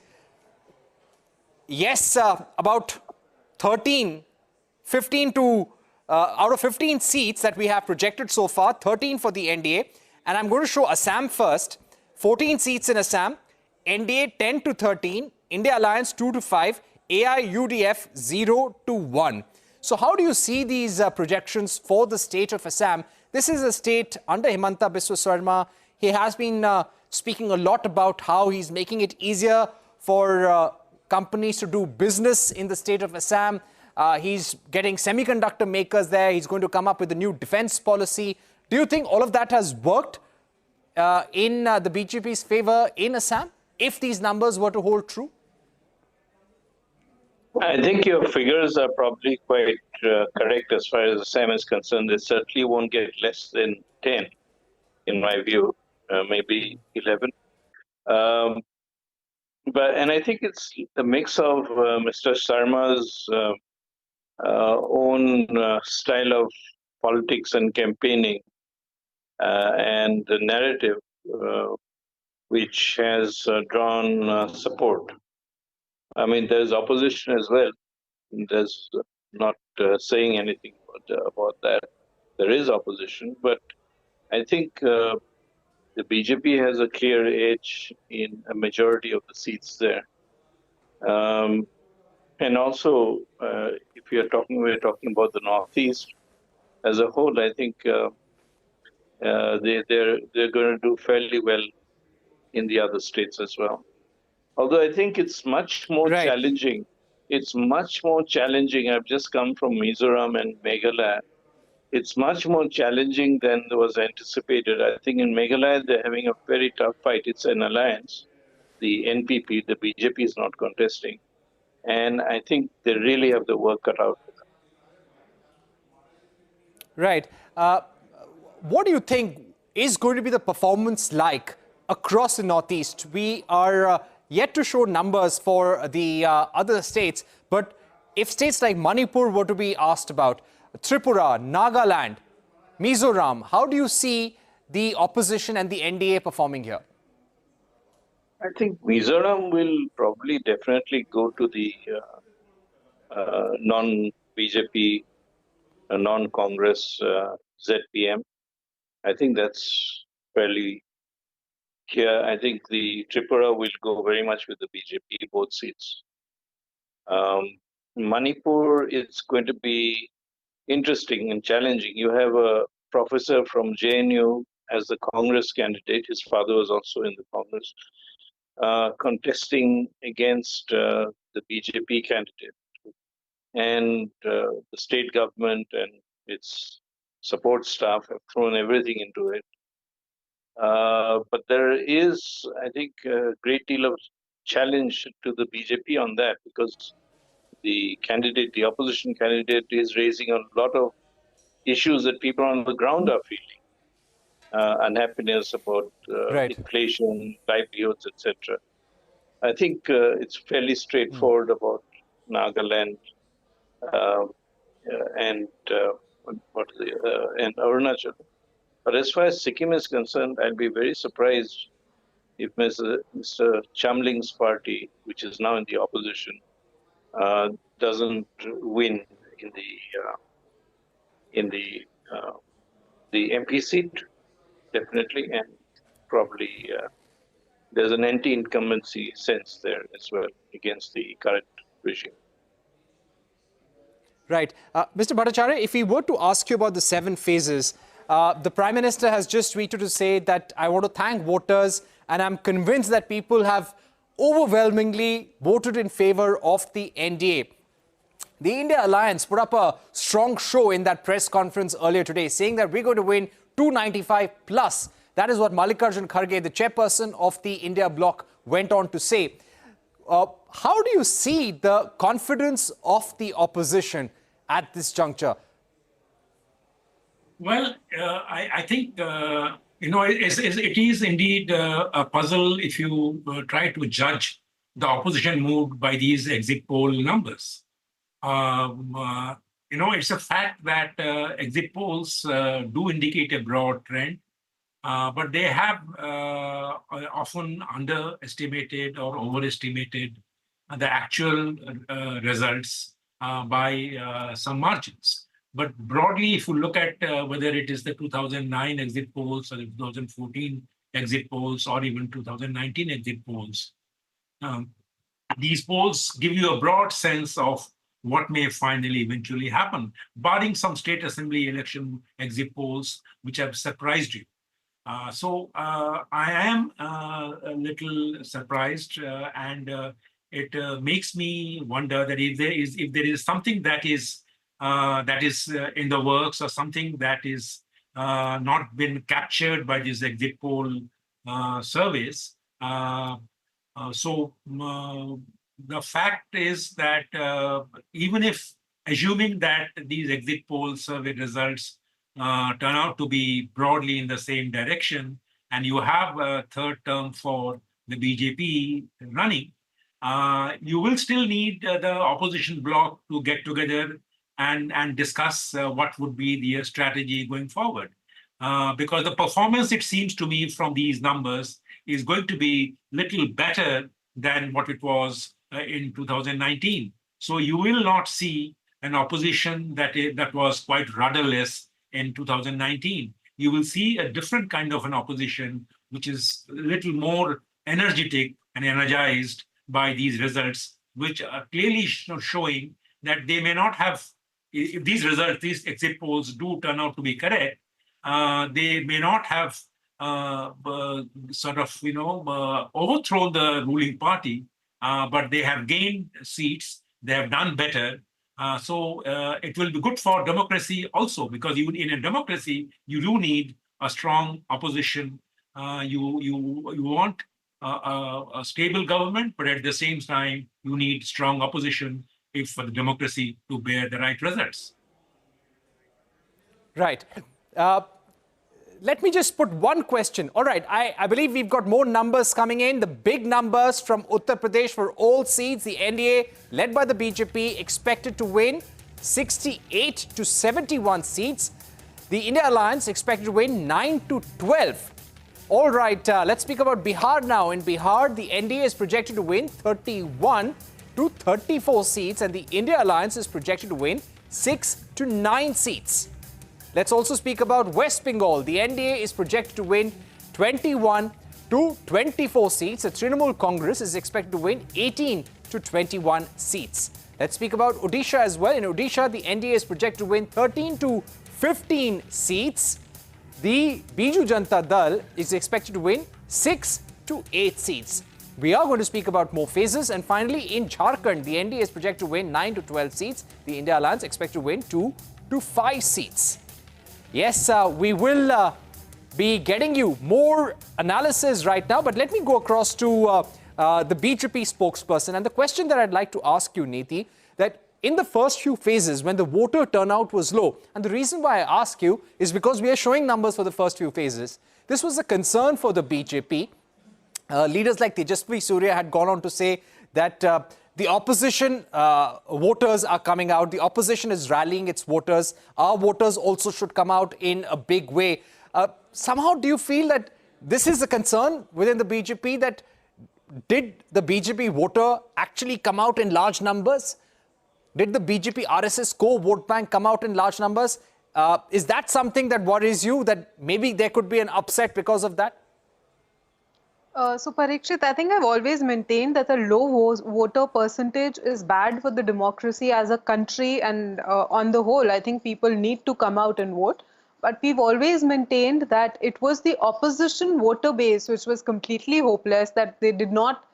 Yes, about 13 15 to out of 15 seats that we have projected so far, 13 for the NDA. And I'm going to show Assam first. 14 seats in Assam, NDA 10 to 13, India Alliance 2 to 5, AIUDF 0 to 1. So how do you see these projections for the state of Assam? This is a state under Himanta Biswa Sarma. He has been speaking a lot about how he's making it easier for companies to do business in the state of Assam. He's getting semiconductor makers there. He's going to come up with a new defense policy. Do you think all of that has worked in the BJP's favor in Assam, if these numbers were to hold true? I think your figures are probably quite correct as far as Assam is concerned. They certainly won't get less than 10, in my view, maybe 11. And I think it's a mix of Mr. Sarma's own style of politics and campaigning and the narrative which has drawn support. I mean, there's opposition as well. There's not saying anything about that. There is opposition, but I think the BJP has a clear edge in a majority of the seats there. And also, if we're talking about the Northeast as a whole, I think they're going to do fairly well in the other states as well. Although I think it's much more challenging. It's much more challenging. I've just come from Mizoram and Meghalaya. It's much more challenging than was anticipated. I think in Meghalaya, they're having a very tough fight. It's an alliance. The NPP, the BJP is not contesting. And I think they really have the work cut out for them. Right. What do you think is going to be the performance like across the Northeast? We are yet to show numbers for the other states, but if states like Manipur were to be asked about, Tripura, Nagaland, Mizoram, how do you see the opposition and the NDA performing here? I think Mizoram will probably definitely go to the non-BJP, non-Congress ZPM. I think that's fairly clear. I think the Tripura will go very much with the BJP, both seats. Manipur is going to be interesting and challenging. You have a professor from JNU as the Congress candidate. His father was also in the Congress, contesting against the BJP candidate. And the state government and its support staff have thrown everything into it. But there is, I think, a great deal of challenge to the BJP on that, because the opposition candidate is raising a lot of issues that people on the ground are feeling. Unhappiness about inflation, livelihoods, etc. I think it's fairly straightforward about Nagaland and Arunachal. But as far as Sikkim is concerned, I'd be very surprised if Mr. Chamling's party, which is now in the opposition, doesn't win in the MP seat, definitely, and probably there's an anti-incumbency sense there as well against the current regime. Right. Mr. Bhattacharya, if we were to ask you about the 7 phases, the Prime Minister has just tweeted to say that I want to thank voters, and I'm convinced that people have overwhelmingly voted in favor of the NDA. The India Alliance put up a strong show in that press conference earlier today, saying that we're going to win 295 plus. That is what Mallikarjun Kharge, the chairperson of the India Bloc, went on to say. How do you see the confidence of the opposition at this juncture? Well, I think, it is indeed a puzzle if you try to judge the opposition mood by these exit poll numbers. It's a fact that exit polls do indicate a broad trend, but they have often underestimated or overestimated the actual results by some margins. But broadly, if you look at whether it is the 2009 exit polls or the 2014 exit polls or even 2019 exit polls, these polls give you a broad sense of what may finally eventually happen, barring some state assembly election exit polls which have surprised you. I am a little surprised, and it makes me wonder that if there is something that is in the works or something that is not been captured by these exit poll surveys. The fact is that even if assuming that these exit poll survey results turn out to be broadly in the same direction, and you have a third term for the BJP running, you will still need the opposition bloc to get together and discuss what would be the strategy going forward. Because the performance, it seems to me, from these numbers is going to be little better than what it was in 2019. So you will not see an opposition that was quite rudderless in 2019. You will see a different kind of an opposition, which is a little more energetic and energized by these results, which are clearly showing that they may not have, if these results, these exit polls do turn out to be correct, they may not have overthrown the ruling party, but they have gained seats, they have done better. So it will be good for democracy also, because even in a democracy, you do need a strong opposition. You want a stable government, but at the same time, you need strong opposition for the democracy to bear the right results. Right. Let me just put one question. All right, I believe we've got more numbers coming in. The big numbers from Uttar Pradesh for all seats. The NDA, led by the BJP, expected to win 68 to 71 seats. The India Alliance expected to win 9 to 12. All right, let's speak about Bihar now. In Bihar, the NDA is projected to win 31 to 34 seats, and the India Alliance is projected to win 6 to 9 seats. Let's also speak about West Bengal. The NDA is projected to win 21 to 24 seats. The Trinamool Congress is expected to win 18 to 21 seats. Let's speak about Odisha as well. In Odisha, the NDA is projected to win 13 to 15 seats. The Biju Janata Dal is expected to win 6 to 8 seats. We are going to speak about more phases. And finally, in Jharkhand, the NDA is projected to win 9 to 12 seats. The India Alliance expected to win 2 to 5 seats. Yes, we will be getting you more analysis right now, but let me go across to the BJP spokesperson. And the question that I'd like to ask you, Niti, that in the first few phases when the voter turnout was low, and the reason why I ask you is because we are showing numbers for the first few phases, this was a concern for the BJP. Leaders like Tejasvi Surya had gone on to say that the opposition voters are coming out. The opposition is rallying its voters. Our voters also should come out in a big way. Somehow, do you feel that this is a concern within the BJP? That did the BJP voter actually come out in large numbers? Did the BJP RSS core vote bank come out in large numbers? Is that something that worries you, that maybe there could be an upset because of that? So Parikshit, I think I've always maintained that a low voter percentage is bad for the democracy as a country, and on the whole, I think people need to come out and vote. But we've always maintained that it was the opposition voter base which was completely hopeless, that they did not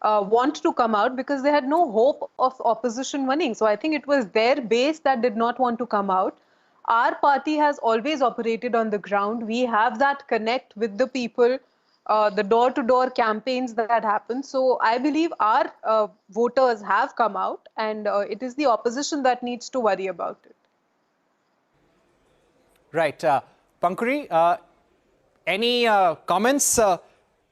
want to come out because they had no hope of opposition winning. So I think it was their base that did not want to come out. Our party has always operated on the ground. We have that connect with the people. The door-to-door campaigns that happen. So I believe our voters have come out, and it is the opposition that needs to worry about it. Right. Pankuri, any comments,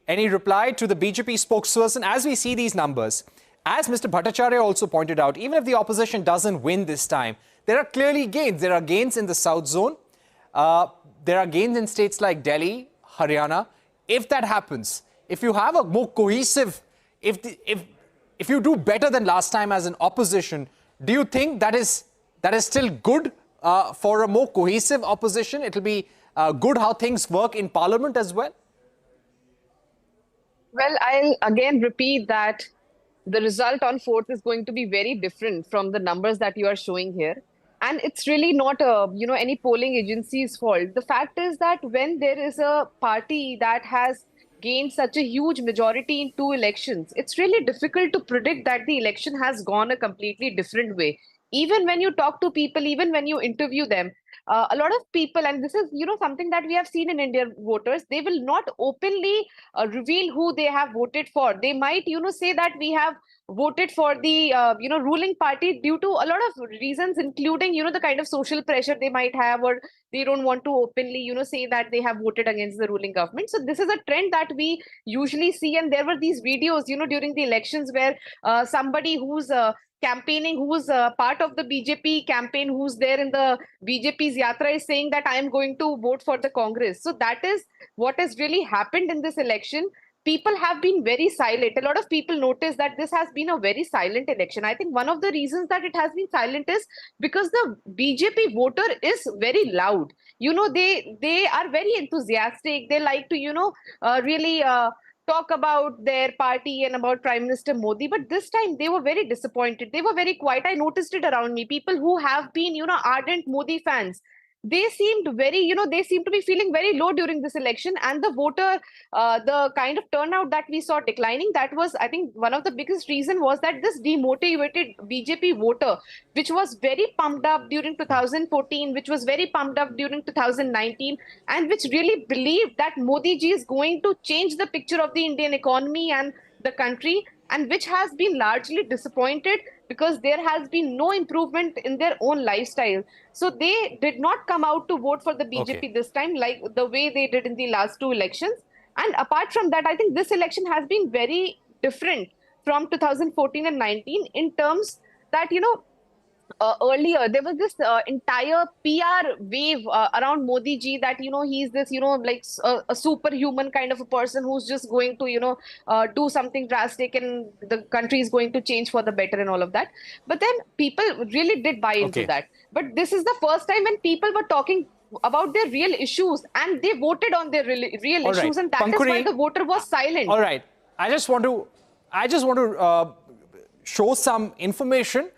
any reply to the BJP spokesperson as we see these numbers? As Mr. Bhattacharya also pointed out, even if the opposition doesn't win this time, there are clearly gains. There are gains in the South Zone. There are gains in states like Delhi, Haryana. If that happens, if you have a more cohesive, if you do better than last time as an opposition, Do you think that is still good for a more cohesive opposition? It'll be good how things work in Parliament as well? Well, I'll again repeat that the result on 4th is going to be very different from the numbers that you are showing here. And it's really not any polling agency's fault. The fact is that when there is a party that has gained such a huge majority in 2 elections, it's really difficult to predict that the election has gone a completely different way. Even when you talk to people, even when you interview them, a lot of people, and this is something that we have seen in Indian voters, they will not openly reveal who they have voted for. They might say that we have voted for the ruling party due to a lot of reasons, including the kind of social pressure they might have, or they don't want to openly say that they have voted against the ruling government. So this is a trend that we usually see, and there were these videos during the elections where somebody who's campaigning, who's part of the BJP campaign, who's there in the BJP's yatra, is saying that I am going to vote for the Congress. So that is what has really happened in this election. People have been very silent. A lot of people notice that this has been a very silent election. I think one of the reasons that it has been silent is because the BJP voter is very loud. They are very enthusiastic. They like to really talk about their party and about Prime Minister Modi. But this time they were very disappointed. They were very quiet. I noticed it around me. People who have been ardent Modi fans, they seemed very, they seem to be feeling very low during this election. And the voter, the kind of turnout that we saw declining, that was, I think, one of the biggest reason was that this demotivated BJP voter, which was very pumped up during 2014, which was very pumped up during 2019, and which really believed that Modi ji is going to change the picture of the Indian economy and the country, and which has been largely disappointed because there has been no improvement in their own lifestyle. So they did not come out to vote for the BJP this time, like the way they did in the last 2 elections. And apart from that, I think this election has been very different from 2014 and 19 in terms that, earlier there was this entire PR wave around Modi ji, that he's this like a superhuman kind of a person who's just going to do something drastic and the country is going to change for the better and all of that. But then people really did buy into that. But this is the first time when people were talking about their real issues and they voted on their real issues, and that is why the voter was silent. All right, I just want to show some information.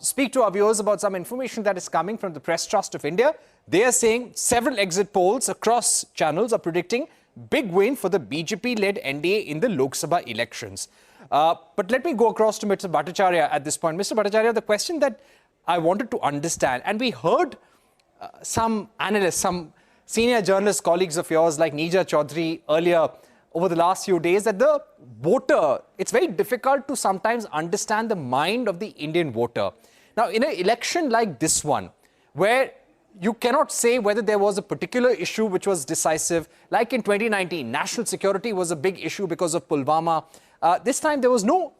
Speak to our viewers about some information that is coming from the Press Trust of India. They are saying several exit polls across channels are predicting big win for the BJP-led NDA in the Lok Sabha elections. But let me go across to Mr. Bhattacharya at this point. Mr. Bhattacharya, the question that I wanted to understand, and we heard some analysts, some senior journalist colleagues of yours like Neerja Chaudhary earlier over the last few days, that the voter, it's very difficult to sometimes understand the mind of the Indian voter. Now, in an election like this one, where you cannot say whether there was a particular issue which was decisive, like in 2019, national security was a big issue because of Pulwama. This time, there was no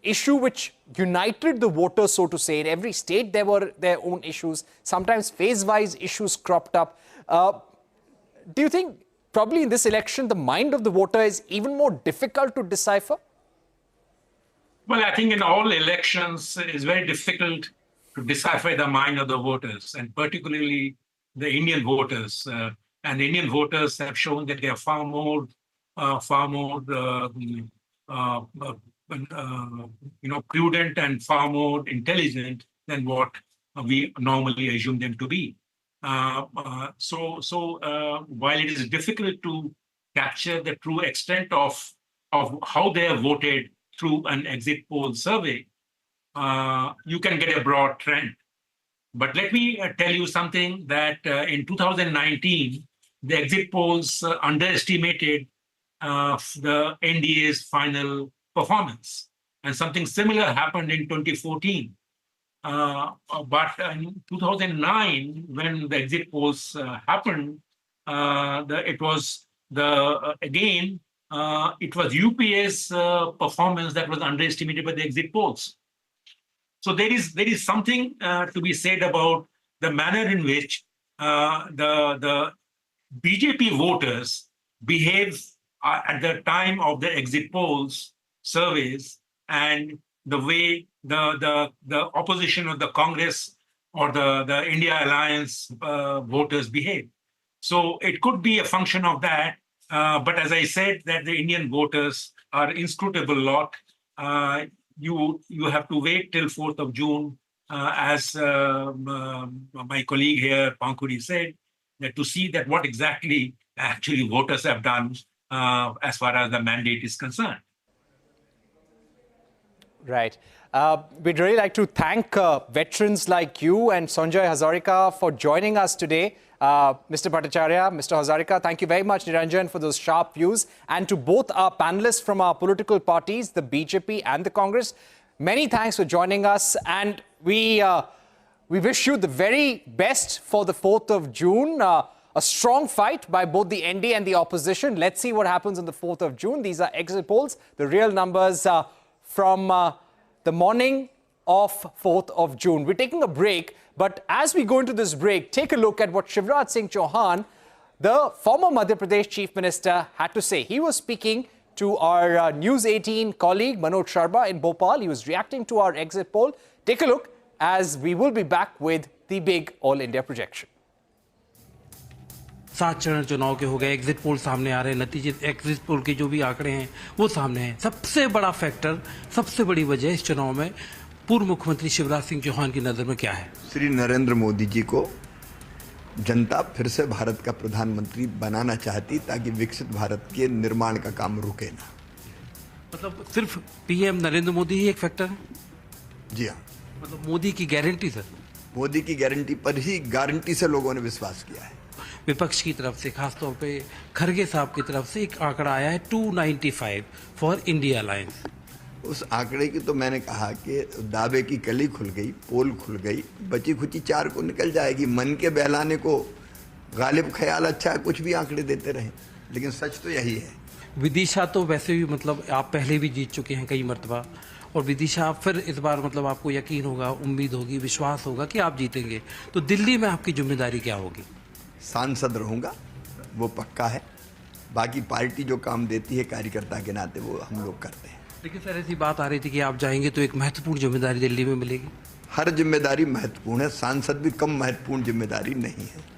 issue which united the voters, so to say. In every state, there were their own issues. Sometimes phase-wise issues cropped up. Do you think probably in this election, the mind of the voter is even more difficult to decipher? Well, I think in all elections, it's very difficult to decipher the mind of the voters, and particularly the Indian voters. And the Indian voters have shown that they are far more prudent and far more intelligent than what we normally assume them to be. So while it is difficult to capture the true extent of how they have voted through an exit poll survey, you can get a broad trend. But let me tell you something that in 2019, the exit polls underestimated the NDA's final performance. And something similar happened in 2014. But in 2009, when the exit polls happened, it was UPA's performance that was underestimated by the exit polls. So there is something to be said about the manner in which the BJP voters behave at the time of the exit polls surveys, and the way the opposition of the Congress or the India Alliance voters behave. So it could be a function of that. But as I said, that the Indian voters are inscrutable lot. You have to wait till 4th of June, as my colleague here, Pankuri, said, that to see that what exactly actually voters have done as far as the mandate is concerned. Right. We'd really like to thank veterans like you and Sanjay Hazarika for joining us today. Mr. Bhattacharya, Mr. Hazarika, thank you very much, Niranjan, for those sharp views. And to both our panelists from our political parties, the BJP and the Congress, many thanks for joining us. And we wish you the very best for the 4th of June. A strong fight by both the NDA and the opposition. Let's see what happens on the 4th of June. These are exit polls. The real numbers from the morning of 4th of June. We're taking a break, but as we go into this break, take a look at what Shivraj Singh Chauhan, the former Madhya Pradesh Chief Minister, had to say. He was speaking to our News 18 colleague Manoj Sharma in Bhopal. He was reacting to our exit poll. Take a look as we will be back with the big All India projection. 7 चरण चुनाव के हो गए, exit poll सामने आ रहे हैं, नतीजे exit poll के जो भी आंकड़े हैं वो सामने हैं। सबसे बड़ा फैक्टर, सबसे बड़ी वजह इस चुनाव में पूर्व मुख्यमंत्री शिवराज सिंह चौहान की नजर में क्या है? श्री नरेंद्र मोदी जी को जनता फिर से भारत का प्रधानमंत्री बनाना चाहती, ताकि विकसित भारत के निर्माण का काम रुके ना। मतलब सिर्फ पीएम नरेंद्र मोदी ही एक फैक्टर है? जी हाँ। मतलब मोदी की गारंटी सर? मोदी की गारंटी पर ही गारंटी से लोगों ने विश्वास किया है। विपक्ष की तरफ से, खासतौर पे खरगे साहब की तरफ से एक आंकड़ा आया है 295 फॉर इंडिया अलायंस। उस आंकड़े की तो मैंने कहा कि दावे की कली खुल गई, पोल खुल गई, बची खुची 4 को निकल जाएगी। मन के बहलाने को गालिब ख्याल अच्छा है, कुछ भी आंकड़े देते रहें, लेकिन सच तो यही है। विदिशा तो वैसे भी मतलब आप पहले भी जीत चुके हैं कई मरतबा, और विदिशा फिर इस बार मतलब आपको यकीन होगा, उम्मीद होगी, विश्वास होगा कि आप जीतेंगे। तो दिल्ली में आपकी जिम्मेदारी क्या होगी? सांसद रहूंगा, वो पक्का है। बाकी पार्टी जो काम देती है कार्यकर्ता के नाते वो हम लोग करते हैं। लेकिन सर ऐसी बात आ रही थी कि आप जाएंगे तो एक महत्वपूर्ण जिम्मेदारी दिल्ली में मिलेगी। हर जिम्मेदारी महत्वपूर्ण है, सांसद भी कम महत्वपूर्ण जिम्मेदारी नहीं है।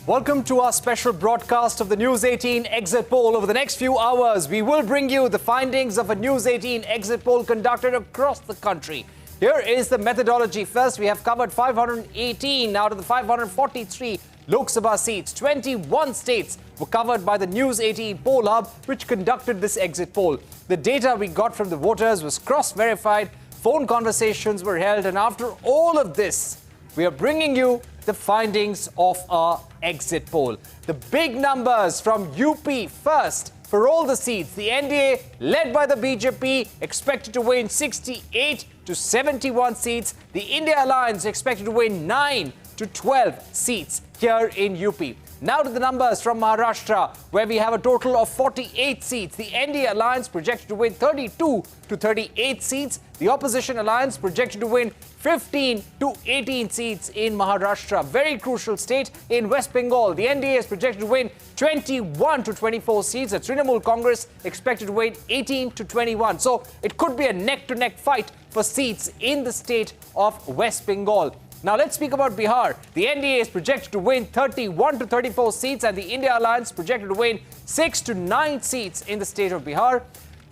Welcome to our special broadcast of the News 18 Exit Poll. Over the next few hours, we will bring you the findings of a News 18 Exit Poll conducted across the country. Here is the methodology. First, we have covered 518 out of the 543 Lok Sabha seats. 21 states were covered by the News 18 Poll Hub, which conducted this exit poll. The data we got from the voters was cross-verified, phone conversations were held, and after all of this, we are bringing you the findings of our exit poll. The big numbers from UP first. For all the seats, the NDA, led by the BJP, expected to win 68 to 71 seats. The India Alliance expected to win 9 to 12 seats here in UP. Now to the numbers from Maharashtra, where we have a total of 48 seats. The NDA Alliance projected to win 32 to 38 seats. The Opposition Alliance projected to win 15 to 18 seats in Maharashtra. Very crucial state in West Bengal. The NDA is projected to win 21 to 24 seats. The Trinamool Congress expected to win 18 to 21. So it could be a neck-to-neck fight for seats in the state of West Bengal. Now let's speak about Bihar. The NDA is projected to win 31 to 34 seats, and the India Alliance projected to win 6 to 9 seats in the state of Bihar.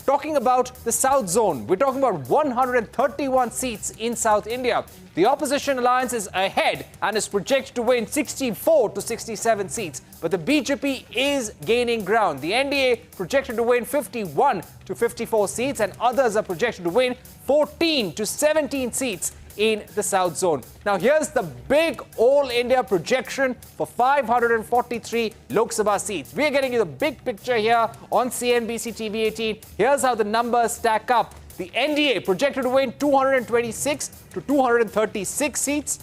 Talking about the South Zone, we're talking about 131 seats in South India. The Opposition Alliance is ahead and is projected to win 64 to 67 seats. But the BJP is gaining ground. The NDA projected to win 51 to 54 seats, and others are projected to win 14 to 17 seats in the South Zone. Now here's the big all-India projection for 543 Lok Sabha seats. We're getting you the big picture here on CNBC TV 18. Here's how the numbers stack up. The NDA projected to win 226 to 236 seats.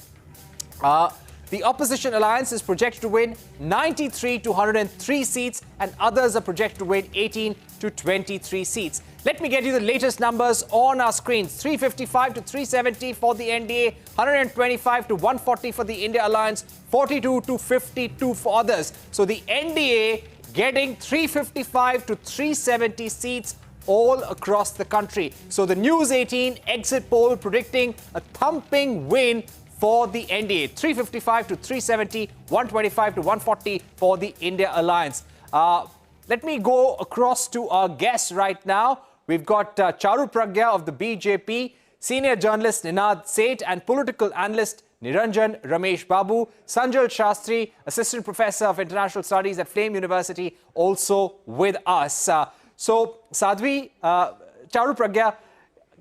The Opposition Alliance is projected to win 93 to 103 seats, and others are projected to win 18 to 23 seats. Let me get you the latest numbers on our screens. 355 to 370 for the NDA, 125 to 140 for the India Alliance, 42 to 52 for others. So the NDA getting 355 to 370 seats all across the country. So the News 18 exit poll predicting a thumping win for the NDA. 355 to 370, 125 to 140 for the India Alliance. Let me go across to our guests right now. We've got Charu Pragya of the BJP, senior journalist Ninad Seth, and political analyst Niranjan Ramesh Babu, Sanjal Shastri, assistant professor of international studies at Flame University, also with us. So, Sadhvi, Charu Pragya,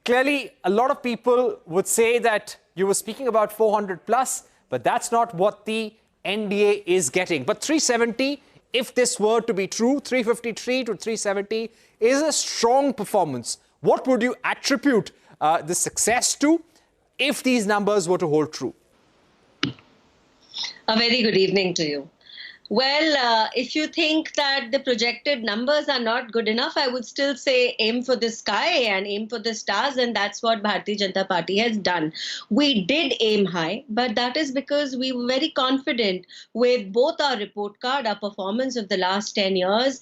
clearly a lot of people would say that you were speaking about 400 plus, but that's not what the NDA is getting. But 370, if this were to be true, 353 to 370 is a strong performance. What would you attribute the success to if these numbers were to hold true? A very good evening to you. Well, if you think that the projected numbers are not good enough, I would still say aim for the sky and aim for the stars, and that's what Bharatiya Janata Party has done. We did aim high, but that is because we were very confident with both our report card, our performance of the last 10 years,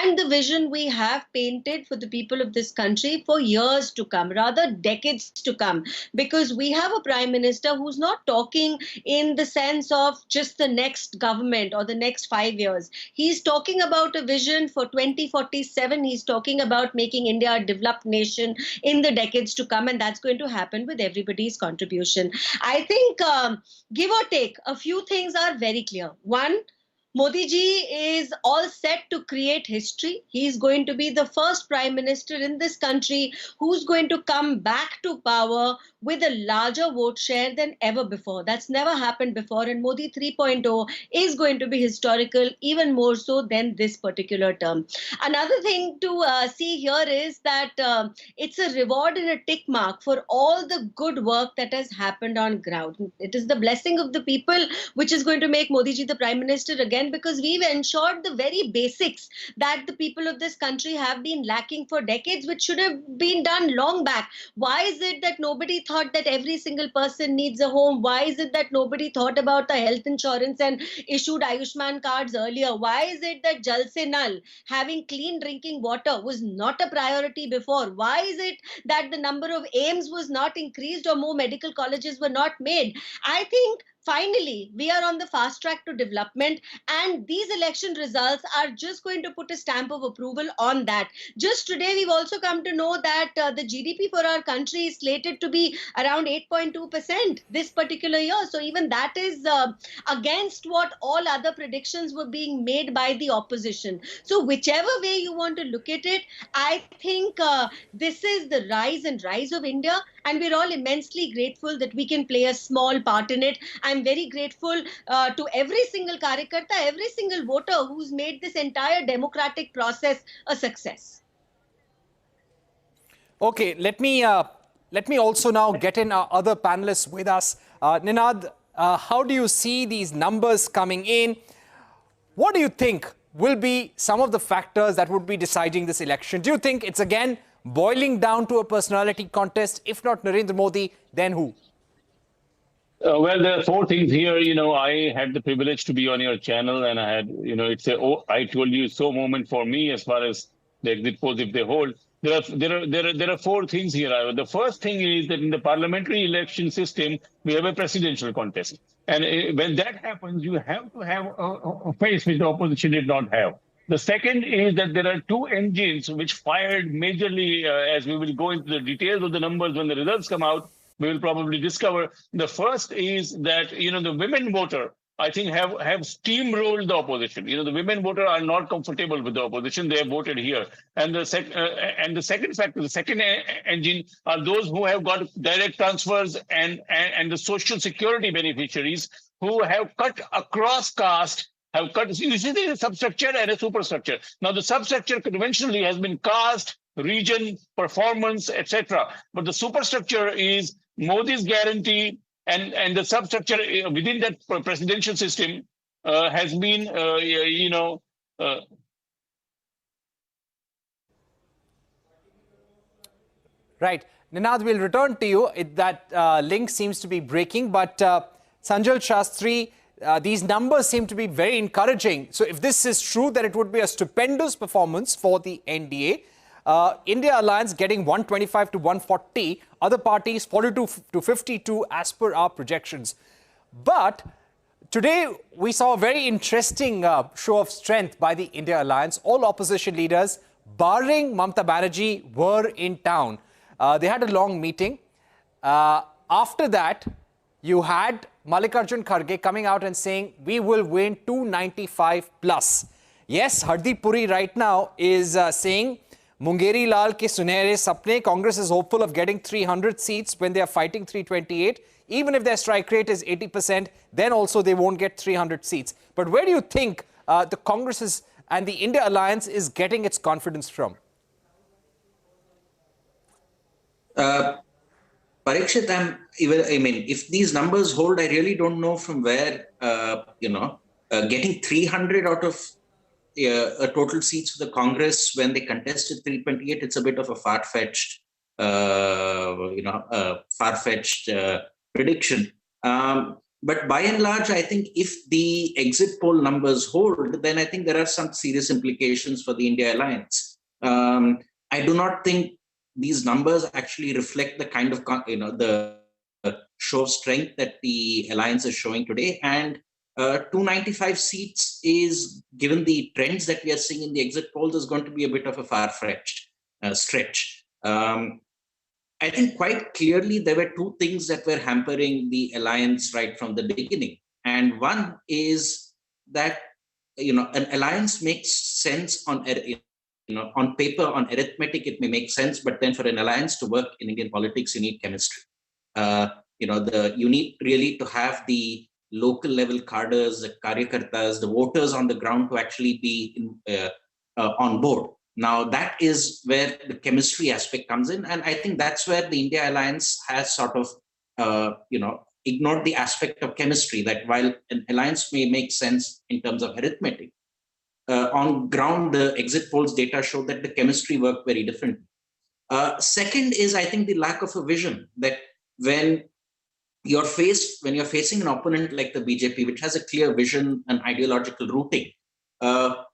and the vision we have painted for the people of this country for years to come, rather decades to come, because we have a Prime Minister who's not talking in the sense of just the next government or the next next 5 years. He's talking about a vision for 2047. He's talking about making India a developed nation in the decades to come, and that's going to happen with everybody's contribution. I think, give or take, a few things are very clear. One, Modi ji is all set to create history. He is going to be the first prime minister in this country who's going to come back to power with a larger vote share than ever before. That's never happened before. And Modi 3.0 is going to be historical, even more so than this particular term. Another thing to see here is that it's a reward and a tick mark for all the good work that has happened on ground. It is the blessing of the people which is going to make Modi ji the prime minister again, because we've ensured the very basics that the people of this country have been lacking for decades, which should have been done long back. Why is it that nobody thought that every single person needs a home? Why is it that nobody thought about the health insurance and issued Ayushman cards earlier? Why is it that Jal Se Nal, having clean drinking water, was not a priority before? Why is it that the number of AIMS was not increased or more medical colleges were not made? I think finally, we are on the fast track to development, and these election results are just going to put a stamp of approval on that. Just today, we've also come to know that the GDP for our country is slated to be around 8.2% this particular year. So even that is against what all other predictions were being made by the opposition. So whichever way you want to look at it, I think this is the rise of India, and we're all immensely grateful that we can play a small part in it. I'm very grateful to every single Karyakarta, every single voter who's made this entire democratic process a success. Okay, let me also now get in our other panelists with us. Ninad, how do you see these numbers coming in? What do you think will be some of the factors that would be deciding this election? Do you think it's again boiling down to a personality contest? If not Narendra Modi, then who? Well, there are four things here. I had the privilege to be on your channel, and I had, it's a I told you so moment for me as far as the exit polls, if they hold. There are four things here. The first thing is that in the parliamentary election system, we have a presidential contest. And when that happens, you have to have a face which the opposition did not have. The second is that there are two engines which fired majorly, as we will go into the details of the numbers when the results come out, we will probably discover. The first is that, the women voter, I think, have steamrolled the opposition. The women voter are not comfortable with the opposition. They have voted here. And the second factor, the second engine, are those who have got direct transfers and the social security beneficiaries who have cut across caste, have cut. You see, there is a substructure and a superstructure. Now, the substructure conventionally has been caste, region, performance, etc. But the superstructure is Modi's guarantee, and the substructure within that presidential system has been, Right. Ninad, we'll return to you. That link seems to be breaking, but Sanjal Shastri, these numbers seem to be very encouraging. So if this is true, then it would be a stupendous performance for the NDA. India Alliance getting 125 to 140, other parties 42 to 52 as per our projections. But today we saw a very interesting show of strength by the India Alliance. All opposition leaders, barring Mamata Banerjee, were in town. They had a long meeting. After that, you had Mallikarjun Kharge coming out and saying, we will win 295 plus. Yes, Hardeep Puri right now is saying, Mungeri Lal ke sunehre sapne, Congress is hopeful of getting 300 seats when they are fighting 328. Even if their strike rate is 80%, then also they won't get 300 seats. But where do you think the Congress and the India Alliance is getting its confidence from? Parikshit, if these numbers hold, I really don't know from where, getting 300 out of a total seats for the Congress when they contested 328, it's a bit of a far-fetched, prediction. But by and large, I think if the exit poll numbers hold, then I think there are some serious implications for the India Alliance. I do not think these numbers actually reflect the kind of, the show of strength that the alliance is showing today. And 295 seats is, given the trends that we are seeing in the exit polls, is going to be a bit of a far-fetched stretch. I think quite clearly there were two things that were hampering the alliance right from the beginning. And one is that, an alliance makes sense on, on paper, on arithmetic, it may make sense, but then for an alliance to work in Indian politics, you need chemistry. You need really to have the local level cadres, the karyakartas, the voters on the ground to actually be on board. Now, that is where the chemistry aspect comes in. And I think that's where the India alliance has sort of, ignored the aspect of chemistry, that while an alliance may make sense in terms of arithmetic, on ground, the exit polls data show that the chemistry worked very differently. Second is, I think, the lack of a vision, that when you're facing an opponent like the BJP, which has a clear vision and ideological routing,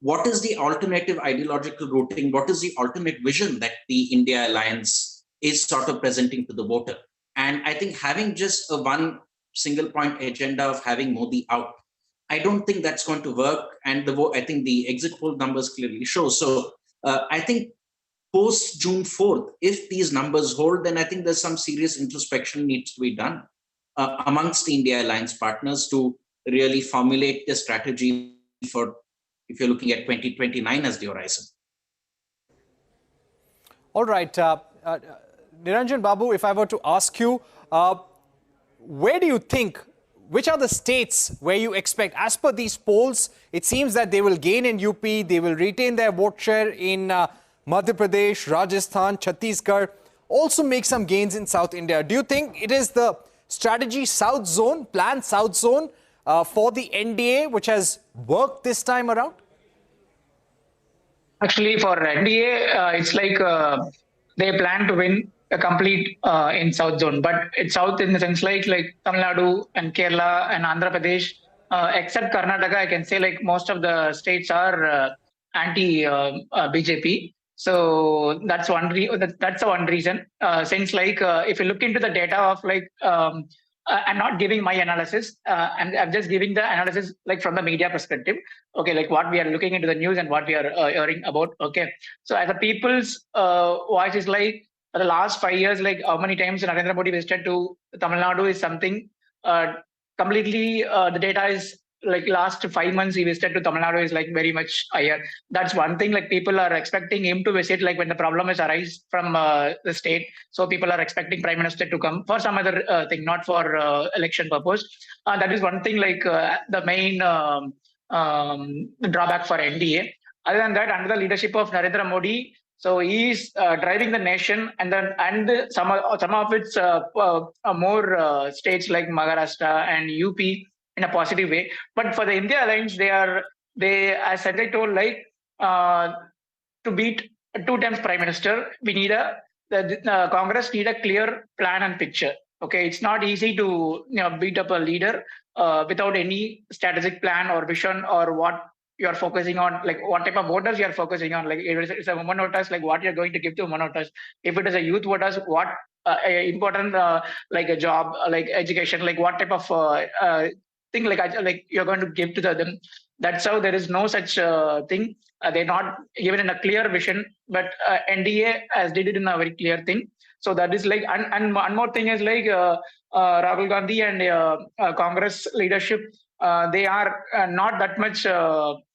what is the alternative ideological routing? What is the alternate vision that the India alliance is sort of presenting to the voter? And I think having just a one single point agenda of having Modi out, I don't think that's going to work. And I think the exit poll numbers clearly show. So I think post June 4th, if these numbers hold, then I think there's some serious introspection needs to be done amongst the India alliance partners to really formulate the strategy for, if you're looking at 2029 as the horizon. All right. Niranjan Babu, if I were to ask you, where do you think, which are the states where you expect, as per these polls, it seems that they will gain in UP, they will retain their vote share in Madhya Pradesh, Rajasthan, Chhattisgarh, also make some gains in South India. Do you think it is the strategy South Zone, plan South Zone for the NDA, which has worked this time around? Actually, for NDA, it's like they plan to win a complete in South Zone, but it's South in the sense like Tamil Nadu and Kerala and Andhra Pradesh, except Karnataka. I can say like most of the states are anti-BJP. So that's one reason. Since if you look into the data of I'm not giving my analysis, I'm just giving the analysis from the media perspective. Okay, what we are looking into the news and what we are hearing about. Okay, so as a people's voice is the last 5 years, how many times Narendra Modi visited to Tamil Nadu is something completely. The data is last 5 months he visited to Tamil Nadu is very much higher. That's one thing. People are expecting him to visit when the problem is arise from the state. So people are expecting Prime Minister to come for some other thing, not for election purpose. That is one thing. The main drawback for NDA. Other than that, under the leadership of Narendra Modi, so he is driving the nation, and some of its more states like Maharashtra and UP in a positive way. But for the India alliance, they as Sanjay told, to beat 2 times Prime Minister, we need the Congress need a clear plan and picture. Okay, it's not easy to beat up a leader without any strategic plan or vision or what you are focusing on, what type of voters you are focusing on. If it's a woman voters, what you're going to give to women voters. If it is a youth voters, what important a job, education, what type of thing you're going to give to them. That's how there is no such thing. They're not given in a clear vision, but NDA has did it in a very clear thing. So that is and one more thing is Rahul Gandhi and Congress leadership. They are not that much.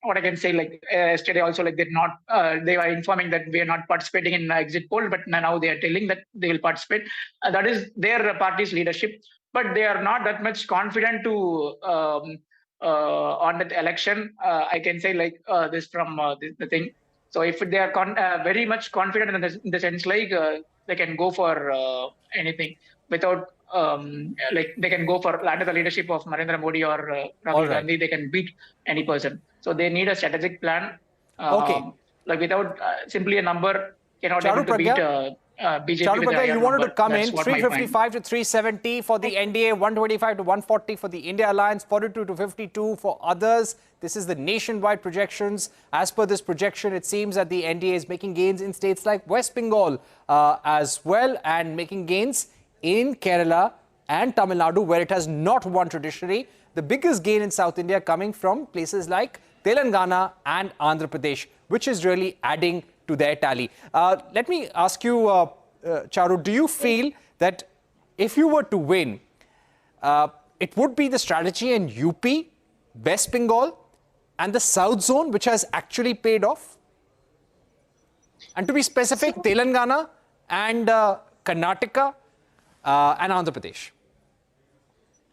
What I can say, yesterday also, they're not. They are informing that we are not participating in exit poll, but now they are telling that they will participate. That is their party's leadership, but they are not that much confident to on that election. I can say this from the thing. So if they are very much confident in the sense they can go for anything without. They can go for under the leadership of Narendra Modi or Rahul Gandhi, they can beat any person. So they need a strategic plan. Okay. Without simply a number, cannot able to beat BJP. Charu, you wanted to come in 355 to 370 for the NDA, 125 to 140 for the India Alliance, 42 to 52 for others. This is the nationwide projections. As per this projection, it seems that the NDA is making gains in states like West Bengal as well, and making gains in Kerala and Tamil Nadu, where it has not won traditionally. the biggest gain in South India coming from places like Telangana and Andhra Pradesh, which is really adding to their tally. Let me ask you, Charu, do you feel that if you were to win, it would be the strategy in UP, West Bengal and the South Zone which has actually paid off? And to be specific, Telangana and Karnataka and Andhra Pradesh.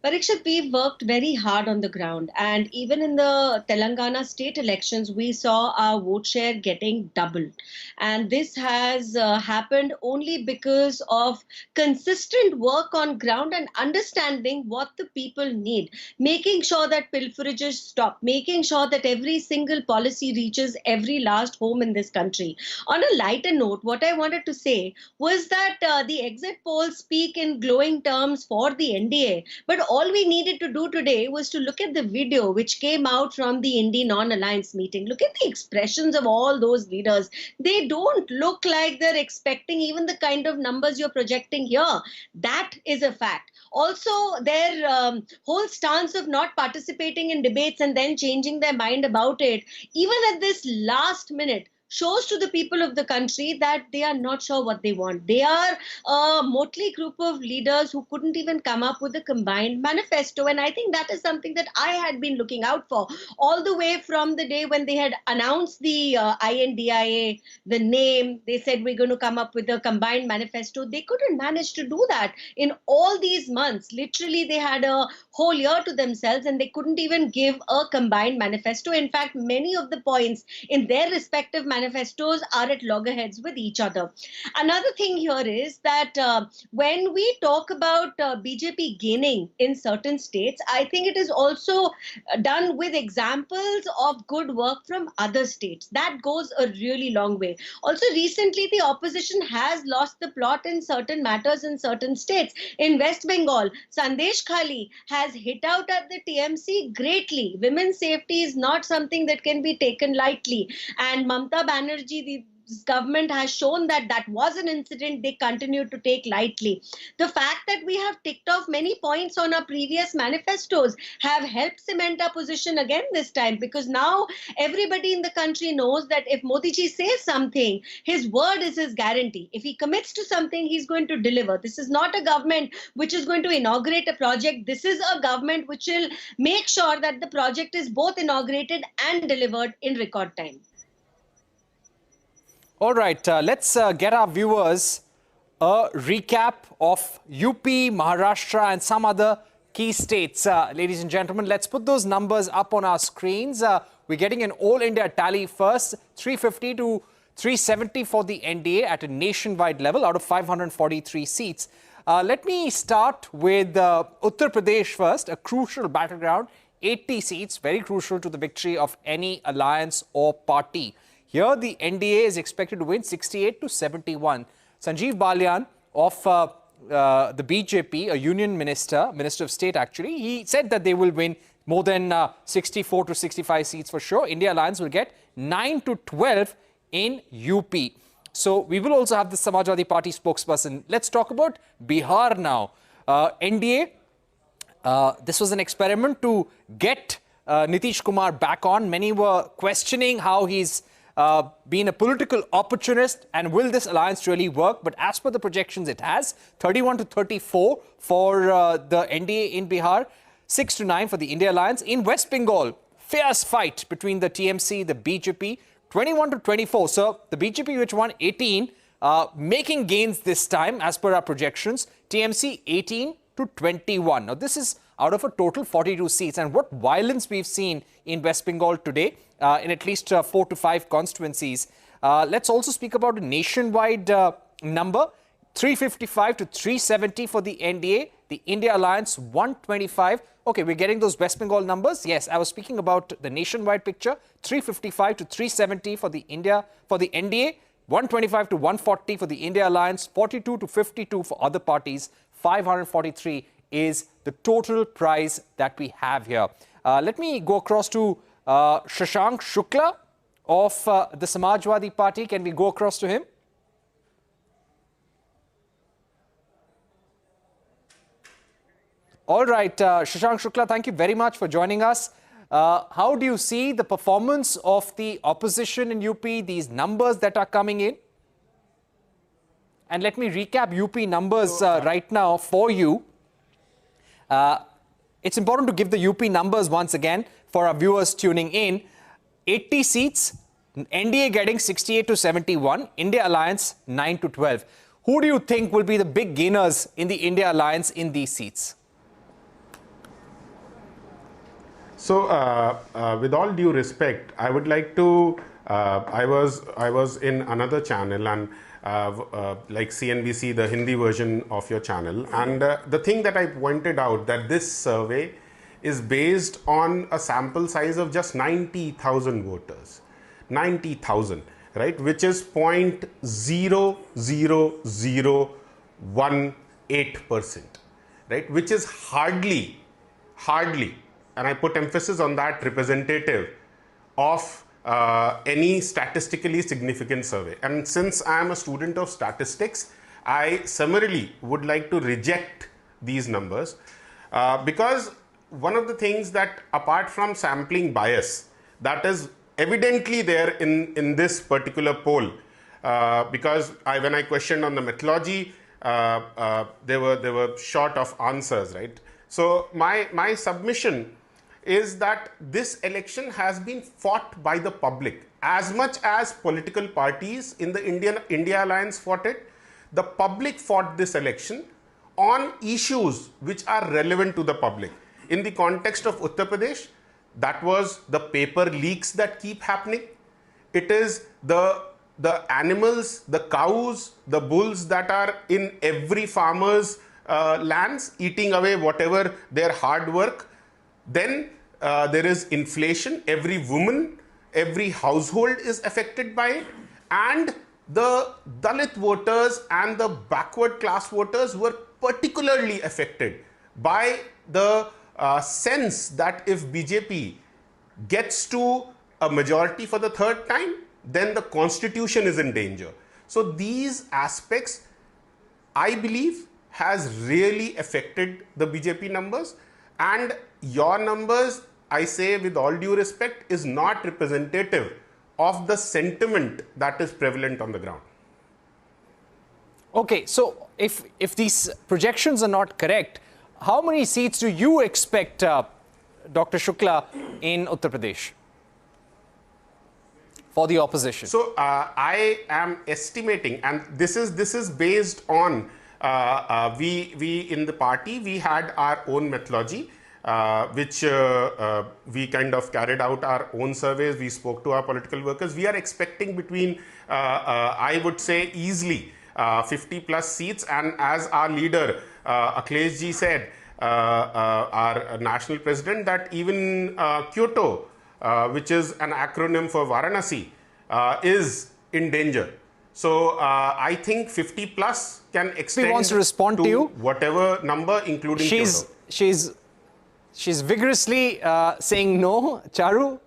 Parikshit, we've worked very hard on the ground, and even in the Telangana state elections, we saw our vote share getting doubled. And this has happened only because of consistent work on ground and understanding what the people need, making sure that pilferages stop, making sure that every single policy reaches every last home in this country. On a lighter note, what I wanted to say was that the exit polls speak in glowing terms for the NDA, but all we needed to do today was to look at the video which came out from the Indy non-alliance meeting. Look at the expressions of all those leaders. They don't look like they're expecting even the kind of numbers you're projecting here. That is a fact. Also, their whole stance of not participating in debates and then changing their mind about it, even at this last minute, shows to the people of the country that they are not sure what they want. They are a motley group of leaders who couldn't even come up with a combined manifesto. And I think that is something that I had been looking out for all the way from the day when they had announced the I.N.D.I.A, the name. They said we're going to come up with a combined manifesto. They couldn't manage to do that in all these months. Literally, they had a whole year to themselves and they couldn't even give a combined manifesto. In fact, many of the points in their respective manifestos are at loggerheads with each other. Another thing here is that when we talk about BJP gaining in certain states, I think it is also done with examples of good work from other states. That goes a really long way. Also, recently, the opposition has lost the plot in certain matters in certain states. In West Bengal, Sandesh Khali has hit out at the TMC greatly. Women's safety is not something that can be taken lightly. And Mamata Banerjee, the government has shown that that was an incident they continue to take lightly. The fact that we have ticked off many points on our previous manifestos have helped cement our position again this time, because now everybody in the country knows that if Modi ji says something, his word is his guarantee. If he commits to something, he's going to deliver. This is not a government which is going to inaugurate a project. This is a government which will make sure that the project is both inaugurated and delivered in record time. All right, let's get our viewers a recap of UP, Maharashtra and some other key states. Ladies and gentlemen, let's put those numbers up on our screens. We're getting an all-India tally first, 350 to 370 for the NDA at a nationwide level out of 543 seats. Let me start with Uttar Pradesh first, a crucial battleground, 80 seats, very crucial to the victory of any alliance or party. Here, the NDA is expected to win 68 to 71. Sanjeev Balyan of the BJP, a union minister, Minister of State actually, he said that they will win more than 64 to 65 seats for sure. India Alliance will get 9 to 12 in UP. So we will also have the Samajwadi Party spokesperson. Let's talk about Bihar now. NDA, this was an experiment to get Nitish Kumar back on. Many were questioning how he's been a political opportunist and will this alliance really work? But as per the projections, it has 31 to 34 for the NDA in Bihar, 6 to 9 for the India Alliance. In West Bengal, fierce fight between the TMC, the BJP, 21 to 24. So the BJP, which won 18, making gains this time as per our projections. TMC 18 to 21. Now this is out of a total 42 seats. And what violence we've seen in West Bengal today in at least 4 to 5 constituencies. Let's also speak about a nationwide number, 355 to 370 for the NDA. The India Alliance, 125. Okay, we're getting those West Bengal numbers. Yes, I was speaking about the nationwide picture, 355 to 370 for the NDA, 125 to 140 for the India Alliance, 42 to 52 for other parties, 543 is the total prize that we have here. Let me go across to Shashank Shukla of the Samajwadi Party. Can we go across to him? All right, Shashank Shukla, thank you very much for joining us. How do you see the performance of the opposition in UP, these numbers that are coming in? And let me recap UP numbers right now for you. It's important to give the UP numbers once again for our viewers tuning in. 80 seats, NDA getting 68 to 71, India Alliance 9 to 12. Who do you think will be the big gainers in the India Alliance in these seats? So, with all due respect, I would like to. I was in another channel and like CNBC, the Hindi version of your channel, and the thing that I pointed out that this survey is based on a sample size of just 90,000 voters, 90,000, right, which is 0.00018%, right, which is hardly, and I put emphasis on that, representative of any statistically significant survey. And since I am a student of statistics, I summarily would like to reject these numbers because one of the things that, apart from sampling bias, that is evidently there in this particular poll, because when I questioned on the methodology, they were short of answers, right? So my submission is that this election has been fought by the public. As much as political parties in the India Alliance fought it, the public fought this election on issues which are relevant to the public. In the context of Uttar Pradesh, that was the paper leaks that keep happening. It is the animals, the cows, the bulls that are in every farmer's lands, eating away whatever their hard work. Then there is inflation. Every woman, every household is affected by it. And the Dalit voters and the backward class voters were particularly affected by the sense that if BJP gets to a majority for the third time, then the constitution is in danger. So these aspects, I believe, has really affected the BJP numbers, and your numbers, I say with all due respect, is not representative of the sentiment that is prevalent on the ground. Okay, so if these projections are not correct, how many seats do you expect, Dr. Shukla, in Uttar Pradesh for the opposition? So I am estimating, and this is based on we in the party, we had our own methodology, which we kind of carried out our own surveys. We spoke to our political workers. We are expecting between, I would say, easily 50 plus seats. And as our leader, Akhilesh ji said, our national president, that even Kyoto, which is an acronym for Varanasi, is in danger. So I think 50 plus can extend. He wants to respond to you. Whatever number, including Kyoto. She's vigorously saying no. Charu?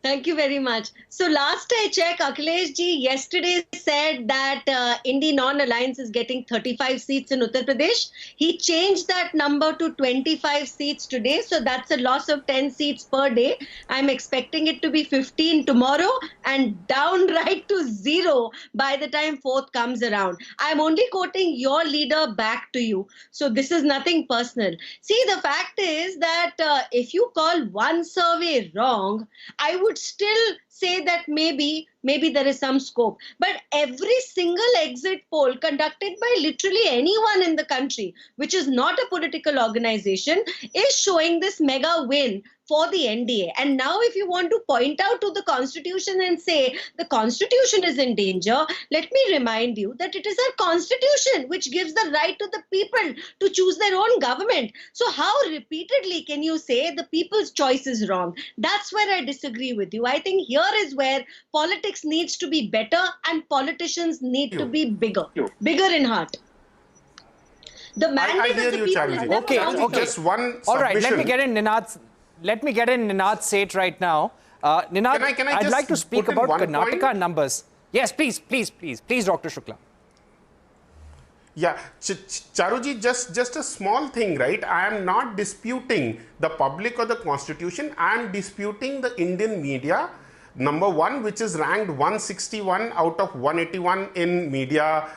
Thank you very much. So last I checked, Akhilesh ji yesterday said that Indi non-alliance is getting 35 seats in Uttar Pradesh. He changed that number to 25 seats today. So that's a loss of 10 seats per day. I'm expecting it to be 15 tomorrow and downright to 0 by the time 4th comes around. I'm only quoting your leader back to you. So this is nothing personal. See, the fact is that if you call one survey wrong, I would still say that maybe there is some scope. But every single exit poll conducted by literally anyone in the country, which is not a political organization, is showing this mega win for the NDA. And now if you want to point out to the constitution and say the constitution is in danger, let me remind you that it is our constitution which gives the right to the people to choose their own government. So how repeatedly can you say the people's choice is wrong? That's where I disagree with you. I think here is where politics needs to be better and politicians need to be bigger in heart. The mandate of the people is never wrong. Just one submission. All right, let me get in Ninad's seat right now. Ninad, I'd like to speak about Karnataka numbers. Yes, please, Dr. Shukla. Yeah, Charuji, just a small thing, right? I am not disputing the public or the constitution. I am disputing the Indian media, number one, which is ranked 161 out of 181 in media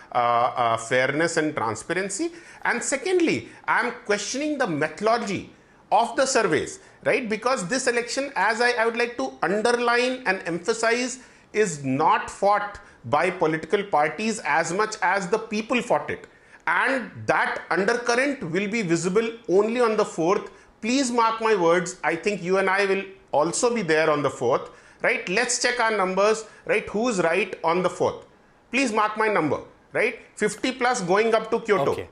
fairness and transparency. And secondly, I am questioning the methodology of the surveys, right? Because this election, as I would like to underline and emphasize, is not fought by political parties as much as the people fought it. And that undercurrent will be visible only on the 4th. Please mark my words. I think you and I will also be there on the 4th, right? Let's check our numbers, right? Who's right on the 4th? Please mark my number, right? 50 plus going up to Kyoto. Okay.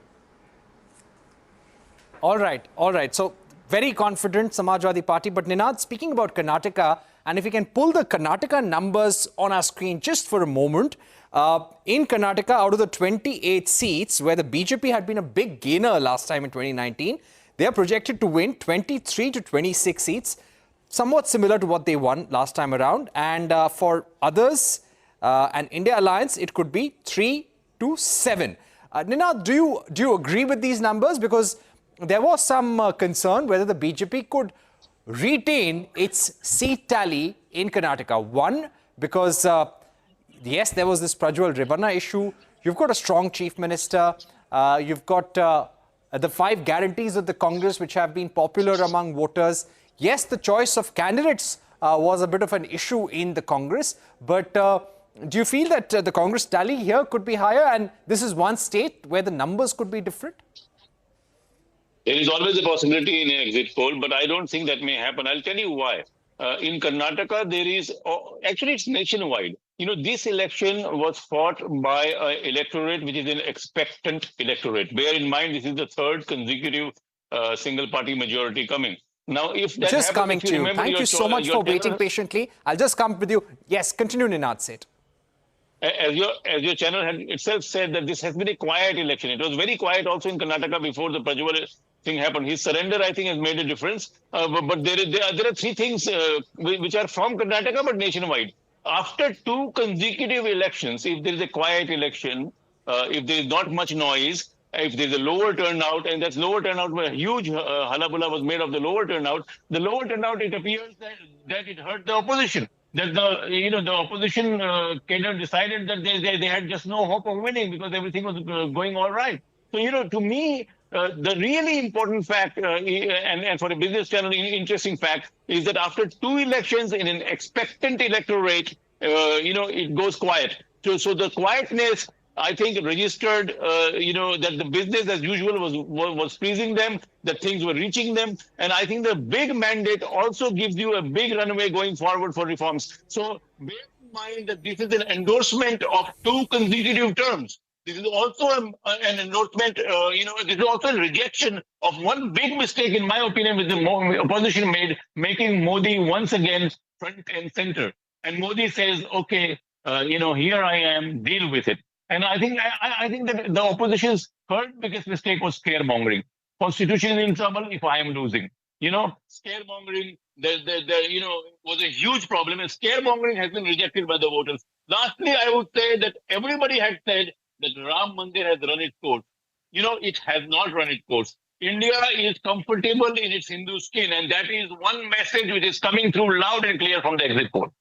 All right. So very confident Samajwadi Party. But Ninad, speaking about Karnataka, and if we can pull the Karnataka numbers on our screen just for a moment. In Karnataka, out of the 28 seats where the BJP had been a big gainer last time in 2019, they are projected to win 23 to 26 seats, somewhat similar to what they won last time around. And for others, an India alliance, it could be 3 to 7. Ninad, do you agree with these numbers? Because there was some concern whether the BJP could retain its seat tally in Karnataka. One, because yes, there was this Prajwal Rebana issue. You've got a strong chief minister. You've got the 5 guarantees of the Congress, which have been popular among voters. Yes, the choice of candidates was a bit of an issue in the Congress. But do you feel that the Congress tally here could be higher? And this is one state where the numbers could be different? There is always a possibility in an exit poll, but I don't think that may happen. I'll tell you why. In Karnataka, there is, actually it's nationwide. You know, this election was fought by an electorate which is an expectant electorate. Bear in mind, this is the 3rd consecutive single party majority coming. Now, if that just happens, coming to you. Thank you so much for waiting patiently. I'll just come with you. Yes, continue, Ninad, say it. As your channel had itself said that this has been a quiet election. It was very quiet also in Karnataka before the Prajwal thing happened. His surrender, I think, has made a difference. But there are 3 things which are from Karnataka but nationwide. After 2 consecutive elections, if there is a quiet election, if there is not much noise, if there is a lower turnout, and that's lower turnout where a huge halabula was made of the lower turnout, it appears that it hurt the opposition. That the opposition cadre decided that they had just no hope of winning because everything was going all right. So, to me, the really important fact, and for a business channel, interesting fact, is that after 2 elections in an expectant electorate, it goes quiet. So the quietness, I think, registered, that the business as usual was pleasing them, that things were reaching them. And I think the big mandate also gives you a big runway going forward for reforms. So bear in mind that this is an endorsement of 2 consecutive terms. This is also an endorsement, this is also a rejection of one big mistake, in my opinion, which the opposition made, making Modi once again front and center. And Modi says, okay, here I am, deal with it. And I think that the opposition's third biggest mistake was scaremongering. Constitution is in trouble if I am losing. Scaremongering, was a huge problem, and scaremongering has been rejected by the voters. Lastly, I would say that everybody had said that Ram Mandir has run its course. It has not run its course. India is comfortable in its Hindu skin, and that is one message which is coming through loud and clear from the exit poll.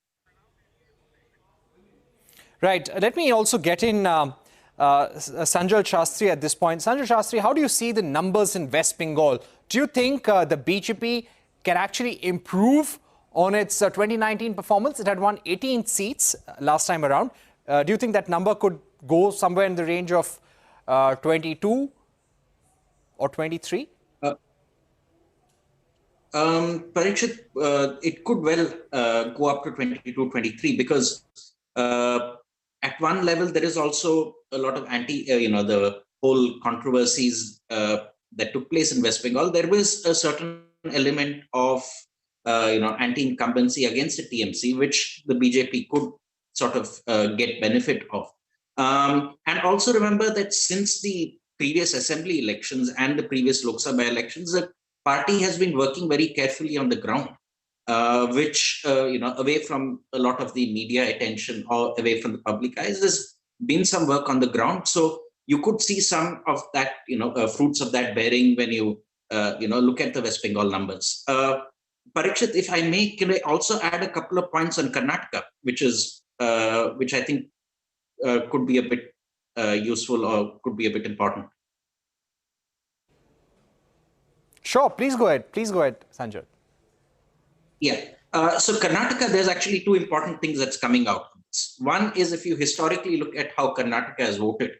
Right. Let me also get in Sanjay Shastri at this point. Sanjay Shastri, how do you see the numbers in West Bengal? Do you think the BJP can actually improve on its 2019 performance? It had won 18 seats last time around. Do you think that number could go somewhere in the range of 22 or 23? Parikshit, it could well go up to 22, 23 because at one level there is also a lot of the whole controversies that took place in West Bengal. There was a certain element of anti-incumbency against the TMC, which the BJP could sort of get benefit of. And also remember that since the previous assembly elections and the previous Lok Sabha elections, the party has been working very carefully on the ground, which, away from a lot of the media attention or away from the public eyes, there's been some work on the ground. So you could see some of that, fruits of that bearing when you, look at the West Bengal numbers. Parikshit, if I may, can I also add a couple of points on Karnataka, which I think could be a bit useful or could be a bit important. Sure, please go ahead. Please go ahead, Sanjay. Yeah. So Karnataka, there's actually two important things that's coming out. One is if you historically look at how Karnataka has voted,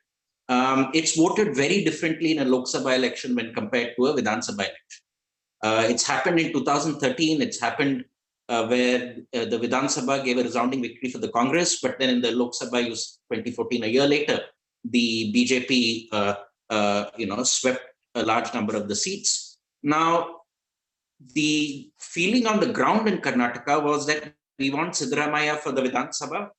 it's voted very differently in a Lok Sabha election when compared to a Vidhan Sabha election. It's happened in 2013. It's happened where the Vidhan Sabha gave a resounding victory for the Congress, but then in the Lok Sabha 2014, a year later, the BJP, swept a large number of the seats. Now, the feeling on the ground in Karnataka was that we want Siddaramaiah for the Vidhan Sabha,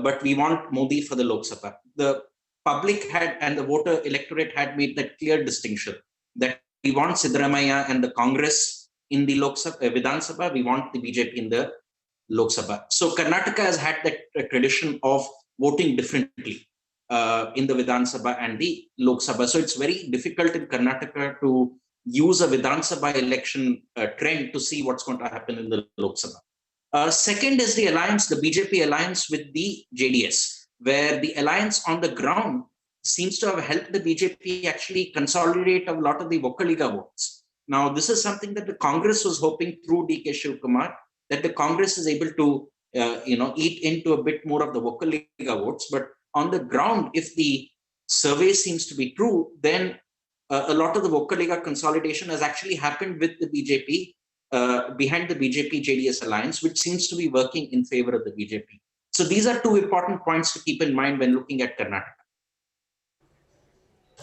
but we want Modi for the Lok Sabha. The public had and the voter electorate had made that clear distinction that we want Siddaramaiah and the Congress in the Lok Sabha, Vidhan Sabha, we want the BJP in the Lok Sabha. So Karnataka has had that tradition of voting differently in the Vidhan Sabha and the Lok Sabha. So it's very difficult in Karnataka to use a Vidhan Sabha election trend to see what's going to happen in the Lok Sabha. Second is the alliance, the BJP alliance with the JDS, where the alliance on the ground seems to have helped the BJP actually consolidate a lot of the Vokkaliga votes. Now, this is something that the Congress was hoping through D.K. Shivkumar, that the Congress is able to, eat into a bit more of the Vokkaliga votes. But on the ground, if the survey seems to be true, then a lot of the Vokkaliga consolidation has actually happened with the BJP, behind the BJP-JDS alliance, which seems to be working in favor of the BJP. So these are two important points to keep in mind when looking at Karnataka.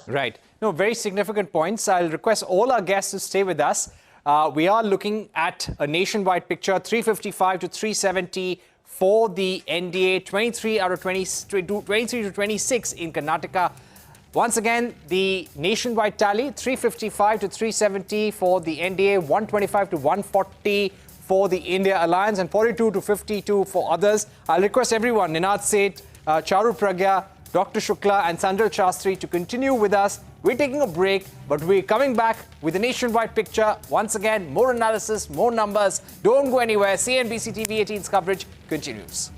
Right. No, very significant points. I'll request all our guests to stay with us. We are looking at a nationwide picture, 355 to 370 for the NDA, 23 out of 23 to 26 in Karnataka. Once again, the nationwide tally, 355 to 370 for the NDA, 125 to 140 for the India Alliance, and 42 to 52 for others. I'll request everyone, Ninad Seth, Charu Pragya, Dr. Shukla and Sanjay Shastri to continue with us. We're taking a break, but we're coming back with a nationwide picture. Once again, more analysis, more numbers. Don't go anywhere. CNBC TV 18's coverage continues.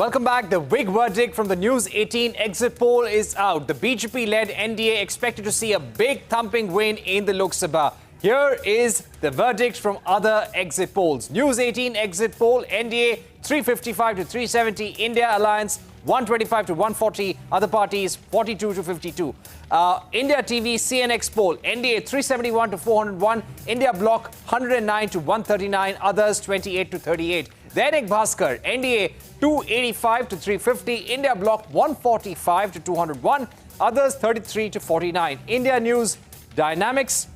Welcome back. The big verdict from the News 18 exit poll is out. The BJP-led NDA expected to see a big thumping win in the Lok Sabha. Here is the verdict from other exit polls. News 18 exit poll, NDA 355 to 370, India Alliance 125 to 140, other parties 42 to 52. India TV CNX poll, NDA 371 to 401, India Bloc 109 to 139, others 28 to 38. Dainik Bhaskar, NDA 285 to 350, India Bloc 145 to 201, others 33 to 49. India News Dynamics,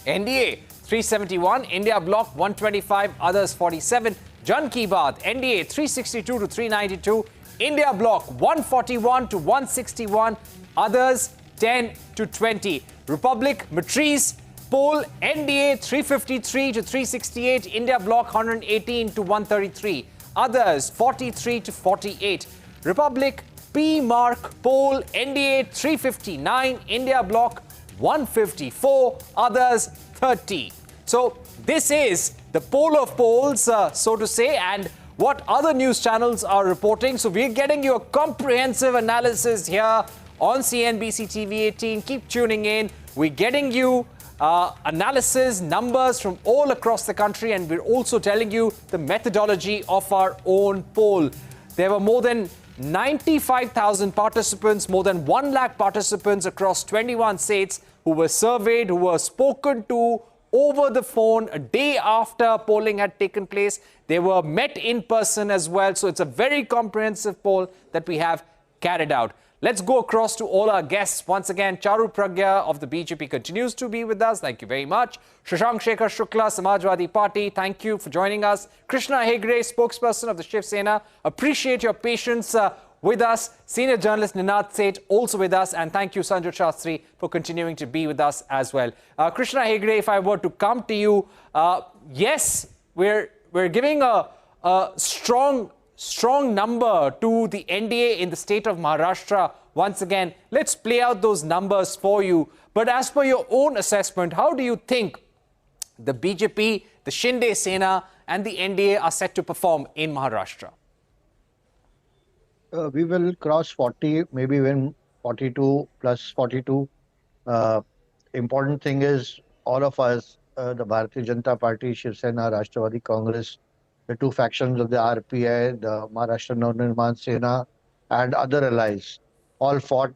NDA 371, India Bloc 125, others 47. Jan Ki Baat, NDA 362 to 392, India Bloc 141 to 161, others 10 to 20. Republic Matrice poll, NDA 353 to 368, India Bloc 118 to 133, others 43 to 48. Republic P Mark poll, NDA 359, India Bloc 154, others 30. So this is the poll of polls, so to say, and what other news channels are reporting. So we're getting you a comprehensive analysis here on CNBC TV 18. Keep tuning in. We're getting you analysis, numbers from all across the country, and we're also telling you the methodology of our own poll. There were more than 95,000 participants, more than 1 lakh participants across 21 states who were surveyed, who were spoken to over the phone a day after polling had taken place. They were met in person as well. So it's a very comprehensive poll that we have carried out. Let's go across to all our guests. Once again, Charu Pragya of the BJP continues to be with us. Thank you very much. Shashank Shekhar Shukla, Samajwadi Party, thank you for joining us. Krishna Hegde, spokesperson of the Shiv Sena, appreciate your patience with us. Senior journalist Ninad Seth also with us, and thank you Sanjay Shastri for continuing to be with us as well. Krishna Hegde, if I were to come to you, yes, we're giving a strong number to the NDA in the state of Maharashtra. Once again, let's play out those numbers for you. But as per your own assessment, how do you think the BJP, the Shinde Sena and the NDA are set to perform in Maharashtra? We will cross 40, maybe win 42 plus 42. Important thing is all of us, the Bharatiya Janata Party, Shiv Sena, Rashtravadi Congress, the two factions of the RPI, the Maharashtra Navnirman Sena, and other allies, all fought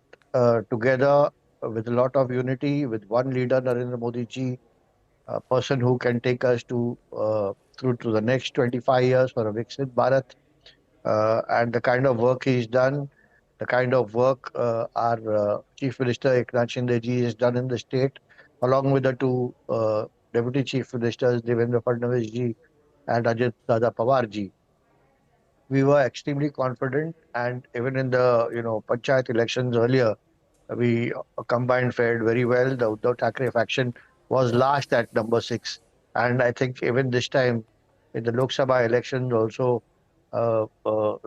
together with a lot of unity, with one leader, Narendra Modi ji, a person who can take us to through to the next 25 years for a Viksit Bharat. And the kind of work he's done, the kind of work our Chief Minister Eknath Shinde ji has done in the state, along with the two Deputy Chief Ministers, Devendra Fadnavis ji and Ajit Dada Pawar ji. We were extremely confident, and even in the Panchayat elections earlier, we combined fared very well. The Uddhav Thackeray faction was last at number 6, and I think even this time in the Lok Sabha elections also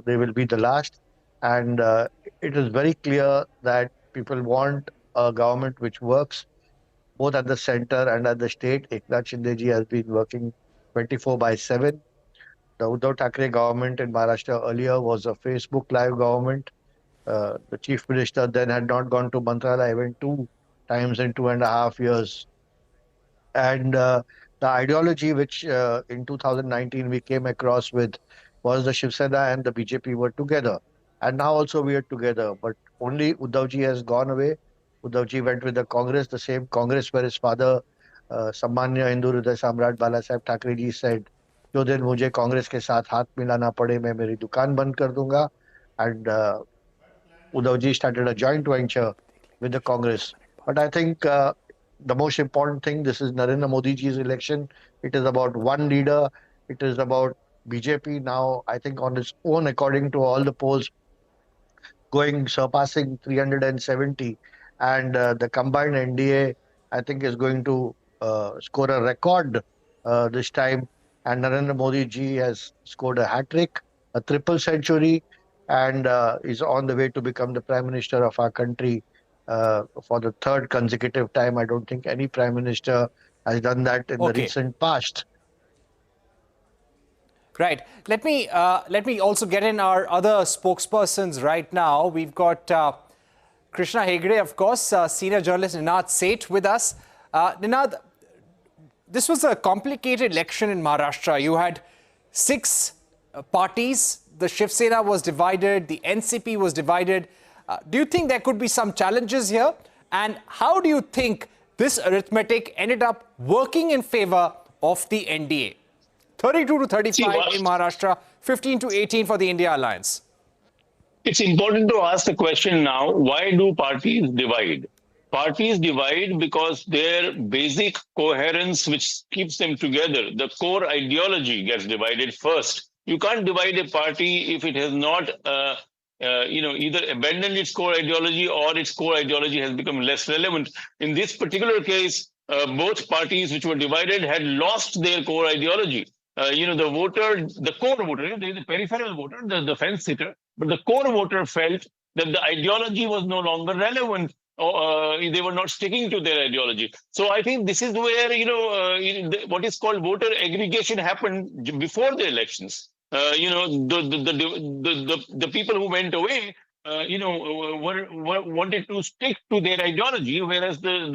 they will be the last. And it is very clear that people want a government which works both at the center and at the state. Eknath Shinde ji has been working 24/7. The Uddhav Thackeray government in Maharashtra earlier was a Facebook Live government. The Chief Minister then had not gone to Mantralaya even 2 times in 2.5 years. And the ideology which in 2019 we came across with was the Shiv Sena and the BJP were together. And now also we are together. But only Uddhav ji has gone away. Uddhav ji went with the Congress, the same Congress where his father, Sammanya Hindu Hriday Samrat Bala Saheb Thackeray ji said, जो दिन मुझे कांग्रेस के साथ हाथ मिलाना पड़े मैं मेरी दुकान बंद कर दूंगा. And Uddhav ji started a joint venture with the Congress. But I think the most important thing, this is Narendra Modi ji's election. It is about one leader. It is about BJP now, I think on its own, according to all the polls, surpassing 370. And the combined NDA, I think, is going to score a record this time. And Narendra Modi ji has scored a hat-trick, a triple century, and is on the way to become the Prime Minister of our country for the 3rd consecutive time. I don't think any Prime Minister has done that in the recent past. Right. Let me also get in our other spokespersons right now. We've got Krishna Hegde, of course, senior journalist Ninad Seth with us. Ninad, this was a complicated election in Maharashtra. You had 6 parties. The Shiv Sena was divided. The NCP was divided. Do you think there could be some challenges here? And how do you think this arithmetic ended up working in favor of the NDA? 32 to 35 in Maharashtra, 15 to 18 for the India Alliance. It's important to ask the question now, why do parties divide? Parties divide because their basic coherence, which keeps them together, the core ideology gets divided first. You can't divide a party if it has not, either abandoned its core ideology or its core ideology has become less relevant. In this particular case, both parties which were divided had lost their core ideology. The voter, the core voter, there is a peripheral voter, the fence sitter, but the core voter felt that the ideology was no longer relevant. They were not sticking to their ideology. So I think this is where, what is called voter aggregation happened before the elections. The people who went away, wanted to stick to their ideology, whereas the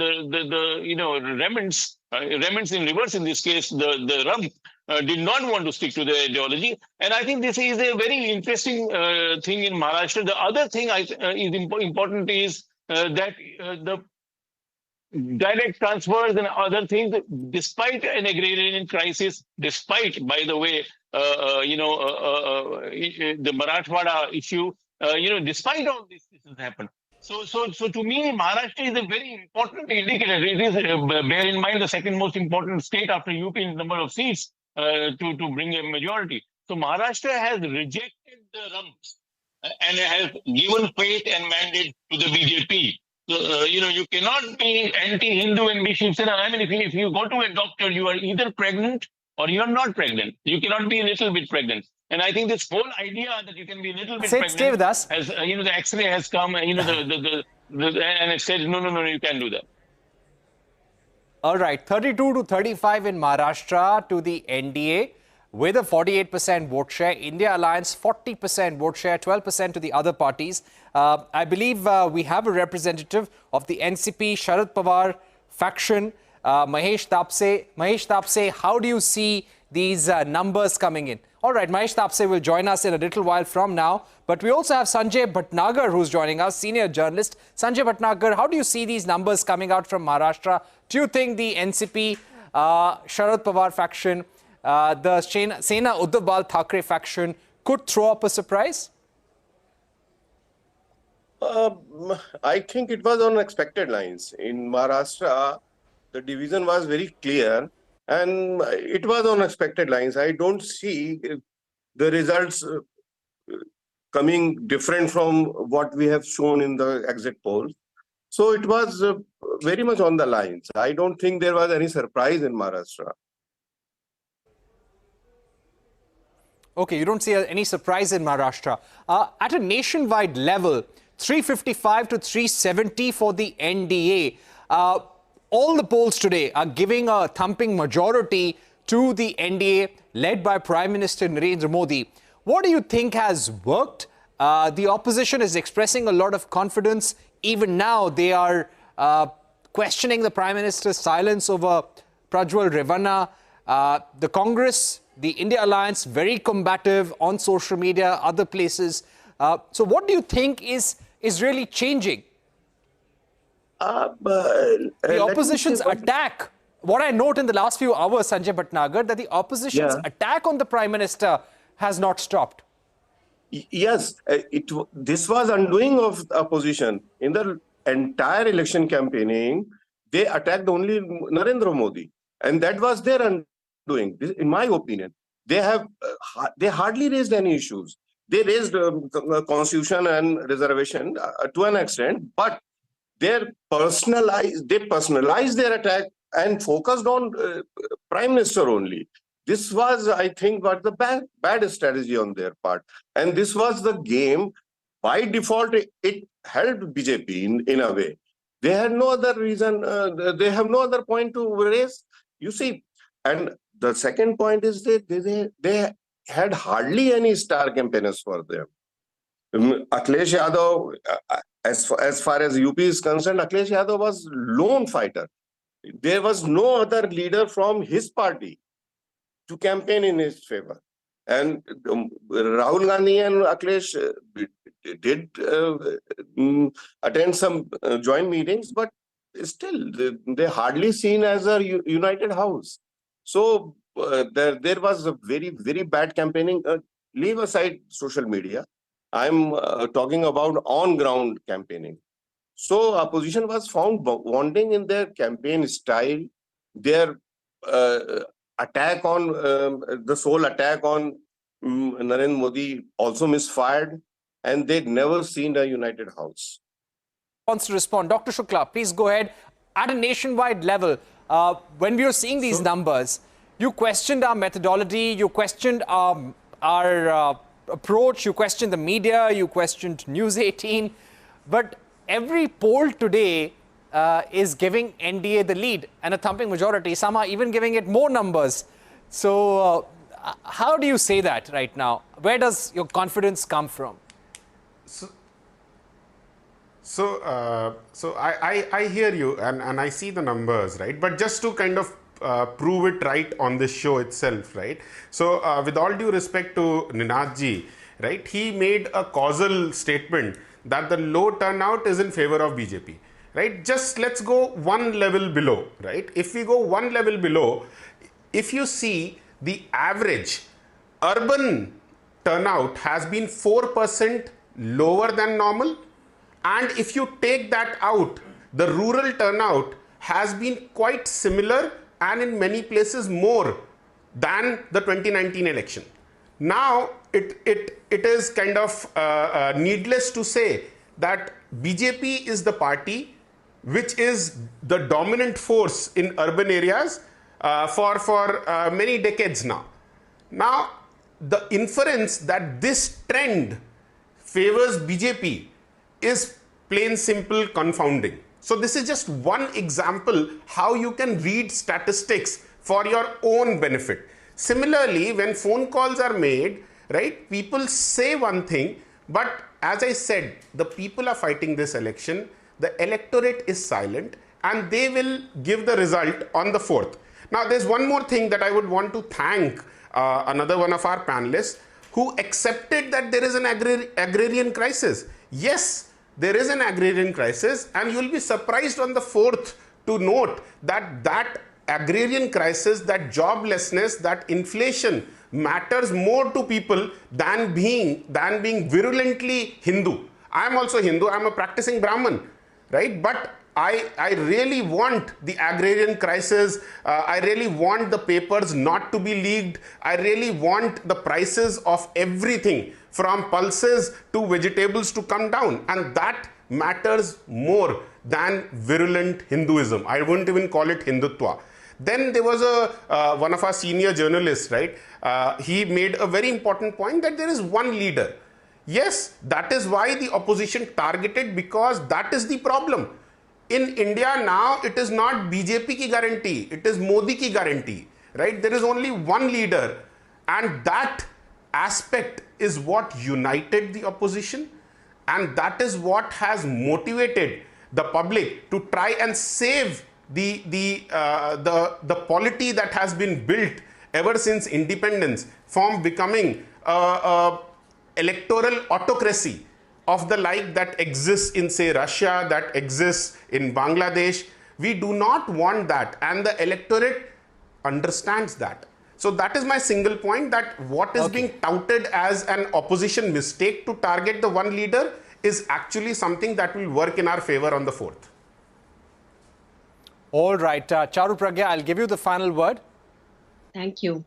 remnants in reverse, in this case, the rump, did not want to stick to their ideology. And I think this is a very interesting thing in Maharashtra. The other thing is important is that the direct transfers and other things, despite an agrarian crisis, despite, by the way, the Marathwada issue, despite all this has happened. So to me, Maharashtra is a very important indicator. It is, bear in mind, the second most important state after UP in number of seats to bring a majority. So Maharashtra has rejected the rumps and has given faith and mandate to the BJP. So, you cannot be anti-Hindu and be Shiv Sena. I mean, if you go to a doctor, you are either pregnant or you are not pregnant. You cannot be a little bit pregnant. And I think this whole idea that you can be a little bit pregnant, stay with us. Has, the X-ray has come, and and it said, no, you can't do that. All right, 32 to 35 in Maharashtra to the NDA with a 48% vote share. India Alliance, 40% vote share, 12% to the other parties. I believe we have a representative of the NCP, Sharad Pawar faction, Mahesh Tapse. Mahesh Tapse, how do you see these numbers coming in? All right, Mahesh Tapse will join us in a little while from now. But we also have Sanjay Bhatnagar, who's joining us, senior journalist. Sanjay Bhatnagar, how do you see these numbers coming out from Maharashtra? Do you think the NCP, Sharad Pawar faction, the Sena Uddhav Bal Thackeray faction could throw up a surprise? I think it was on expected lines. In Maharashtra, the division was very clear and it was on expected lines. I don't see the results coming different from what we have shown in the exit polls. So it was very much on the lines. I don't think there was any surprise in Maharashtra. Okay, you don't see any surprise in Maharashtra. At a nationwide level, 355 to 370 for the NDA. All the polls today are giving a thumping majority to the NDA led by Prime Minister Narendra Modi. What do you think has worked? The opposition is expressing a lot of confidence. Even now, they are questioning the Prime Minister's silence over Prajwal Revanna. The Congress, the India Alliance, very combative on social media, other places. So what do you think is really changing? The opposition's attack. What I note in the last few hours, Sanjay Bhatnagar, that the opposition's attack on the Prime Minister has not stopped. Yes, this was undoing of the opposition. In the entire election campaigning, they attacked only Narendra Modi. And that was their undoing, in my opinion. They hardly raised any issues. They raised constitution and reservation to an extent, but they personalized their attack and focused on Prime Minister only. This was, I think, what the bad strategy on their part. And this was the game. By default, it helped BJP in a way. They had no other reason. They have no other point to raise. You see, and the second point is that they had hardly any star campaigners for them. Akhilesh Yadav, as far as UP is concerned, Akhilesh Yadav was lone fighter. There was no other leader from his party to campaign in his favor. And Rahul Gandhi and Akhilesh did attend some joint meetings, but still they hardly seen as a united house. So there was a very, very bad campaigning. Leave aside social media. I'm talking about on-ground campaigning. So opposition was found wanting in their campaign style, their attack on the sole attack on Narendra Modi also misfired, and they'd never seen a united house. Wants to respond. Dr. Shukla, please go ahead. At a nationwide level, when we were seeing these numbers, you questioned our methodology, you questioned our approach, you questioned the media, you questioned News18, but every poll today is giving NDA the lead and a thumping majority. Some are even giving it more numbers. So how do you say that right now? Where does your confidence come from? So I hear you and I see the numbers, right? But just to kind of prove it right on this show itself, right? So with all due respect to Ninadji, right? He made a causal statement that the low turnout is in favor of BJP, right? Just let's go one level below, right? If we go one level below, if you see the average urban turnout has been 4% lower than normal. And if you take that out, the rural turnout has been quite similar and in many places more than the 2019 election. Now, it is kind of needless to say that BJP is the party which is the dominant force in urban areas for many decades now. Now, the inference that this trend favors BJP is plain simple confounding. So this is just one example how you can read statistics for your own benefit. Similarly, when phone calls are made, right, people say one thing, but as I said, the people are fighting this election, the electorate is silent, and they will give the result on the 4th. Now, there's one more thing that I would want to thank another one of our panelists who accepted that there is an agrarian crisis. Yes, there is an agrarian crisis, and you'll be surprised on the 4th to note that that agrarian crisis, that joblessness, that inflation matters more to people than being virulently Hindu. I am also Hindu, I am a practicing Brahmin, right? But I really want the agrarian crisis, I really want the papers not to be leaked, I really want the prices of everything from pulses to vegetables to come down, and that matters more than virulent Hinduism. I wouldn't even call it Hindutva. Then there was one of our senior journalists, right? He made a very important point that there is one leader. Yes, that is why the opposition targeted, because that is the problem. In India now, it is not BJP ki guarantee, it is Modi ki guarantee, right? There is only one leader, and that aspect is what united the opposition, and that is what has motivated the public to try and save the polity that has been built ever since independence from becoming electoral autocracy of the like that exists in, say, Russia, that exists in Bangladesh. We do not want that, and the electorate understands that. So that is my single point, that what is being touted as an opposition mistake to target the one leader is actually something that will work in our favor on the 4th. All right, Charu Pragya, I'll give you the final word. Thank you.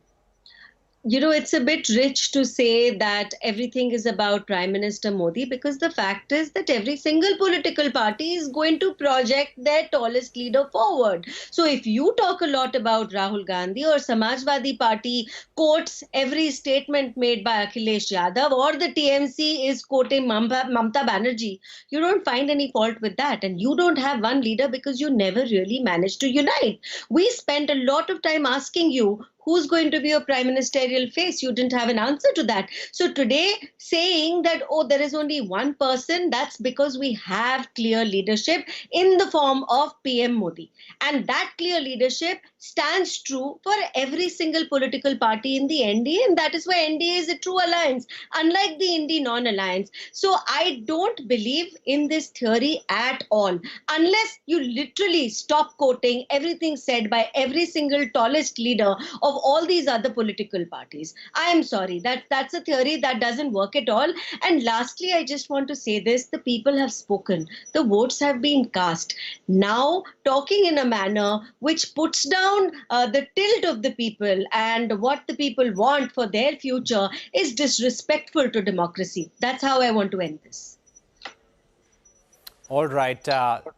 You know, it's a bit rich to say that everything is about Prime Minister Modi, because the fact is that every single political party is going to project their tallest leader forward. So if you talk a lot about Rahul Gandhi, or Samajwadi Party quotes every statement made by Akhilesh Yadav, or the TMC is quoting Mamta Banerjee, you don't find any fault with that. And you don't have one leader because you never really managed to unite. We spent a lot of time asking you, who's going to be your prime ministerial face? You didn't have an answer to that. So today, saying that, oh, there is only one person, that's because we have clear leadership in the form of PM Modi. And that clear leadership stands true for every single political party in the NDA, and that is why NDA is a true alliance, unlike the Indi non-alliance. So I don't believe in this theory at all, unless you literally stop quoting everything said by every single tallest leader of all these other political parties. I am sorry, that's a theory that doesn't work at all. And lastly, I just want to say this: the people have spoken, the votes have been cast. Now, talking in a manner which puts down the tilt of the people and what the people want for their future is disrespectful to democracy. That's how I want to end this. All right.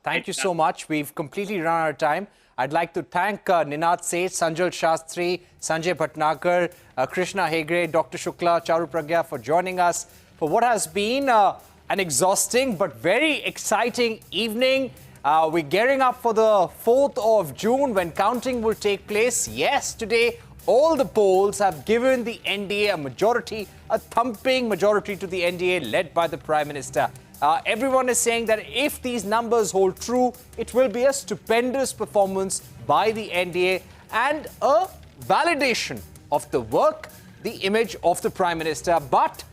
Thank you so much. We've completely run out of time. I'd like to thank Ninad Seth, Sanjal Shastri, Sanjay Bhatnagar, Krishna Hegre, Dr. Shukla, Charu Pragya for joining us for what has been an exhausting but very exciting evening. We're gearing up for the 4th of June when counting will take place. Yes, today all the polls have given the NDA a majority, a thumping majority to the NDA led by the Prime Minister. Everyone is saying that if these numbers hold true, it will be a stupendous performance by the NDA and a validation of the work, the image of the Prime Minister. But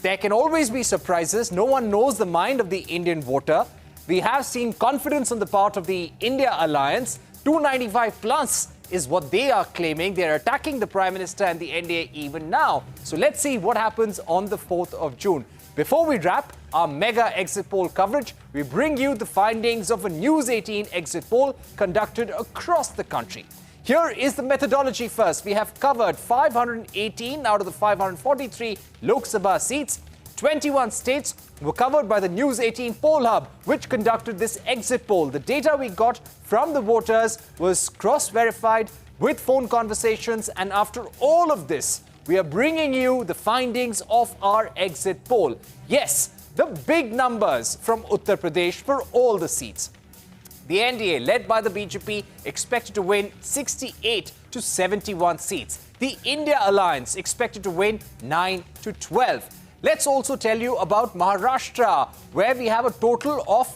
there can always be surprises. No one knows the mind of the Indian voter. We have seen confidence on the part of the India alliance. 295 plus is what they are claiming. They're attacking the Prime Minister and the NDA even now. So let's see what happens on the 4th of June. Before we wrap our mega exit poll coverage, we bring you the findings of a News 18 exit poll conducted across the country. Here is the methodology first. We have covered 518 out of the 543 Lok Sabha seats. 21 states were covered by the News 18 Poll Hub, which conducted this exit poll. The data we got from the voters was cross-verified with phone conversations, and after all of this, we are bringing you the findings of our exit poll. Yes, the big numbers from Uttar Pradesh for all the seats. The NDA, led by the BJP, expected to win 68 to 71 seats. The India Alliance expected to win 9 to 12. Let's also tell you about Maharashtra, where we have a total of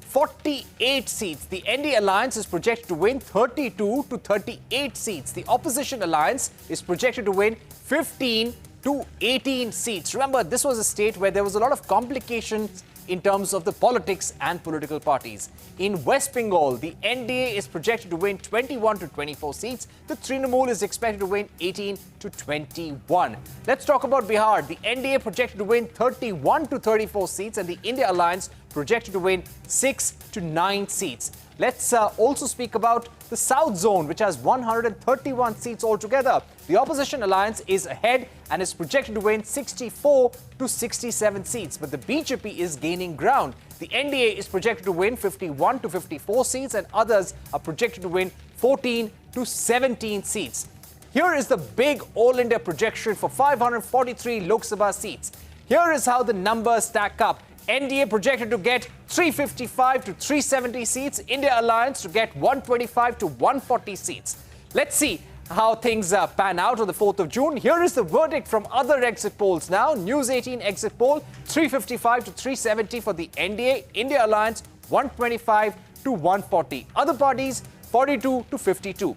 48 seats. The NDA Alliance is projected to win 32 to 38 seats. The Opposition Alliance is projected to win 15 to 18 seats. Remember, this was a state where there was a lot of complications in terms of the politics and political parties. In West Bengal, the NDA is projected to win 21 to 24 seats. The Trinamool is expected to win 18 to 21. Let's talk about Bihar. The NDA projected to win 31 to 34 seats and the India Alliance projected to win 6 to 9 seats. Let's also speak about the South Zone, which has 131 seats altogether. The Opposition Alliance is ahead and is projected to win 64 to 67 seats. But the BJP is gaining ground. The NDA is projected to win 51 to 54 seats and others are projected to win 14 to 17 seats. Here is the big all-India projection for 543 Lok Sabha seats. Here is how the numbers stack up. NDA projected to get 355 to 370 seats. India Alliance to get 125 to 140 seats. Let's see how things pan out on the 4th of June. Here is the verdict from other exit polls now. News 18 exit poll, 355 to 370 for the NDA. India Alliance, 125 to 140. Other parties, 42 to 52.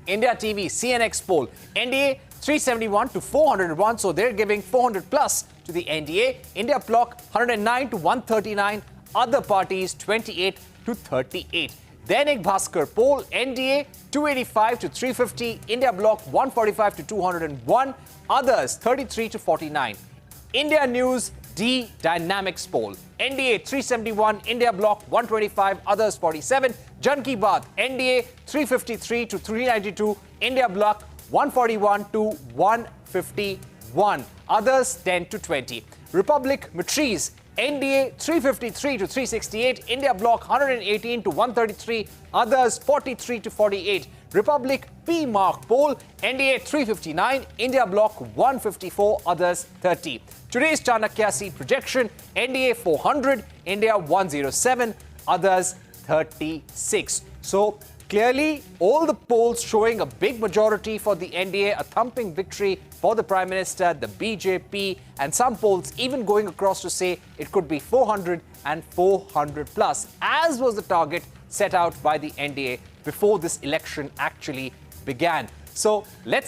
India TV CNX poll, NDA 371 to 401, so they're giving 400 plus to the NDA. India Bloc 109 to 139, other parties 28 to 38. Dainik Bhaskar poll, NDA 285 to 350, India Bloc 145 to 201, others 33 to 49. India News D Dynamics poll, NDA 371, India Bloc 125, others 47. Jan Ki Baat, NDA 353 to 392, India Bloc 141 to 151, others 10 to 20. Republic Matrice, NDA 353 to 368, India Bloc 118 to 133, others 43 to 48. Republic P Mark poll, NDA 359, India Bloc 154, others 30. Today's Chanakya seat projection, NDA 400, India 107, others 36. So Clearly, all the polls showing a big majority for the NDA, a thumping victory for the Prime Minister, the BJP, and some polls even going across to say it could be 400 and 400 plus, as was the target set out by the NDA before this election actually began. So let's